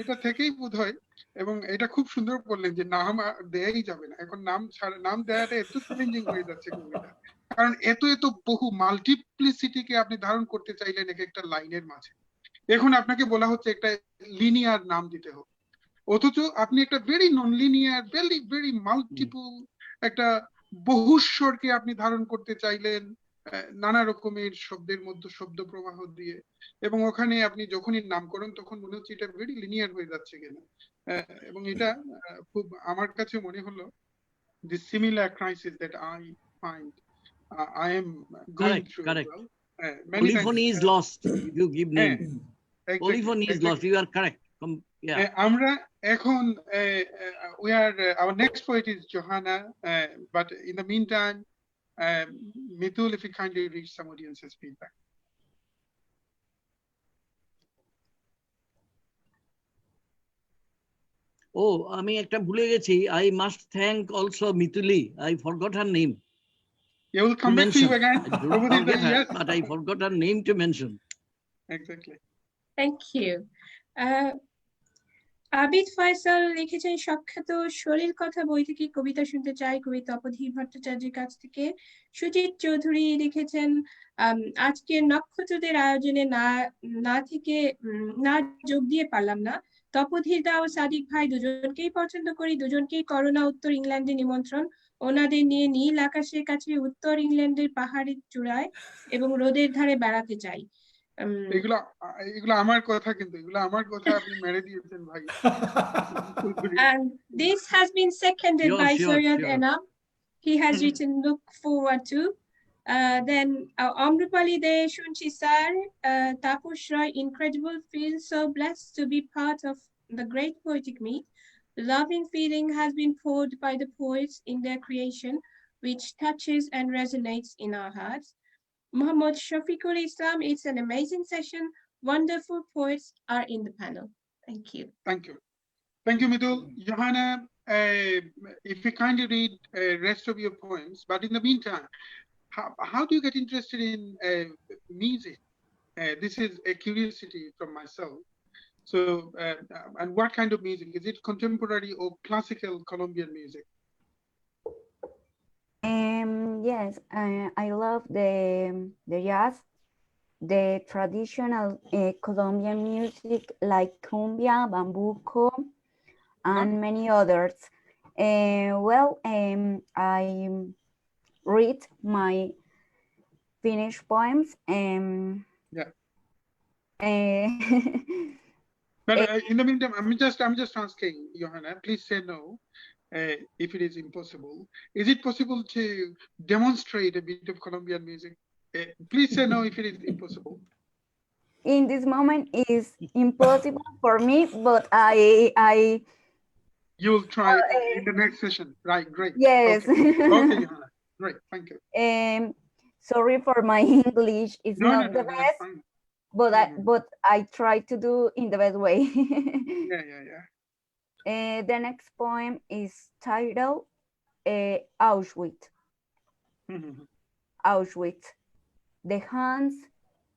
এটা থেকেই বোধহয়। এবং এটা খুব সুন্দর বললেন যে নাম দেয়াই যাবে না এখন, নাম দেওয়াটা এত চ্যালেঞ্জিং হয়ে যাচ্ছে কবিতা, কারণ এত বহু মাল্টিপ্লিসিটিকে আপনি ধারণ করতে চাইলেন এক একটা লাইনের মাঝে। এখন আপনাকে বলা হচ্ছে একটা লিনিয়ার নাম দিতে হবে, অথচ আপনি একটা very non linear, very multiple একটা বহুস্বরকে আপনি ধারণ করতে চাইলেন নানা রকমের শব্দের মধ্যে শব্দ প্রবাহ দিয়ে, এবং ওখানে আপনি যখনই নামকরণ তখন মনে হচ্ছে এটা ভেরি লিনিয়ার হয়ে যাচ্ছে কিনা। এবং এটা খুব আমার কাছে মনে হলো the similar crisis that I find I am going through. Correct. Many Polyphony times, is lost if you give name. Exactly, Polyphony is lost, you are correct. Yeah. আমরা এখন our next poet is Johanna, but in the meantime, Mithul, if you kindly read some audience's feedback. Oh, আমি একটা ভুলে গেছি, I must thank also Mithuli, I forgot her name. Yeah, we'll come back to you again. I don't forget her, Yes. but I forgot her name to mention. Exactly. Thank you. Abid Faisal লিখেছেন সখ্যাত শরীর কথা বই থেকে কবিতা শুনতে চাই, কবি তপোধীর ভট্টাচার্যের কাছ থেকে। সুজিত চৌধুরী লিখেছেন আজকে নক্ষত্রদের আয়োজনে না যোগ দিয়ে পারলাম না। তপোধীর দা ও সাদিক ভাই দুজনকেই পছন্দ করি, দুজনকেই করোনা উত্তর ইংল্যান্ডে নিমন্ত্রণ। ওনাদের নিয়ে নীল আকাশের কাছে উত্তর ইংল্যান্ডের পাহাড়ের চূড়ায় এবং রোদের ধারে বেড়াতে চাই। এগুলো আমার কথা, কিন্তু এগুলো আমার কথা আপনি মেরে দিয়েছেন ভাই। And this has been seconded by Sure. Soyad Enam. He has written look forward to. Then Amrupali De Shunchisar, Taposh Roy, incredible, feel so blessed to be part of the great poetic meet. Loving feeling has been poured by the poets in their creation, which touches and resonates in our hearts. Muhammad Shafiqul Islam, it's an amazing session. Wonderful poets are in the panel. Thank you. Thank you. Thank you, Midul. Johanna, if you kindly read rest of your poems, but in the meantime, how do you get interested in music? This is a curiosity from myself. So, and what kind of music? Is it contemporary or classical Colombian music? Yes, I love the jazz, the traditional Colombian music like cumbia, bambuco, and many others. I read my finished poems. Yeah. Uh, But in the meantime, I'm just asking, Johanna, please say no if it is impossible. Is it possible to demonstrate a bit of Colombian music? Please say no if it is impossible. in this moment is impossible for me, but I You will try in the next session, right? Great. yes. Okay, Johanna. Great, thank you. Sorry for my English. It's No, not the that's best, fine. but I try to do in the best way. Yeah. The next poem is titled Auschwitz. Auschwitz. The hands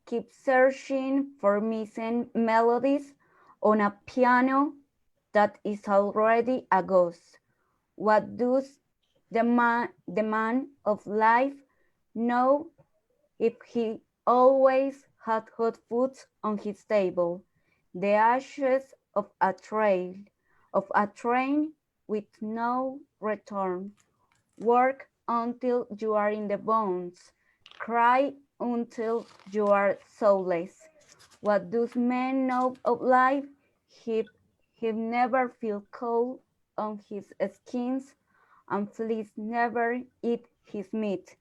keep searching for missing melodies on a piano that is already a ghost. What does the man of life know if he always had hot food on his table? The ashes of a train with no return. Work until you are in the bones. Cry until you are soulless. What does man know of life? He never feel cold on his skins, and fleas never eat his meat.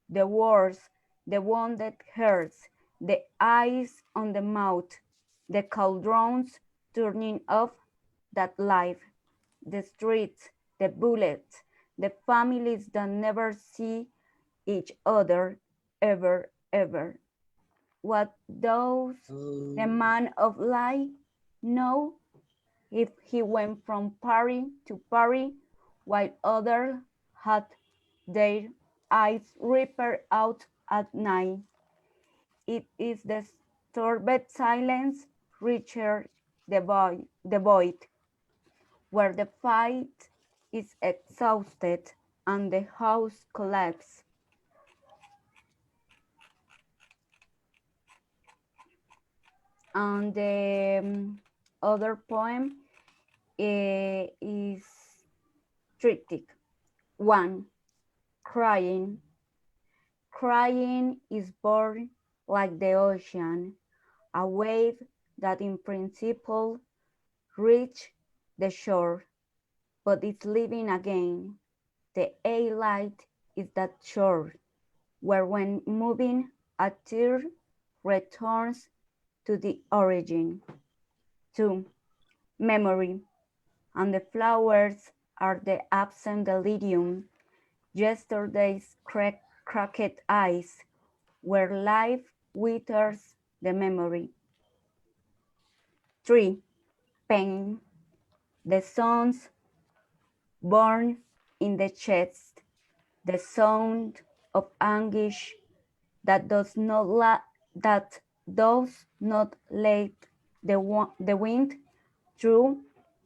The worst, the one that hurts, the eyes on the mouth, the cauldrons turning off that life, the streets, the bullets, the families that never see each other ever, ever. What does the man of life know if he went from party to party while others had their eyes ripped out at night? It is the disturbed silence, Richard the void, where the fight is exhausted and the house collapses. And the other poem is triptych. 1. Crying. Crying is born like the ocean, a wave that in principle reach the shore, but it's leaving again. The A-light is that shore, where when moving, a tear returns to the origin. 2. Memory. And the flowers are the absent delirium, yesterday's cracked eyes, where life withers the memory. 3. Pain. The sons born in the chest, the sound of anguish that does not let the wind through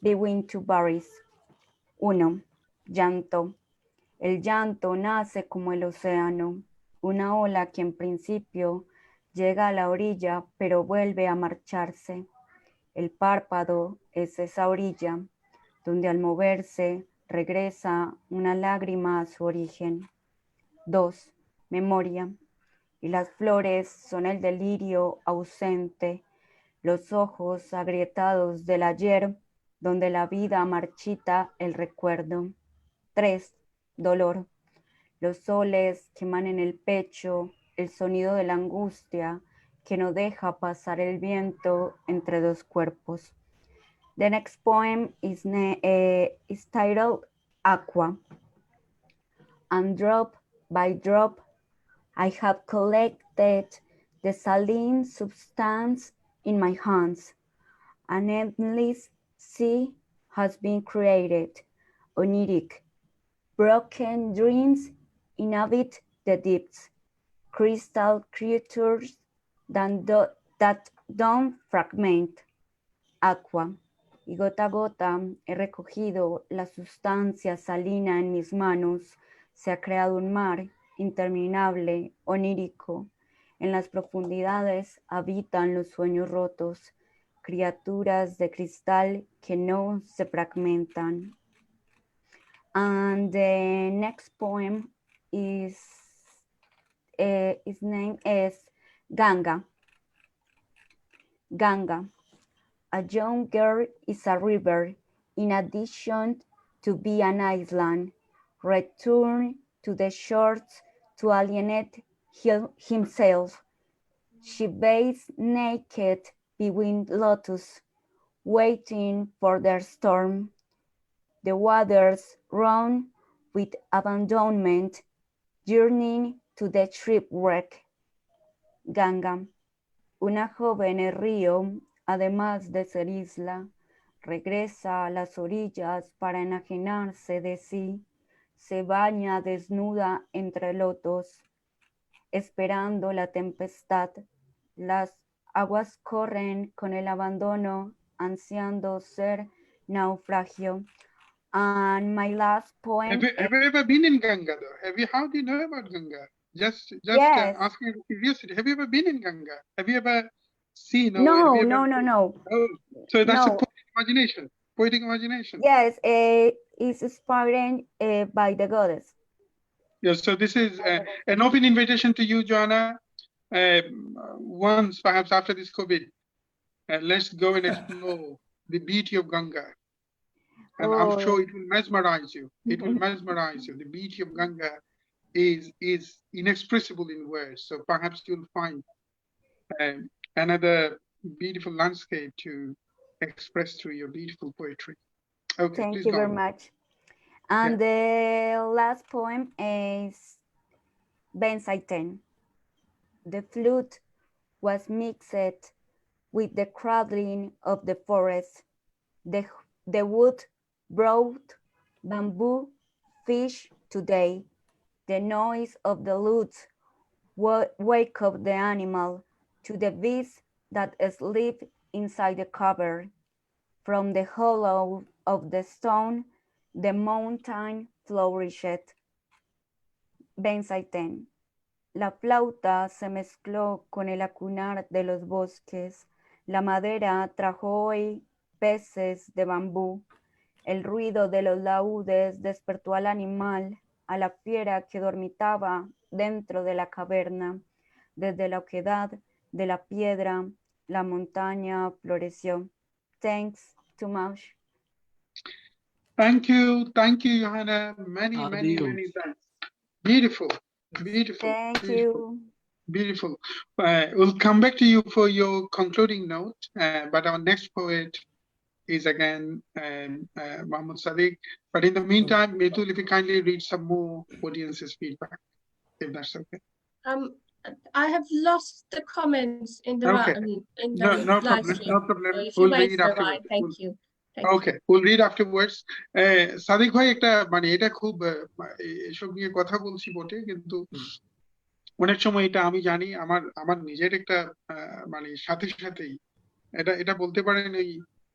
between two barriers. 1. Llanto. El llanto nace como el océano, una ola que en principio llega a la orilla pero vuelve a marcharse. El párpado es esa orilla, donde al moverse regresa una lágrima a su origen. 2. Memoria. Y las flores son el delirio ausente, los ojos agrietados del ayer, donde la vida marchita el recuerdo. 3. Dolor. los soles queman en el pecho, el sonido de la angustia que no deja pasar el viento entre dos cuerpos. The next poem is titled Aqua. And drop by drop, I have collected the saline substance in my hands. An endless sea has been created, oniric. Broken dreams inhabit the deeps, crystal creatures that don't fragment. Aqua. Y gota a gota he recogido la sustancia salina en mis manos. Se ha creado un mar interminable, onírico. En las profundidades habitan los sueños rotos, criaturas de cristal que no se fragmentan. And the next poem is his name is Ganga. Ganga. A young girl is a river, in addition to be an island. Return to the shores to alienate himself. She bathes naked between lotus, waiting for their storm. The waters run with abandonment, yearning to the shipwreck. Ganga. Una joven el río, además de ser isla, regresa a las orillas para enajenarse de sí, se baña desnuda entre lotos, esperando la tempestad. Las aguas corren con el abandono, ansiando ser naufragio. And my last poem. Have you ever been in Ganga though? How do you know about Ganga? Just Yes. asking curiosity. Have you ever been in Ganga? Have you ever seen? No. Oh, so that's No. a poetic imagination. Poetic imagination. Yes, it's inspired by the goddess. Yes. So this is an open invitation to you, Joanna. Once, perhaps after this COVID, let's go and explore the beauty of Ganga. And I'm sure it will mesmerize you. It will mesmerize you. The beauty of Ganga is inexpressible in words. So perhaps you'll find another beautiful landscape to express through your beautiful poetry. Okay, Thank please you go very on. much. And the last poem is Ben Saiten. The flute was mixed with the crackling of the forest. The wood brought bamboo fish today. The noise of the lute wake up the animal to the beast that sleep inside the cavern. From the hollow of the stone, the mountain flourished. Ben Saiten. La flauta se mezcló con el acunar de los bosques. La madera trajo hoy peces de bambú. El ruido de los laúdes despertó al animal, a la fiera que dormitaba dentro de la caverna. Desde la oquedad de la piedra, la montaña floreció. Thanks too much. Thank you, Johanna. Many thanks. Beautiful. Thank you. Beautiful. We'll come back to you for your concluding note, but our next poet is again Mahmoud Sadiq. But in the meantime, Metul, if you kindly read some more audience's feedback, if that's okay. I have lost the comments in the No live problem. stream. No problem. So if We'll you wait read for a afterwards. while, thank you. Okay, we'll read afterwards. Sadiq ভাই একটা মানে এটা খুব এসব নিয়ে কথা বলছি বটে, কিন্তু অনেক সময় এটা আমি জানি আমার নিজের একটা মানে সাথেই এটা বলতে পারেন এই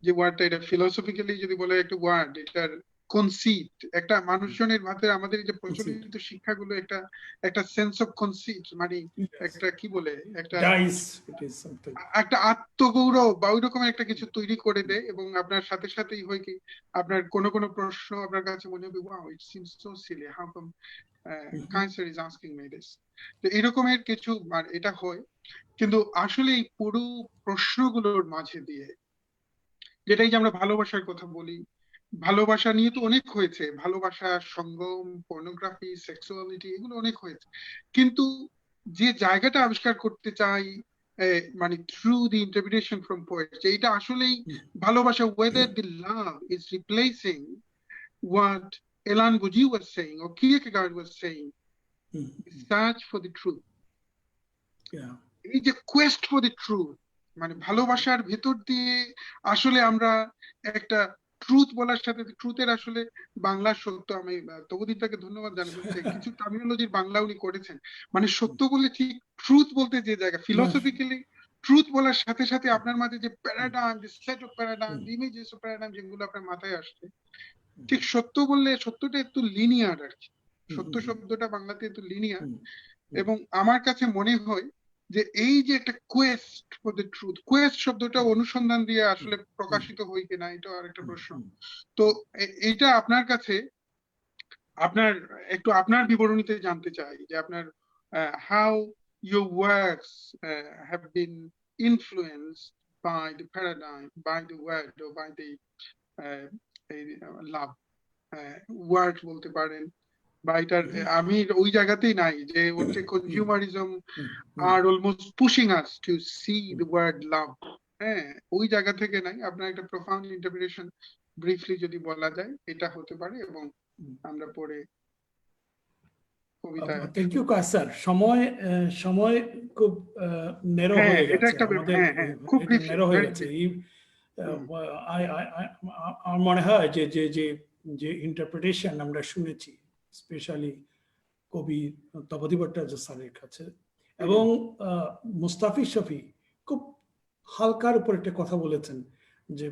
যে ওয়ার্ডটা, এটা ফিলোসফিক্যালি যদি বলে একটা ওয়ার্ড, এটার কনসিট, একটা মানুষজনের মাঝে আমাদের যে প্রচলিত শিক্ষাগুলো একটা সেন্স অফ কনসিট, মানে একটা কি বলে একটা আত্মগৌরব বা ওই রকম একটা কিছু তৈরি করে দেয়, এবং আপনার সাথেই হয় কি আপনার কোনো প্রশ্ন আপনার কাছে মনে হবে wow it seems so silly, how come Kaiser is asking me this. তো এরকমের কিছু এটা হয়, কিন্তু আসলে এই পুরো প্রশ্নগুলোর মাঝে দিয়ে যেটাই যে আমরা ভালোবাসার কথা বলি, ভালোবাসা নিয়ে তো অনেক হয়েছে, ভালোবাসা, সঙ্গম, পর্নোগ্রাফি, সেক্সুয়ালিটি, এগুলো অনেক হয়েছে, কিন্তু যে জায়গাটা আবিষ্কার করতে চাই মানে through the interpretation from poets, এইটা আসলেই ভালোবাসা, whether the love is replacing what Elan Bourdieu was saying or Kierkegaard was saying, search for the truth. এই যে কোয়েস্ট ফর দ্য ট্রুথ, মানে ভালোবাসার ভেতর দিয়ে আসলে আমরা একটা ট্রুথ বলার সাথে, ট্রুথের আসলে বাংলা সত্য, আমি তবুদিনটাকে ধন্যবাদ জানাবো যে কিছু টার্মিনোলজির বাংলা উনি করেছেন, মানে সত্য বলে ঠিক ট্রুথ বলতে যে জায়গা, ফিলোসফিক্যালি ট্রুথ বলার সাথে সাথে আপনার মাঝে যে প্যারাডাইম, যে set of paradigm, images of paradigm যেগুলো আপনার মাথায় আসছে, ঠিক সত্য বললে সত্যটা একটু লিনিয়ার আর কি, সত্য শব্দটা বাংলাতে একটু লিনিয়ার। এবং আমার কাছে মনে হয় যে এই যে একটা Quest for the truth, Quest শব্দটা অনুসন্ধান দিয়ে আসলে প্রকাশিত হয় কিনা, এটা আর একটা প্রশ্ন। তো এইটা আপনার কাছে, আপনার একটু আপনার বিবরণীতে জানতে চাই যে আপনার how your works have been influenced by the paradigm, by the word or by the love word বলতে পারেন, বা এটার আমি ওই জায়গাতেই নাই যে হচ্ছে কনজিউমারিজম আর almost pushing us to see the word love, হ্যাঁ ওই জায়গা থেকে নাই, আপনার একটা প্রফাউন্ড ইন্টারপ্রিটেশন ব্রিফলি যদি বলা যায় এটা হতে পারে, এবং আমরা পরে কবিতা। থ্যাংক ইউ স্যার, সময় খুব নেরো হয়ে গেছে আমাদের, খুব নেরো হয়ে গেছে। আমার মনে হয় যে যে যে যে ইন্টারপ্রিটেশন আমরা শুনেছি স্পেশালি কবি তপতী ভট্টাচার্য স্যারের কাছে, এবং মুস্তাফিজ শফি খুব হালকার উপর একটা কথা বলেছেন যে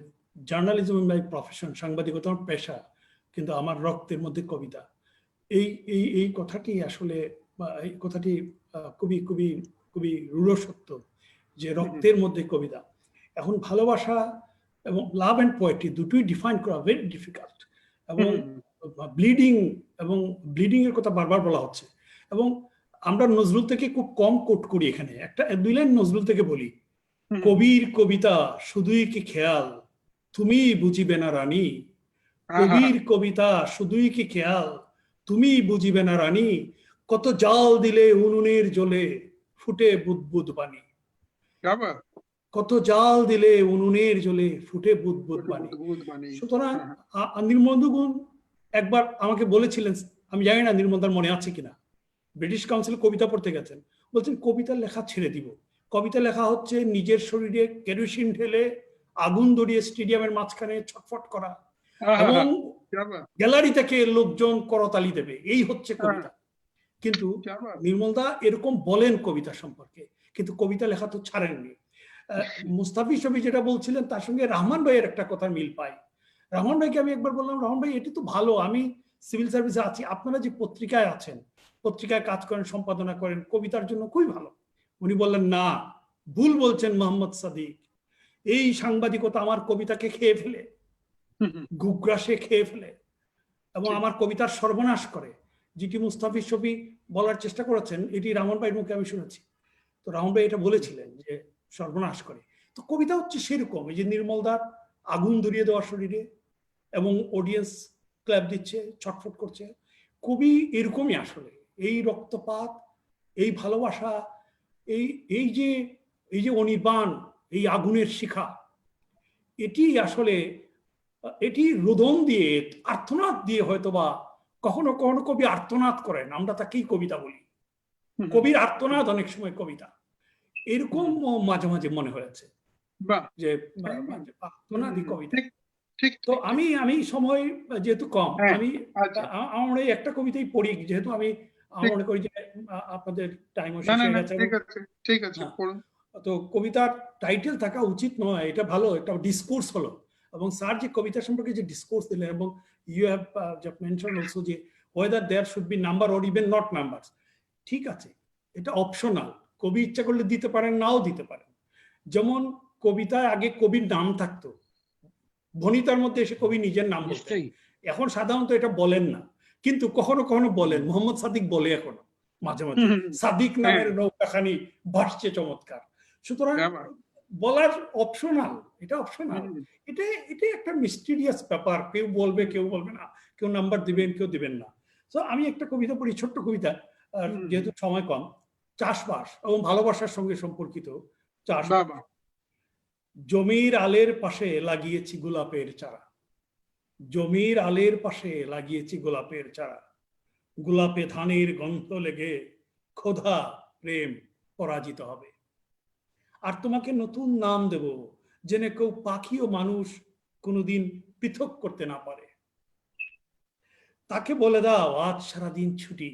জার্নালিজম ইজ মাই প্রফেশন, সাংবাদিকতা আমার পেশা, কিন্তু আমার রক্তের মধ্যে কবিতা। এই কথাটি আসলে, এই কথাটি খুবই খুবই খুবই রূঢ় সত্য যে রক্তের মধ্যে কবিতা। এখন ভালোবাসা এবং লাভ অ্যান্ড পোয়েট্রি দুটোই ডিফাইন করা ভেরি ডিফিকাল্ট, এবং ব্লিডিং এর কথা বারবার বলা হচ্ছে, এবং আমরা নজরুল থেকে খুব কম কোট করি এখানে, একটা দুই লাইন নজরুল থেকে বলি, কবির কবিতা শুধুই কি খেয়াল, তুমি বুঝিবে না রানী, কবির কবিতা শুধুই কি খেয়াল, তুমি বুঝিবে না রানী, কত জাল দিলে উনুনের জ্বলে ফুটে বুদবুদ বাণী, কত জাল দিলে উনুনের জ্বলে ফুটে বুদবুদ বাণী। সুতরাং নির্মলগুণ একবার আমাকে বলেছিলেন, আমি জানি না নির্মলদার মনে আছে কিনা, ব্রিটিশ কাউন্সিলে কবিতা পড়তে গেছেন, বলছেন কবিতা লেখা ছেড়ে দিব, কবিতা লেখা হচ্ছে নিজের শরীরে কেরোসিন ঢেলে আগুন ধরিয়ে স্টেডিয়ামের মাঝখানে ছটফট করা, এবং গ্যালারি থেকে লোকজন করতালি দেবে, এই হচ্ছে কবিতা। কিন্তু নির্মলদা এরকম বলেন কবিতা সম্পর্কে, কিন্তু কবিতা লেখা তো ছাড়েননি। মুস্তাফিজ শফি যেটা বলছিলেন তার সঙ্গে রহমান ভাইয়ের একটা কথা মিল পাই। রহমান ভাইকে আমি একবার বললাম, রহমান ভাই এটি তো ভালো, আমি সিভিল সার্ভিসে আছি, আপনারা যে পত্রিকায় আছেন, পত্রিকায় কাজ করেন, সম্পাদনা করেন, কবিতার জন্য খুবই ভালো। উনি বললেন না, ভুল বলছেন মোহাম্মদ সাদিক, এই সাংবাদিকতা আমার কবিতাকে খেয়ে ফেলে, গুগ্রাসে খেয়ে ফেলে, এবং আমার কবিতার সর্বনাশ করে। যেটি মুস্তাফিজ শফি বলার চেষ্টা করেছেন, এটি রহমান ভাইয়ের মুখে আমি শুনেছি। তো রহমান ভাই এটা বলেছিলেন যে সর্বনাশ করে। তো কবিতা হচ্ছে সেরকম, এই যে নির্মলদার আগুন ধরিয়ে দেওয়া শরীরে, এবং অডিয়েন্স ক্ল্যাপ দিচ্ছে, ছটফট করছে, কবি এরকমই আসলে, এই রক্তপাত, এই ভালোবাসা, এই যে অনির্বাণ, এই আগুনের শিখা, এটি আসলে, এটি রোদন দিয়ে, আর্তনাদ দিয়ে, হয়তোবা কখনো কখনো কবি আর্তনাদ করেন, আমরা তাকেই কবিতা বলি, কবির আর্তনাদ অনেক সময় কবিতা, এরকম মাঝে মাঝে মনে হয়েছে যে আর্তনাদই কবিতা। তো আমি সময় যেহেতু কম, আমি আমার এই একটা কবিতাই পড়ি, যেহেতু আমি মনে করি যে আপনাদের টাইম শেষ হয়ে গেছে। তো কবিতার টাইটেল থাকা উচিত নয়, এটা ভালো একটা ডিসকোর্স হলো, এবং স্যার যে কবিতা সম্পর্কে যে ডিসকোর্স দিলেন, এবং you have just mention also যে whether there should be number or even not numbers, ঠিক আছে, এটা অপশনাল, কবি ইচ্ছা করলে দিতে পারেন, নাও দিতে পারেন। যেমন কবিতায় আগে কবির নাম থাকতো, ভনিতার মধ্যে এসে কবি নিজের নাম বলতেন, এখন সাধারণত এটা বলেন না, কিন্তু কখনো কখনো বলেন, মোহাম্মদ সাদিক বলে এখনো মাঝে মাঝে, সাদিক নামের নৌকাখানি ভাসছে চমৎকার। সুতরাং বলার অপশনাল, এটা অপশনাল। হুম, এটা এটা একটা মিস্টিরিয়াস ব্যাপার, কেউ বলবে কেউ বলবে না, কেউ নাম্বার দিবেন কেউ দিবেন না। তো আমি একটা কবিতা পড়ি, ছোট্ট কবিতা, হুম, যেহেতু সময় কম। চাষবাস এবং ভালোবাসার সঙ্গে সম্পর্কিত। চাষবাস। বাবা, জমির আলের পাশে লাগিয়েছি গোলাপের চারা, জমির আলের পাশে লাগিয়েছি গোলাপের চারা, গোলাপে ধানের গন্ধ লেগে ক্ষুধা প্রেম পরাজিত হবে। আর তোমাকে নতুন নাম দেব, জেনে কেউ পাখি ও মানুষ কোনোদিন পৃথক করতে না পারে। তাকে বলে দাও আজ সারাদিন ছুটি,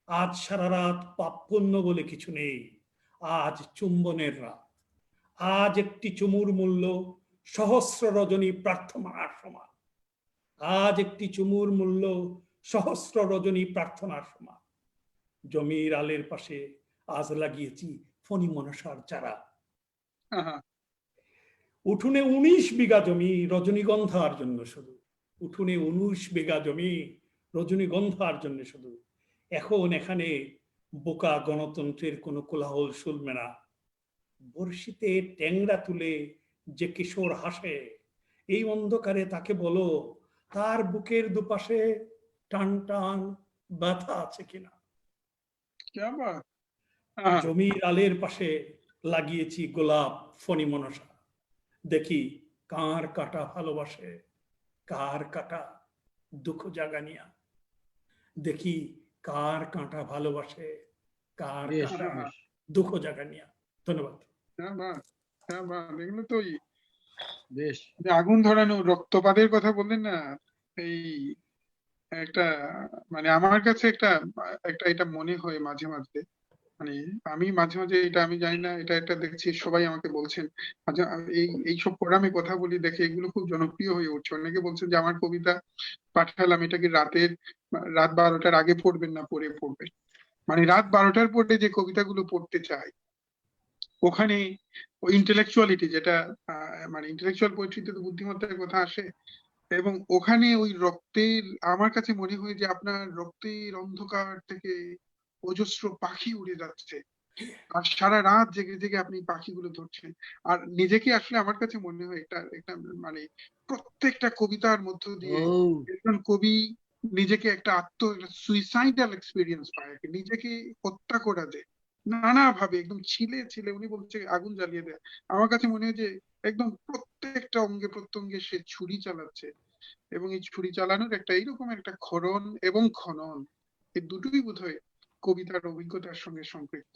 আজ সারা রাত পাপ পুণ্য বলে কিছু নেই, আজ চুম্বনের রাত, আজ একটি চুমুর মূল্য সহস্র রজনী প্রার্থনার সমান, আজ একটি চুমুর মূল্য সহস্র রজনী প্রার্থনার সমান। জমির আলের পাশে আজ লাগিয়েছি ফণি মনসার চারা, আহা, উঠোনে 19 বিঘা জমি রজনীগন্ধার জন্য শুধু, উঠোনে 19 বিঘা জমি রজনীগন্ধার জন্য শুধু। এখন এখানে বোকা গণতন্ত্রের কোনো কোলাহল শুনবে না, বর্ষিতে ট্যাংরা তুলে যে কিশোর হাসে, এই অন্ধকারে তাকে বলো তার বুকের দুপাশে টান টান ব্যথা আছে কিনা। क्या बात, আহা, জমির আলের পাশে লাগিয়েছি গোলাপ ফণি মনসা, দেখি কার কাটা ভালোবাসে, কার কাটা দুঃখ জাগানিয়া, দেখি কার কাঁটা ভালোবাসে, কার বেশ কাঁটা বেশ। দুঃখ জাগানিয়া। ধন্যবাদ। क्या बात, क्या बात, এগুলো তো বেশ। যে আগুন ধরানো রক্তপাতের কথা বললেন না, এই একটা মানে আমার কাছে একটা একটা এটা মনে হয় মাঝে মাঝে, মানে আমি মাঝে মাঝে এটা আমি জানি না, এটা একটা দেখছি সবাই আমাকে বলছেন, আচ্ছা এইসব ফোরামে কথা বলি দেখে এগুলো খুব জনপ্রিয় হয়ে উঠছে। অনেকে বলছেন যে আমার কবিতা পাঠালাম, এটা কি রাত 12টার আগে পড়বেন না পরে পড়বেন। মানে রাত 12টার পরে যে কবিতাগুলো পড়তে চাই, ওখানে ওই ইন্টেলেকচুয়ালিটি যেটা মানে ইন্টেলেকচুয়াল পোয়েট্রিতে তো বুদ্ধিমত্তার কথা আসে, এবং ওখানে ওই রক্তের, আমার কাছে মনে হয় যে আপনার রক্তের অন্ধকার থেকে অজস্র পাখি উড়ে যাচ্ছে, আর সারা রাত জেগে জেগে আপনি পাখিগুলো ধরছেন। আর নিজেকে আসলে আমার কাছে মনে হয় এটা একটা মানে প্রত্যেকটা কবিতার মধ্য দিয়ে ও একজন কবি নিজেকে একটা সুইসাইডাল এক্সপিরিয়েন্স পায় আর কি। নিজেকে হত্যা করা যায় নানা ভাবে, একদম ছিলে ছিলে, উনি বলছে আগুন জ্বালিয়ে দেয়। আমার কাছে মনে হয় যে একদম প্রত্যেকটা অঙ্গে প্রত্যঙ্গে সে ছুরি চালাচ্ছে, এবং এই ছুরি চালানোর একটা এইরকম একটা ক্ষরণ এবং খনন, এই দুটোই বোধহয় কবিতার অভিজ্ঞতার সঙ্গে সম্পৃক্ত।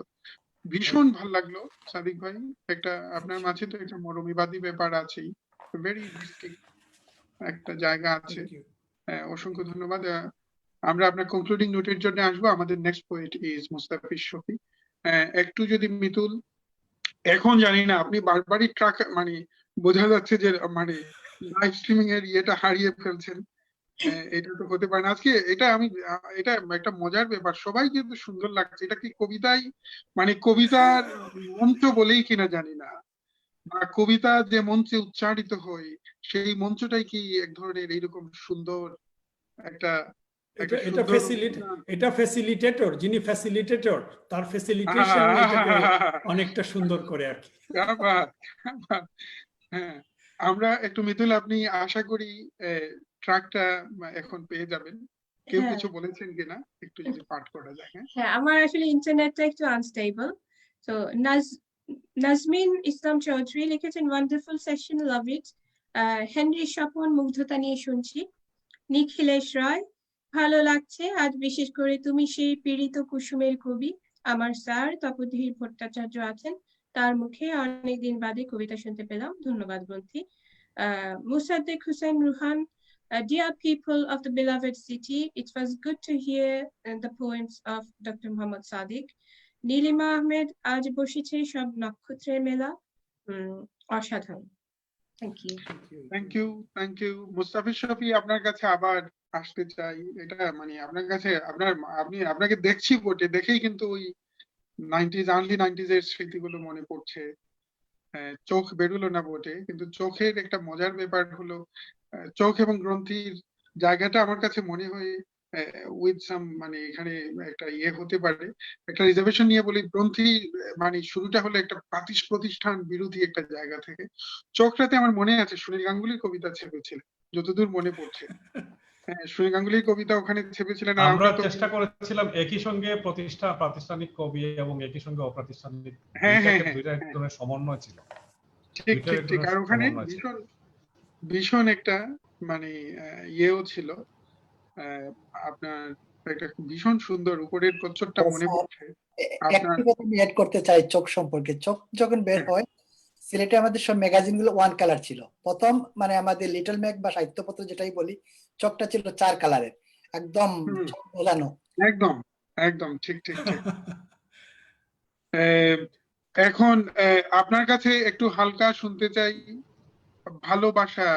ভীষণ ভাল লাগলো সাদিক ভাই, একটা আপনার মাঝে তো একটা মরমিবাদী ব্যাপার আছেই, ভেরি ডিস্টিংক্ট একটা জায়গা আছে। Thank you. অসংখ্য ধন্যবাদ। আমরা আপনার কনক্লুডিং নোটের জন্য আসবো। আমাদের next poet is Mustafiz Shafi. একটু যদি মিতুল, এখন জানি না আপনি বারবারই ট্রাক মানে বোঝা যাচ্ছে যে মানে লাইভ স্ট্রিমিং এর ইয়েটা হারিয়ে ফেলছেন। এটা তো হতে পারে না আজকে, এটা আমি এটা একটা মজার ব্যাপার, সবাই কিন্তু সুন্দর লাগছে। এটা কি কবিতাই মানে কবিতার মঞ্চ বলেই কিনা জানি না, বা কবিতা যে মঞ্চে উচ্চারিত হয় সেই মঞ্চটাই কি এক ধরনের এইরকম সুন্দর একটা এটা একটা এটা সুন্দর এটা ফ্যাসিলিটেটর, যিনি ফ্যাসিলিটেটর তার ফ্যাসিলিটেশন এটাকে অনেকটা সুন্দর করে আর কি। হ্যাঁ, আমরা একটু মিতুল, আপনি আশা করি ট্র্যাকটা এখন পেয়ে যাবেন। কেউ হ্যাঁ কিছু বলেছেন কিনা একটু যদি পাঠ করা যায়। হ্যাঁ, হ্যাঁ, আমার আসলে ইন্টারনেটটা একটু আনস্টেবল। তো নাজমিন ইসলাম চৌধুরী লিখেছেন ওয়ান্ডারফুল সেশন, লাভ ইট। হেনরি স্বপন মুগ্ধতা নিয়ে শুনছি। নিখিলেশ রায়, ভালো লাগছে আজ বিশেষ করে, তুমি সেই পীড়িত কুসুমের কবি। আমার স্যার তপোধীর ভট্টাচার্য আছেন, তার মুখে অনেকদিন বাদে কবিতা শুনতে পেলাম, ধন্যবাদ গ্রন্থি। Mosaddek Hussain Ruhan, dear people of the beloved city, it was good to hear the poems of Dr. Muhammad Sadiq. Nilima Ahmed, আজ বসেছে সব নক্ষত্রের মেলা, অসাধারণ। Thank you. Thank you Mustafiz Shafi, আপনার কাছে আবার আসতে চাই। এটা মানে আপনার কাছে আপনাকে দেখছি বটে, দেখেই কিন্তু ওই আর্লি 90s এর স্মৃতিগুলো মনে পড়ছে। চোখ বেরোলো না বটে, কিন্তু চোখের একটা মজার ব্যাপার হলো চোখ এবং গ্রন্থির জায়গাটা আমার কাছে মনে হয় উইথ সাম, মানে এখানে একটা ইয়ে হতে পারে, একটা রিজার্ভেশন নিয়ে বলি। গ্রন্থি মানে শুরুটা হলো একটা প্রতিষ্ঠান বিরোধী একটা জায়গা থেকে। চক্রাতে আমার মনে আছে সুনীল গাঙ্গুলির কবিতা ছেপেছিলেন, যতদূর মনে পড়ছে। হ্যাঁ, সুনীল গাঙ্গুলির কবিতা ওখানে ছেপেছিলেন। আর আমরা আমরা তো চেষ্টা করেছিলাম একই সঙ্গে প্রাতিষ্ঠানিক কবি এবং একই সঙ্গে অপ্রাতিষ্ঠানিক হ্যাঁ হ্যাঁ হ্যাঁ দুইটা হ্যাঁ, একজনের সমন্বয় ছিল, ঠিক দুইটার ঠিক ঠিক। একজনের আর ওখানে সমন্বয় ছিল। ভীষণ ভীষণ একটা মানে ইয়েও ছিল, আপনার একটা ভীষণ সুন্দর উপরের প্রচ্ছদটা মনে পড়ছে আপনার। একটি কথা আমি অ্যাড করতে চাই চোখ সম্পর্কে। চোখ যখন বের হ্যাঁ, হয়, সিলেটে আমাদের সব ম্যাগাজিন গুলো ওয়ান কালার ছিল। প্রথম মানে আমাদের লিটল ম্যাগ বা সাহিত্যপত্র যেটাই বলি, চোখটা ছিল 4 কালারের, একদম হুম, চোখ বোঝানো। একদম একদম ঠিক ঠিক ঠিক। আহ, এখন আপনার কাছে একটু হালকা শুনতে চাই, ভালোবাসা,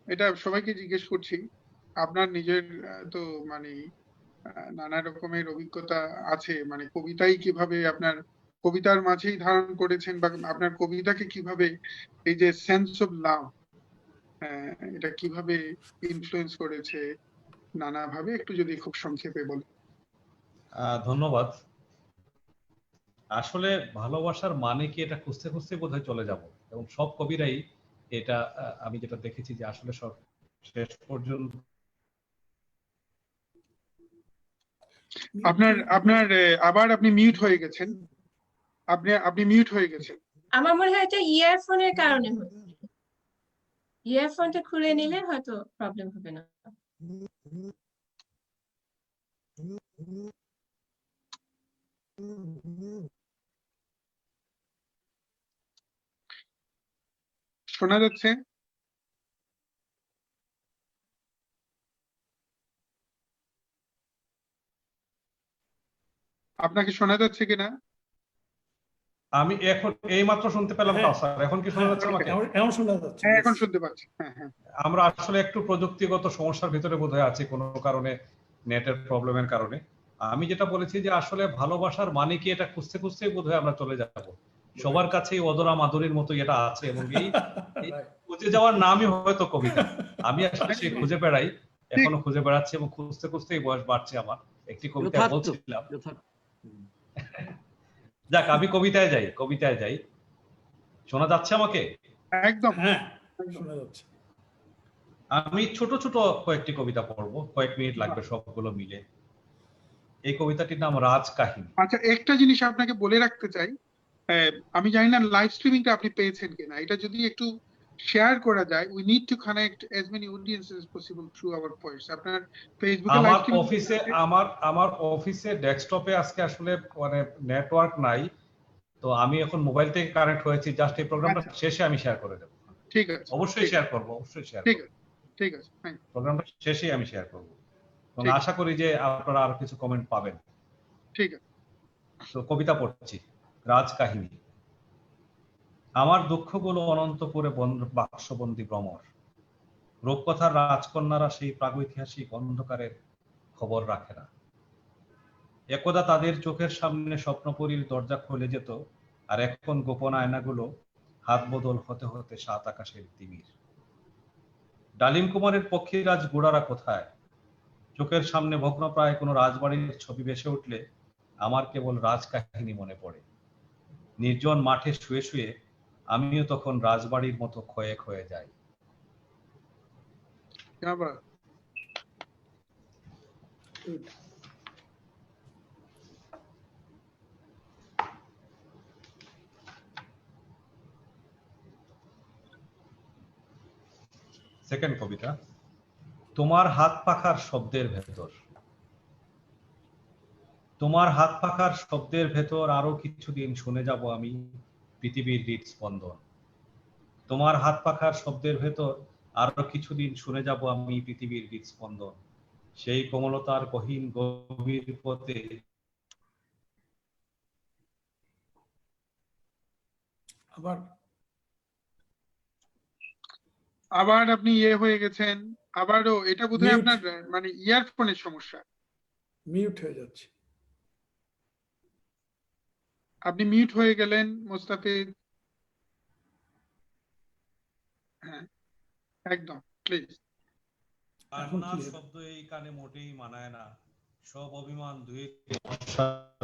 এটা সবাইকে জিজ্ঞেস করছি। আপনার নিজের তো মানে নানা রকমের অভিজ্ঞতা আছে, মানে কবিতাই কিভাবে আপনার কবিতার মাঝেই ধারণ করেছেন, বা আপনার কবিতাকে কিভাবে এই যে সেন্স অফ লাভ, এটা কিভাবে ইনফ্লুয়েন্স করেছে নানাভাবে, একটু যদি খুব সংক্ষেপে বলেন। ধন্যবাদ। আসলে ভালোবাসার মানে কি এটা খুঁজতে খুঁজতে বোধহয় চলে যাব, এবং সব কবিরাই এটা, আমি যেটা দেখেছি যে আসলে সব শেষ পর্যন্ত আপনার আপনার আবার আপনি মিউট হয়ে গেছেন, আপনি মিউট হয়ে গেছেন। আমার মনে হয় এটা ইয়ারফোনের কারণে হচ্ছে। ইয়ারফোনটা খুলে নিলে হয়তো প্রবলেম হবে না। শোনা যাচ্ছে? আপনাকে শোনা যাচ্ছে কিনা? আমি এখন এইমাত্র শুনতে পেলাম হ্যাঁ, কাউসার, এখন কি শোনা যাচ্ছে আমাকে? এখন শোনা যাচ্ছে। হ্যাঁ, yes. এখন শুনতে পাচ্ছি। হ্যাঁ হ্যাঁ, আমরা আসলে একটু প্রযুক্তিগত সমস্যার ভিতরে বোধহয় আছি কোনো কারণে, নেটের প্রবলেমের কারণে। আমি যেটা বলেছি যে আসলে ভালোবাসার মানে কি এটা খুঁজতে খুঁজতেই বোধহয় আমরা চলে যাব। সবার কাছেই অদরা মাধুরীর মতো এটা আছে, এবং এই Right. খুঁজে যাওয়ার নামই হয়তো কবিতা। আমি আসলে সেই খুঁজে বেড়াই, ঠিক। এখনো খুঁজে বেড়াচ্ছি, এবং খুঁজতে খুঁজতেই বয়স বাড়ছে আমার। একটি কবিতা যথার্থ, বলছিলাম, যথার্থ। যাক আমি কবিতায় যাই। শোনা যাচ্ছে আমাকে? একদম হ্যাঁ, একদম। শোনা যাচ্ছে। আমি ছোট ছোট কয়েকটি কবিতা পড়বো, কয়েক মিনিট লাগবে সবগুলো মিলে। এই কবিতাটির নাম রাজ কাহিনী। আচ্ছা, একটা জিনিস আপনাকে বলে রাখতে চাই, আমি জানি না লাইভ স্ট্রিমিংটা আপনি পেয়েছেন কিনা, এটা যদি একটু শেয়ার করা যায়। We need to connect as many audiences as possible through our points. আপনার ফেসবুকে লাইভ আমার স্ট্রিমিং অফিসে আমার অফিসে ডেস্কটপে আজকে আসলে মানে নেটওয়ার্ক নাই, তো আমি এখন মোবাইল থেকে কানেক্ট হয়েছি। জাস্ট এই প্রোগ্রামটা আচ্ছা, শেষে আমি শেয়ার করে দেবো। ঠিক আছে, অবশ্যই ঠিক শেয়ার আছে, করবো, অবশ্যই শেয়ার ঠিক করবো। আছে, ঠিক আছে, থ্যাংক ইউ। প্রোগ্রামটা শেষেই আমি শেয়ার করবো, এবং ঠিক আশা করি যে আপনারা আরো কিছু কমেন্ট পাবেন। ঠিক আছে। তো কবিতা পড়ছি, রাজ কাহিনী। আমার দুঃখগুলো অনন্তপুরে বাক্সবন্দী ভ্রমর, রূপকথার রাজকন্যারা সেই প্রাগৈতিহাসিক অন্ধকারের খবর রাখে না। একদা তাদের চোখের সামনে স্বপ্নপুরীর দরজা খুলে যেত, আর এখন গোপন আয়নাগুলো হাত বদল হতে হতে সাত আকাশের তিমির। ডালিম কুমারের পক্ষীরাজ গোড়ারা কোথায়? চোখের সামনে ভগ্নপ্রায় কোনো রাজবাড়ির ছবি ভেসে উঠলে আমার কেবল রাজকাহিনী মনে পড়ে। নির্জন মাঠে শুয়ে শুয়ে আমিও তখন রাজবাড়ির মতো ক্ষয়ে ক্ষয়ে যাই। আবার সেকেন্ড কবিতা, তোমার হাত পাখার শব্দের ভেতর। তোমার হাত পাখার শব্দের ভেতর আরো কিছুদিন শুনে যাব আমি পৃথিবীর হৃদস্পন্দন। তোমার হাত পাখার শব্দের ভেতর আরো কিছুদিন শুনে যাব আমি পৃথিবীর হৃদস্পন্দন। সেই কোমলতার গহীন গভীর পথে আবার আবার আপনি ইয়ে হয়ে গেছেন। আবারও এটা বোধহয় মিউট আপনার মানে ইয়ারফোনের সমস্যা। মিউট হয়ে যাচ্ছে। আপনি মিউট হয়ে গেলেন মোস্তাফিজ। হ্যাঁ, একদম প্লিজ। কান্নার শব্দ এই কানে মোটেই মানায় না, সব অভিমান ধুয়ে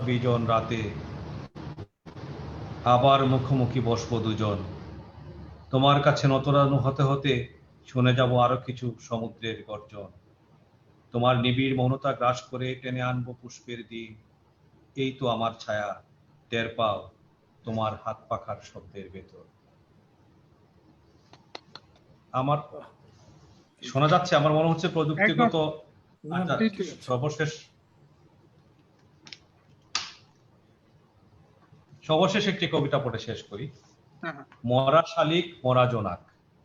বিজন রাতে আবার মুখোমুখি বসবো দুজন। তোমার কাছে নতরানু হতে হতে শুনে যাব আরো কিছু সমুদ্রের গর্জন। তোমার নিবিড় মৌনতা গ্রাস করে টেনে আনবো পুষ্পের দিন। এই তো আমার ছায়া, টের পাও তোমার হাত পাখার শব্দের ভেতর। আমার শোনা যাচ্ছে? আমার মনে হচ্ছে প্রযুক্তিগত। আচ্ছা, সর্বশেষ একটি কবিতা পড়ে শেষ করি। মরা শালিক মরা জোনাক,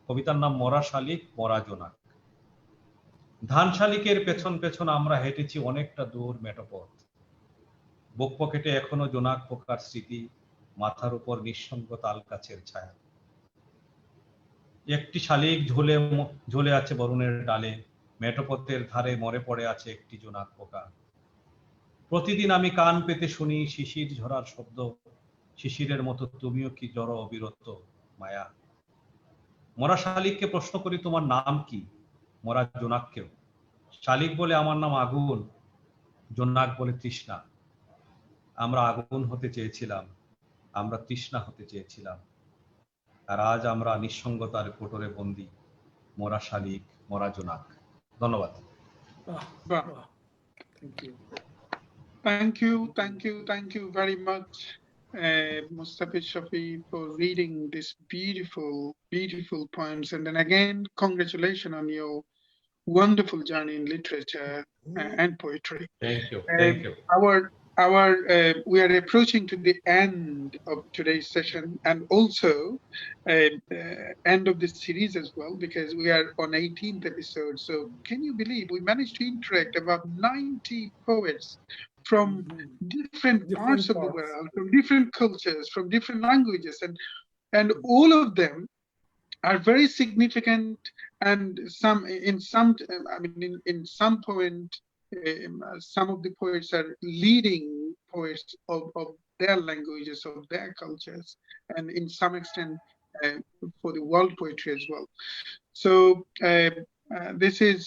কবিতার নাম মরা শালিক মরা জোনাক। ধান শালিকের পেছন পেছন আমরা হেঁটেছি অনেকটা দূর মেঠোপথ। বুক পকেটে এখনো জোনাক পোকার স্মৃতি, মাথার উপর নিঃসঙ্গ তাল গাছের ছায়া। একটি শালিক ঝুলে আছে বরুণের ডালে, মেঠোপথের ধারে মরে পড়ে আছে একটি জোনাক পোকা। প্রতিদিন আমি কান পেতে শুনি শিশির ঝরার শব্দ, শিশিরের মতো তুমিও কি জড় অবিরত মায়া। মরা শালিককে প্রশ্ন করি তোমার নাম কি, মরা জোনাককেও। শালিক বলে আমার নাম আগুন, জোনাক বলে তৃষ্ণা। আমরা আগুন হতে চেয়েছিলাম, আমরা তৃষ্ণা হতে চেয়েছিলাম, আর আজ আমরা নিঃসঙ্গতার কোটরে বন্দী, মরা শালিক মরা জোনাক। ধন্যবাদ। Thank you very much, Mustafid Shafi, for reading this beautiful poems. And then again, congratulations on your wonderful journey in literature and poetry. Thank you. We are approaching to the end of today's session, and also end of this series as well, because we are on 18th episode. So can you believe we managed to interact about 90 poets from different parts of the world, from different cultures, from different languages, and all of them are very significant, and in some point, some of the poets are leading poets of their languages, of their cultures, and in some extent for the world poetry as well. So this is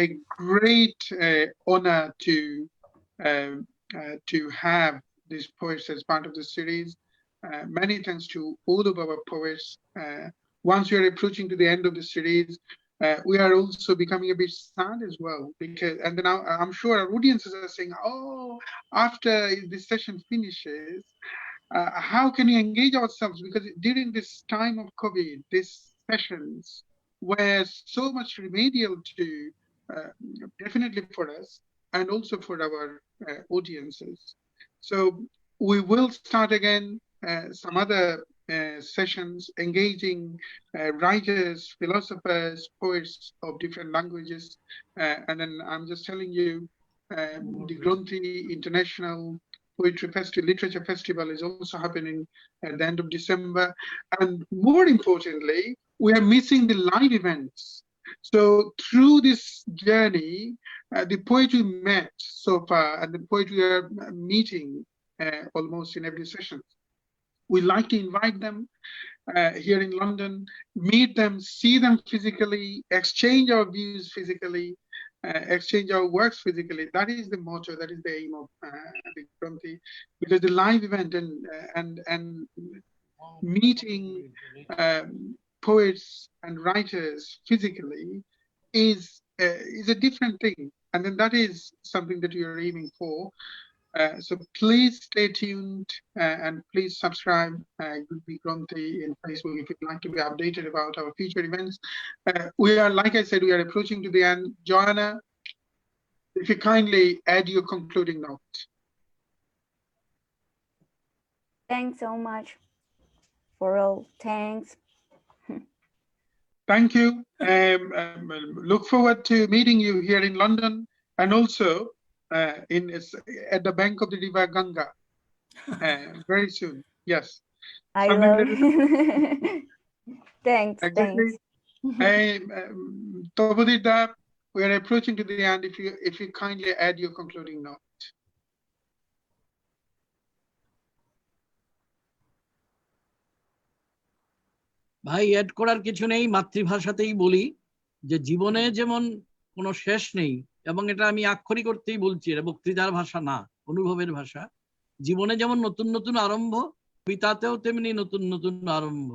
a great honor to have these poets as part of the series. Many thanks to all of our poets. Once we are approaching to the end of the series, we are also becoming a bit sad as well, because, and then I'm sure our audiences are saying, oh, after this session finishes, how can we engage ourselves? Because during this time of COVID, these sessions were so much remedial to, definitely for us, and also for our audiences. So we will start again some other sessions engaging writers, philosophers, poets of different languages. And then I'm just telling you, the Gronthee International Poetry Festival, Literature Festival is also happening at the end of December. And more importantly, we are missing the live events. So through this journey, the poets we met so far and the poets we are meeting almost in every session, we like to invite them here in London, meet them, see them physically, exchange our views physically, exchange our works physically. That is the motto, that is the aim of the Gronthee, because the live event and meeting poets and writers physically is a different thing, and then that is something that we are aiming for. So please stay tuned and please subscribe Gronthee in Facebook if you'd like to be updated about our future events. We are, like I said, we are approaching to the end. Joanna, if you kindly add your concluding note. Thanks so much for all. Thanks. Thank you. Look forward to meeting you here in London, and also at the bank of the river Ganga very soon. Yes. I will. Thanks. Exactly. Tobudida, we are approaching to the end. If you kindly add your concluding note. ভাই, add করার কিছু নেই, মাতৃভাষাতেই বলি যে জীবনে যেমন কোনো শেষ নেই। এবং এটা আমি আক্ষরিক অর্থেই বলছি, এটা বক্তৃতার ভাষা না, অনুভবের ভাষা। জীবনে যেমন নতুন নতুন আরম্ভ, কবিতাতেও তেমনি নতুন নতুন আরম্ভ।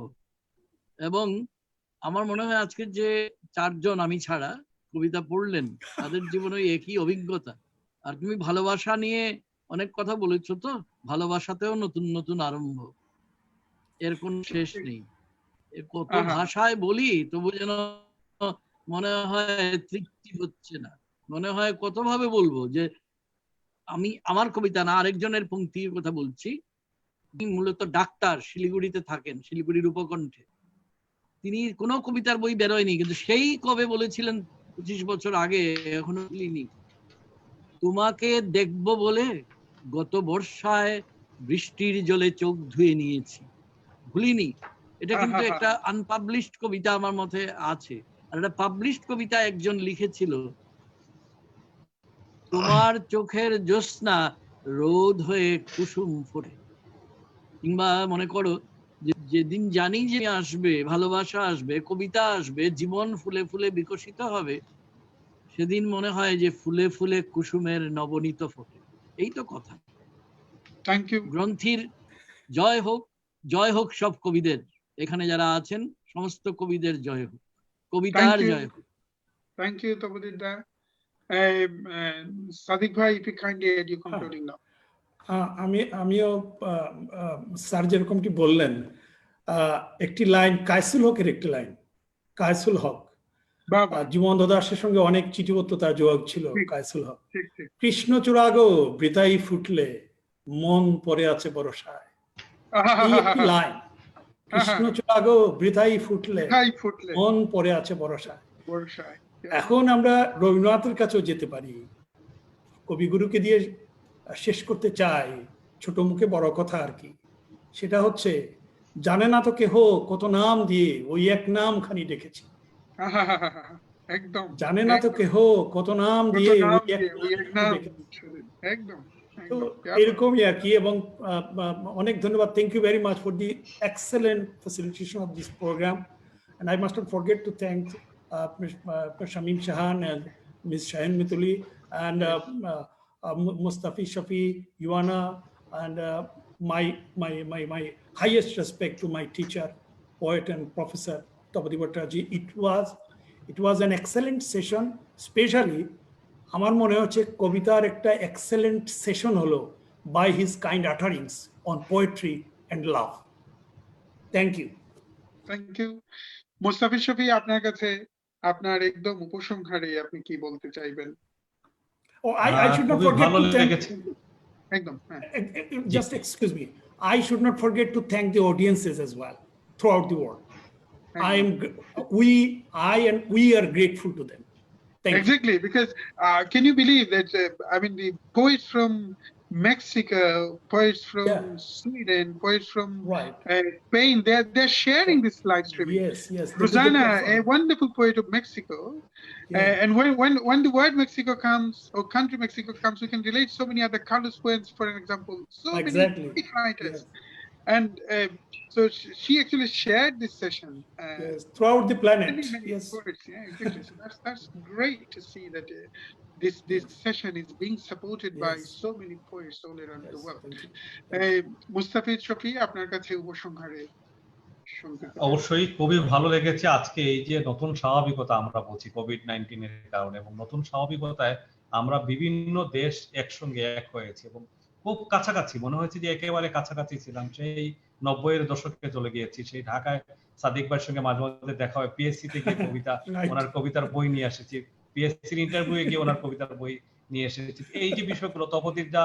এবং আমার মনে হয় আজকে যে 4 জন আমি ছাড়া কবিতা পড়লেন, তাদের জীবনে একই অভিজ্ঞতা। আর তুমি ভালোবাসা নিয়ে অনেক কথা বলেছো, তো ভালোবাসাতেও নতুন নতুন আরম্ভ, এর কোনো শেষ নেই। কত ভাষায় বলি তবু যেন মনে হয় তৃপ্তি হচ্ছে না, মনে হয় কত ভাবে বলবো। যে আমি আমার কবিতা না, আরেকজনের পংক্তির কথা বলছি। তিনি মূলত ডাক্তার, শিলিগুড়িতে থাকেন, শিলিগুড়ির উপকণ্ঠে। তিনি কোনো কবিতার বই বেরোয়নি, কিন্তু সেই কবে বলেছিলেন 25 বছর আগে, এখনো ভুলিনি। তোমাকে দেখবো বলে গত বর্ষায় বৃষ্টির জলে চোখ ধুয়ে নিয়েছি, ভুলিনি। এটা কিন্তু একটা আনপাবলিশড কবিতা আমার মতে আছে। আর একটা পাবলিশড কবিতা একজন লিখেছিল, তোমার চোখের জ্যোৎস্না রোদ হয়ে কুসুম ফোটে। কিংবা মনে করো, যেদিন জানি যে আসবে, ভালোবাসা আসবে, কবিতা আসবে, জীবন ফুলে ফুলে বিকশিত হবে, সেদিন মনে হয় যে ফুলে ফুলে কুসুমের নবনীত ফোটে। এই তো কথা। Thank you. গ্রন্থির জয় হোক, জয় হোক সব কবিদের, এখানে যারা আছেন সমস্ত কবিদের জয় হোক, কবিতার জয় হোক। থ্যাংক ইউ তপোদীপ দা। সাদিক ভাই, if you kindly add your concluding now. আমিও স্যার যেরকমটি বললেন, একটি লাইন কায়সুল হকের একটি লাইন, কায়সুল হক, জীবন দাসের সঙ্গে অনেক চিঠিপত্র তার যোগাযোগ ছিল। কায়সুল হক, কৃষ্ণচূড়া গো বৃথাই ফুটলে মন পড়ে আছে বরসায়। এই একটি লাইন, কৃষ্ণচূড়া গো বৃথাই ফুটলে মন পড়ে আছে বরসায়। এখন আমরা রবীন্দ্রনাথের কাছেও যেতে পারি, কবিগুরুকে দিয়ে শেষ করতে চাই ছোট মুখে বড় কথা আর কি। সেটা হচ্ছে, জানে না তো কেহ কত নাম দিয়ে ওই এক নাম খানি ডেকেছি। একদম জানে না তো কেহ কত নাম দিয়ে ওই এক নাম ডেকেছি। একদম তো এরকমই আর কি। এবং অনেক ধন্যবাদ। Thank you very much for the excellent facilitation of this programme, and I must not forget to thank Shamim Shahan and Ms. Shahin Mituli and Mustafi Shafi, Yuana, and my highest respect to my teacher, poet and professor Tapati Bhattacharya. It was an excellent session, especially আমার মনে হচ্ছে কবিতার একটা excellent session হলো by his kind utterings on poetry and love. Thank you. Thank you. Mustafiz Shafi, আপনার কাছে আপনার একদম উপসংহারে আপনি কি বলতে চাইবেন? I should not forget to thank, একদম, just excuse me, I should not forget to thank the audiences as well throughout the world. We are grateful to them. Exactly, because can you believe that? I mean, the poets from Mexico, poets from Sweden, poets from Spain, they're sharing this live streaming. Yes. Rosanna, a wonderful poet of Mexico, and when the word Mexico comes, or country Mexico comes, we can relate so many other Carlos poets, for an example, so many writers. And so she actually shared this session throughout the planet. Yes, exactly. So that's great to see that this session is being supported by so many poets all around the world. Mustafiz Shafi, আপনার কাছে উপসংহারে অবশ্যই খুবই ভালো লেগেছে আজকে এই যে নতুন স্বাভাবিকতা আমরা বলছি কোভিড-19 এর কারণে, এবং নতুন স্বাভাবিকতায় আমরা বিভিন্ন দেশ একসঙ্গে এক হয়েছি এবং খুব কাছাকাছি মনে হয়েছে যে একেবারে কাছাকাছি ছিলাম। সেই 90-এর দশকে চলে গিয়েছি। সেই ঢাকায় সাদিক ভাইয়ের সঙ্গে মাঝে মাঝে দেখা হয়, পিএসসি থেকে কবিতা ওনার কবিতার বই নিয়ে এসেছি, পিএসসির ইন্টারভিউয়ে গিয়ে ওনার কবিতার বই নিয়ে এসেছি। এই যে বিষয়গুলো, তপোদীপ দা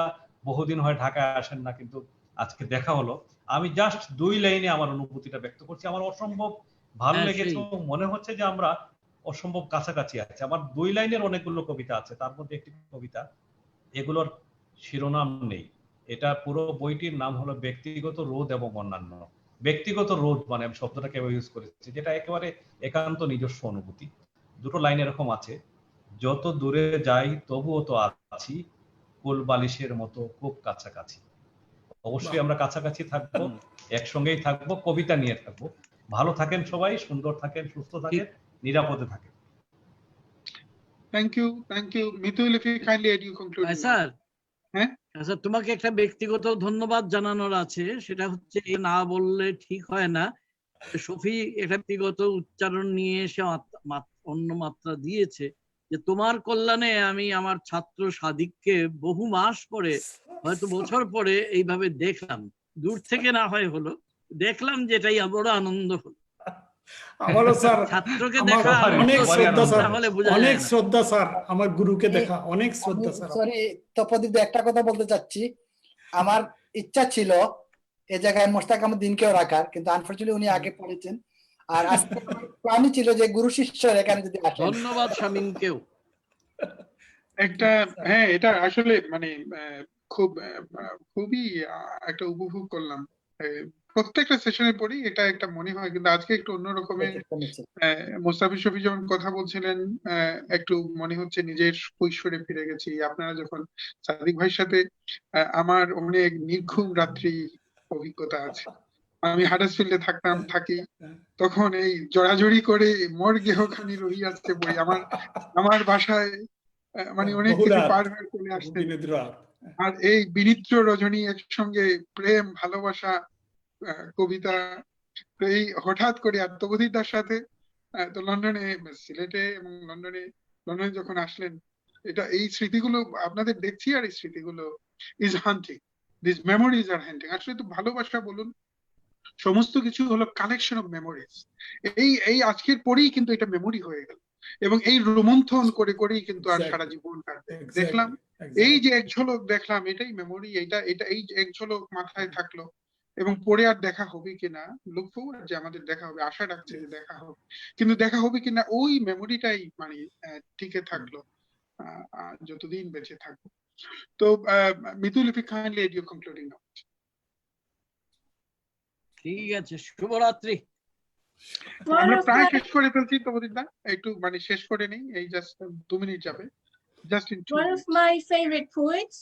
বহুদিন হয় ঢাকায় আসেন না, কিন্তু আজকে দেখা হলো। আমি জাস্ট 2 লাইনে আমার অনুভূতিটা ব্যক্ত করছি। আমার অসম্ভব ভালো লেগেছে, মনে হচ্ছে যে আমরা অসম্ভব কাছাকাছি আছি। আমার 2 লাইনের অনেকগুলো কবিতা আছে, তার মধ্যে একটি কবিতা, এগুলোর শিরোনাম নেই, এটা পুরো বইটির নাম হলো ব্যক্তিগত রোধ এবং অন্যান্য। ব্যক্তিগত রোধ মানে আমি শব্দটাকে ইউজ করেছি, যেটা একেবারে একান্ত নিজস্ব অনুভূতি। 2টো লাইন এরকম আছে, যত দূরে যাই তবুও তো আছি, কোল বালিশের মতো খুব কাছাকাছি। অবশ্যই আমরা কাছাকাছি থাকবো, একসঙ্গেই থাকবো, কবিতা নিয়ে থাকবো। ভালো থাকেন সবাই, সুন্দর থাকেন, সুস্থ থাকেন, নিরাপদে থাকেন। Thank you. Mitul, if you kindly add your concluding note. Sir হ্যাঁ? আচ্ছা, তোমাকে একটা ব্যক্তিগত ধন্যবাদ জানানোর আছে, সেটা হচ্ছে এ না বললে ঠিক হয় না। সফি একটা ব্যক্তিগত উচ্চারণ নিয়ে এসে অন্য মাত্রা দিয়েছে, যে তোমার কল্যাণে আমি আমার ছাত্র সাদিককে বহু মাস পরে, হয়তো বছর পরে এইভাবে দেখলাম, দূর থেকে না হয় হলো, দেখলাম, যেটাই বড় আনন্দ হলো। আমারও স্যার ছাত্রকে আমার দেখা অনেক আনন্দ শ্রদ্ধা স্যার, তাহলে বোঝা অনেক যায় না। শ্রদ্ধা স্যার, আমার গুরুকে দেখা অনেক শ্রদ্ধা স্যার। সরি তপদীপ, একটা কথা বলতে চাচ্ছি। আমার ইচ্ছা ছিল এই জায়গায় মোস্তাক আহমদ্দিনকেও রাখার, কিন্তু আনফরচুনেটলি উনি আগে পড়েছেন। আর আজকে প্ল্যানই ছিল যে গুরু শিষ্যের এখানে যদি আসেন। ধন্যবাদ শামীমকেও। একটা হ্যাঁ, এটা আসলে মানে খুবই একটা উপভোগ করলাম। প্রত্যেকটা সেশনের পরই এটা একটা মনে হয়, কিন্তু আজকে একটু অন্য রকমের। মোস্তাফিজ শফি যখন কথা বলছিলেন, একটু মনে হচ্ছে নিজের কৈশোরে ফিরে গেছি। আপনারা যখন সাদিক ভাইয়ের সাথে, আমার অনেক নির্ঘুম রাত্রি অভিজ্ঞতা আছে। আমি হাডার্সফিল্ডে থাকি, তখন এই জড়াজড়ি করে মোর গেহখানি রহিয়াছে বই আমার বাসায় মানে অনেক কিছু পার হয়ে চলে আসতেন। আর এই বিনিত্র রজনী একসঙ্গে প্রেম ভালোবাসা কবিতা, তো এই হঠাৎ করে আত্মবোধিতার সাথে তো লন্ডনে, সিলেটে এবং লন্ডনে যখন আসলেন, এই স্মৃতিগুলো আপনাদের দেখছি, আর এই স্মৃতিগুলো ইজ হান্টিং, দিস মেমোরিজ আর হান্টিং। আসলে তো ভালোবাসা বলুন, সমস্ত কিছু হলো কালেকশন অফ মেমোরিজ। এই আজকের পরেই কিন্তু এটা মেমোরি হয়ে গেল, এবং এই রোমন্থন করে করেই কিন্তু আর সারা জীবন কাটবে। দেখলাম এই যে এক ঝলক দেখলাম, এটাই মেমোরি। এটা এই এক ঝলক মাথায় থাকলো, এবং পরে আর দেখা হবে কিনা, লুক ফরওয়ার্ড যে আমাদের দেখা হবে, আশা রাখছে যে দেখা হবে, কিন্তু দেখা হবে কিনা ওই মেমোরিটাই মানে টিকে থাকলো যতদিন বেঁচে থাকবো। তো Mitul, if you kindly add your concluding note. ঠিক আছে, শুভরাত্রি। আমরা প্রায় শেষ করে ফেলছি তো প্রদীপদা, একটু মানে শেষ করে নেই, এই জাস্ট 2 মিনিট যাবে, just in 2 One minutes. of my favorite poets,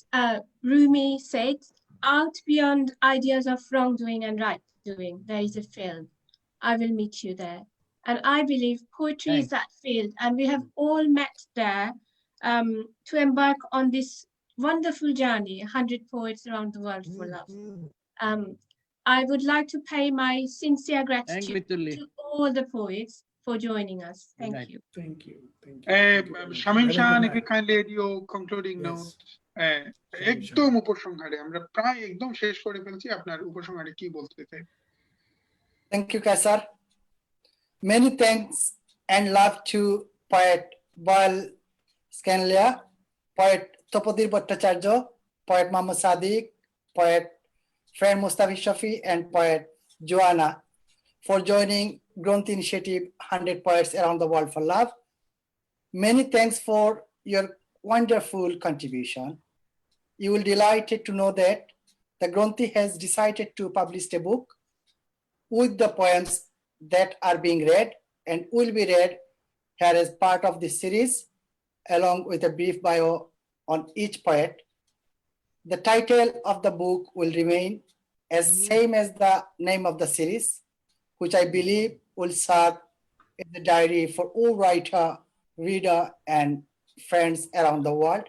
Rumi, said, "Out beyond ideas of wrongdoing and right doing, there is a field. I will meet you there." And I believe poetry is that field, and we have all met there to embark on this wonderful journey, 100 poets around the world for love. I would like to pay my sincere gratitude to all the poets for joining us. Thank you. Thank you. Shamim Shan, if you kindly add your concluding note. একদম উপসংহারে, আমরা প্রায় একদম শেষ করে ফেলছি, আপনার উপসংহারে কি বলতে চাই? Thank you, Kaisar. Many thanks and love to poet Boyle Scanlia, poet Topodir Bhattacharya, poet Mohammad Sadiq, poet friend Mustafiz Shafi, and poet Joanna for joining Gronthee Initiative 100 Poets Around the World for Love. Many thanks for your wonderful contribution. You will be delighted to know that the Gronthee has decided to publish a book with the poems that are being read and will be read here as part of this series, along with a brief bio on each poet. The title of the book will remain as same as the name of the series, which I believe will serve as a diary for all writer, reader, and friends around the world.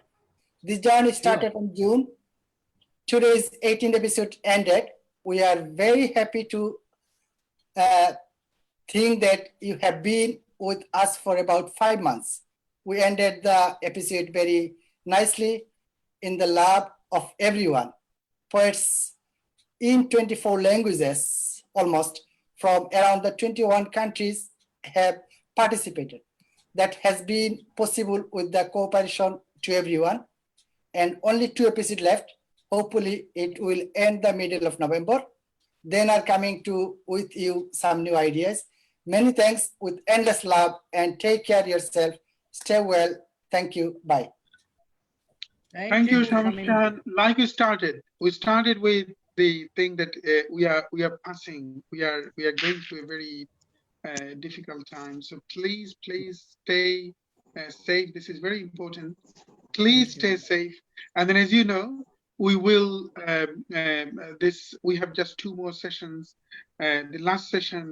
This journey started in June. Today's 18th episode ended. We are very happy to think that you have been with us for about 5 months. We ended the episode very nicely in the love of everyone. Poets in 24 languages, almost from around the 21 countries have participated. That has been possible with the cooperation to everyone, and only 2 episodes left. Hopefully it will end the middle of November. Then are coming to with you some new ideas. Many thanks with endless love, and take care of yourself. Stay well. Thank you. Bye. Thank you, Shamim Shan. Like we started with the thing that we are passing. We are going through a very difficult time. So please stay safe. This is very important. Please stay safe. And then, as you know, we will we have just 2 more sessions. The last session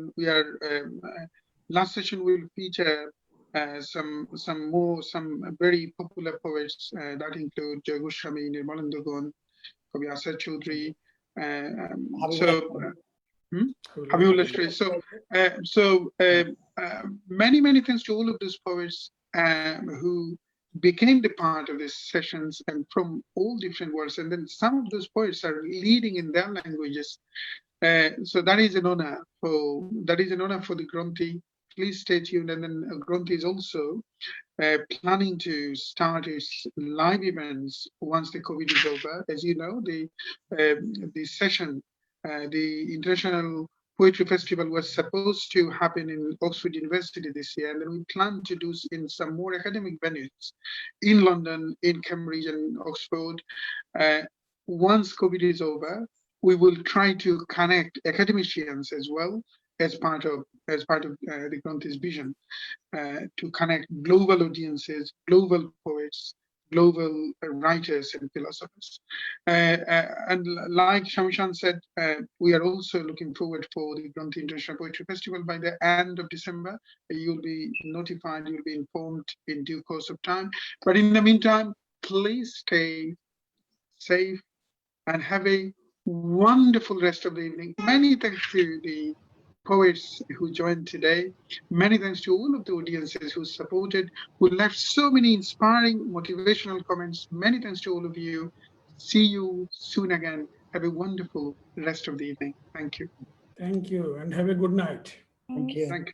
will feature some very popular poets that include Joy Goswami, Nirmalendu Gun, Kavi Asad Chaudhary. Habibullah Shri. So many thanks to all of those poets who became the part of these sessions and from all different worlds. And then some of those poets are leading in their languages. So that is an honor for the Gronthee. Please stay tuned. And then Gronthee is also planning to start its live events once the COVID is over. As you know, the session, the International Poetry Festival was supposed to happen in Oxford University this year, and then we plan to do in some more academic venues in London, in Cambridge, and Oxford. Once COVID is over, we will try to connect academicians as well as part of the Gronthee's vision. To connect global audiences, global poets, global writers and philosophers. And like Shamshan said, we are also looking forward for the Gronthee International Poetry Festival by the end of December. You'll be notified, you'll be informed in due course of time. But in the meantime, please stay safe and have a wonderful rest of the evening. Many thanks to the poets who joined today. Many thanks to all of the audiences who supported, who left so many inspiring, motivational comments. Many thanks to all of you. See you soon again. Have a wonderful rest of the evening. Thank you. Thank you and have a good night. Thank you. Thank you.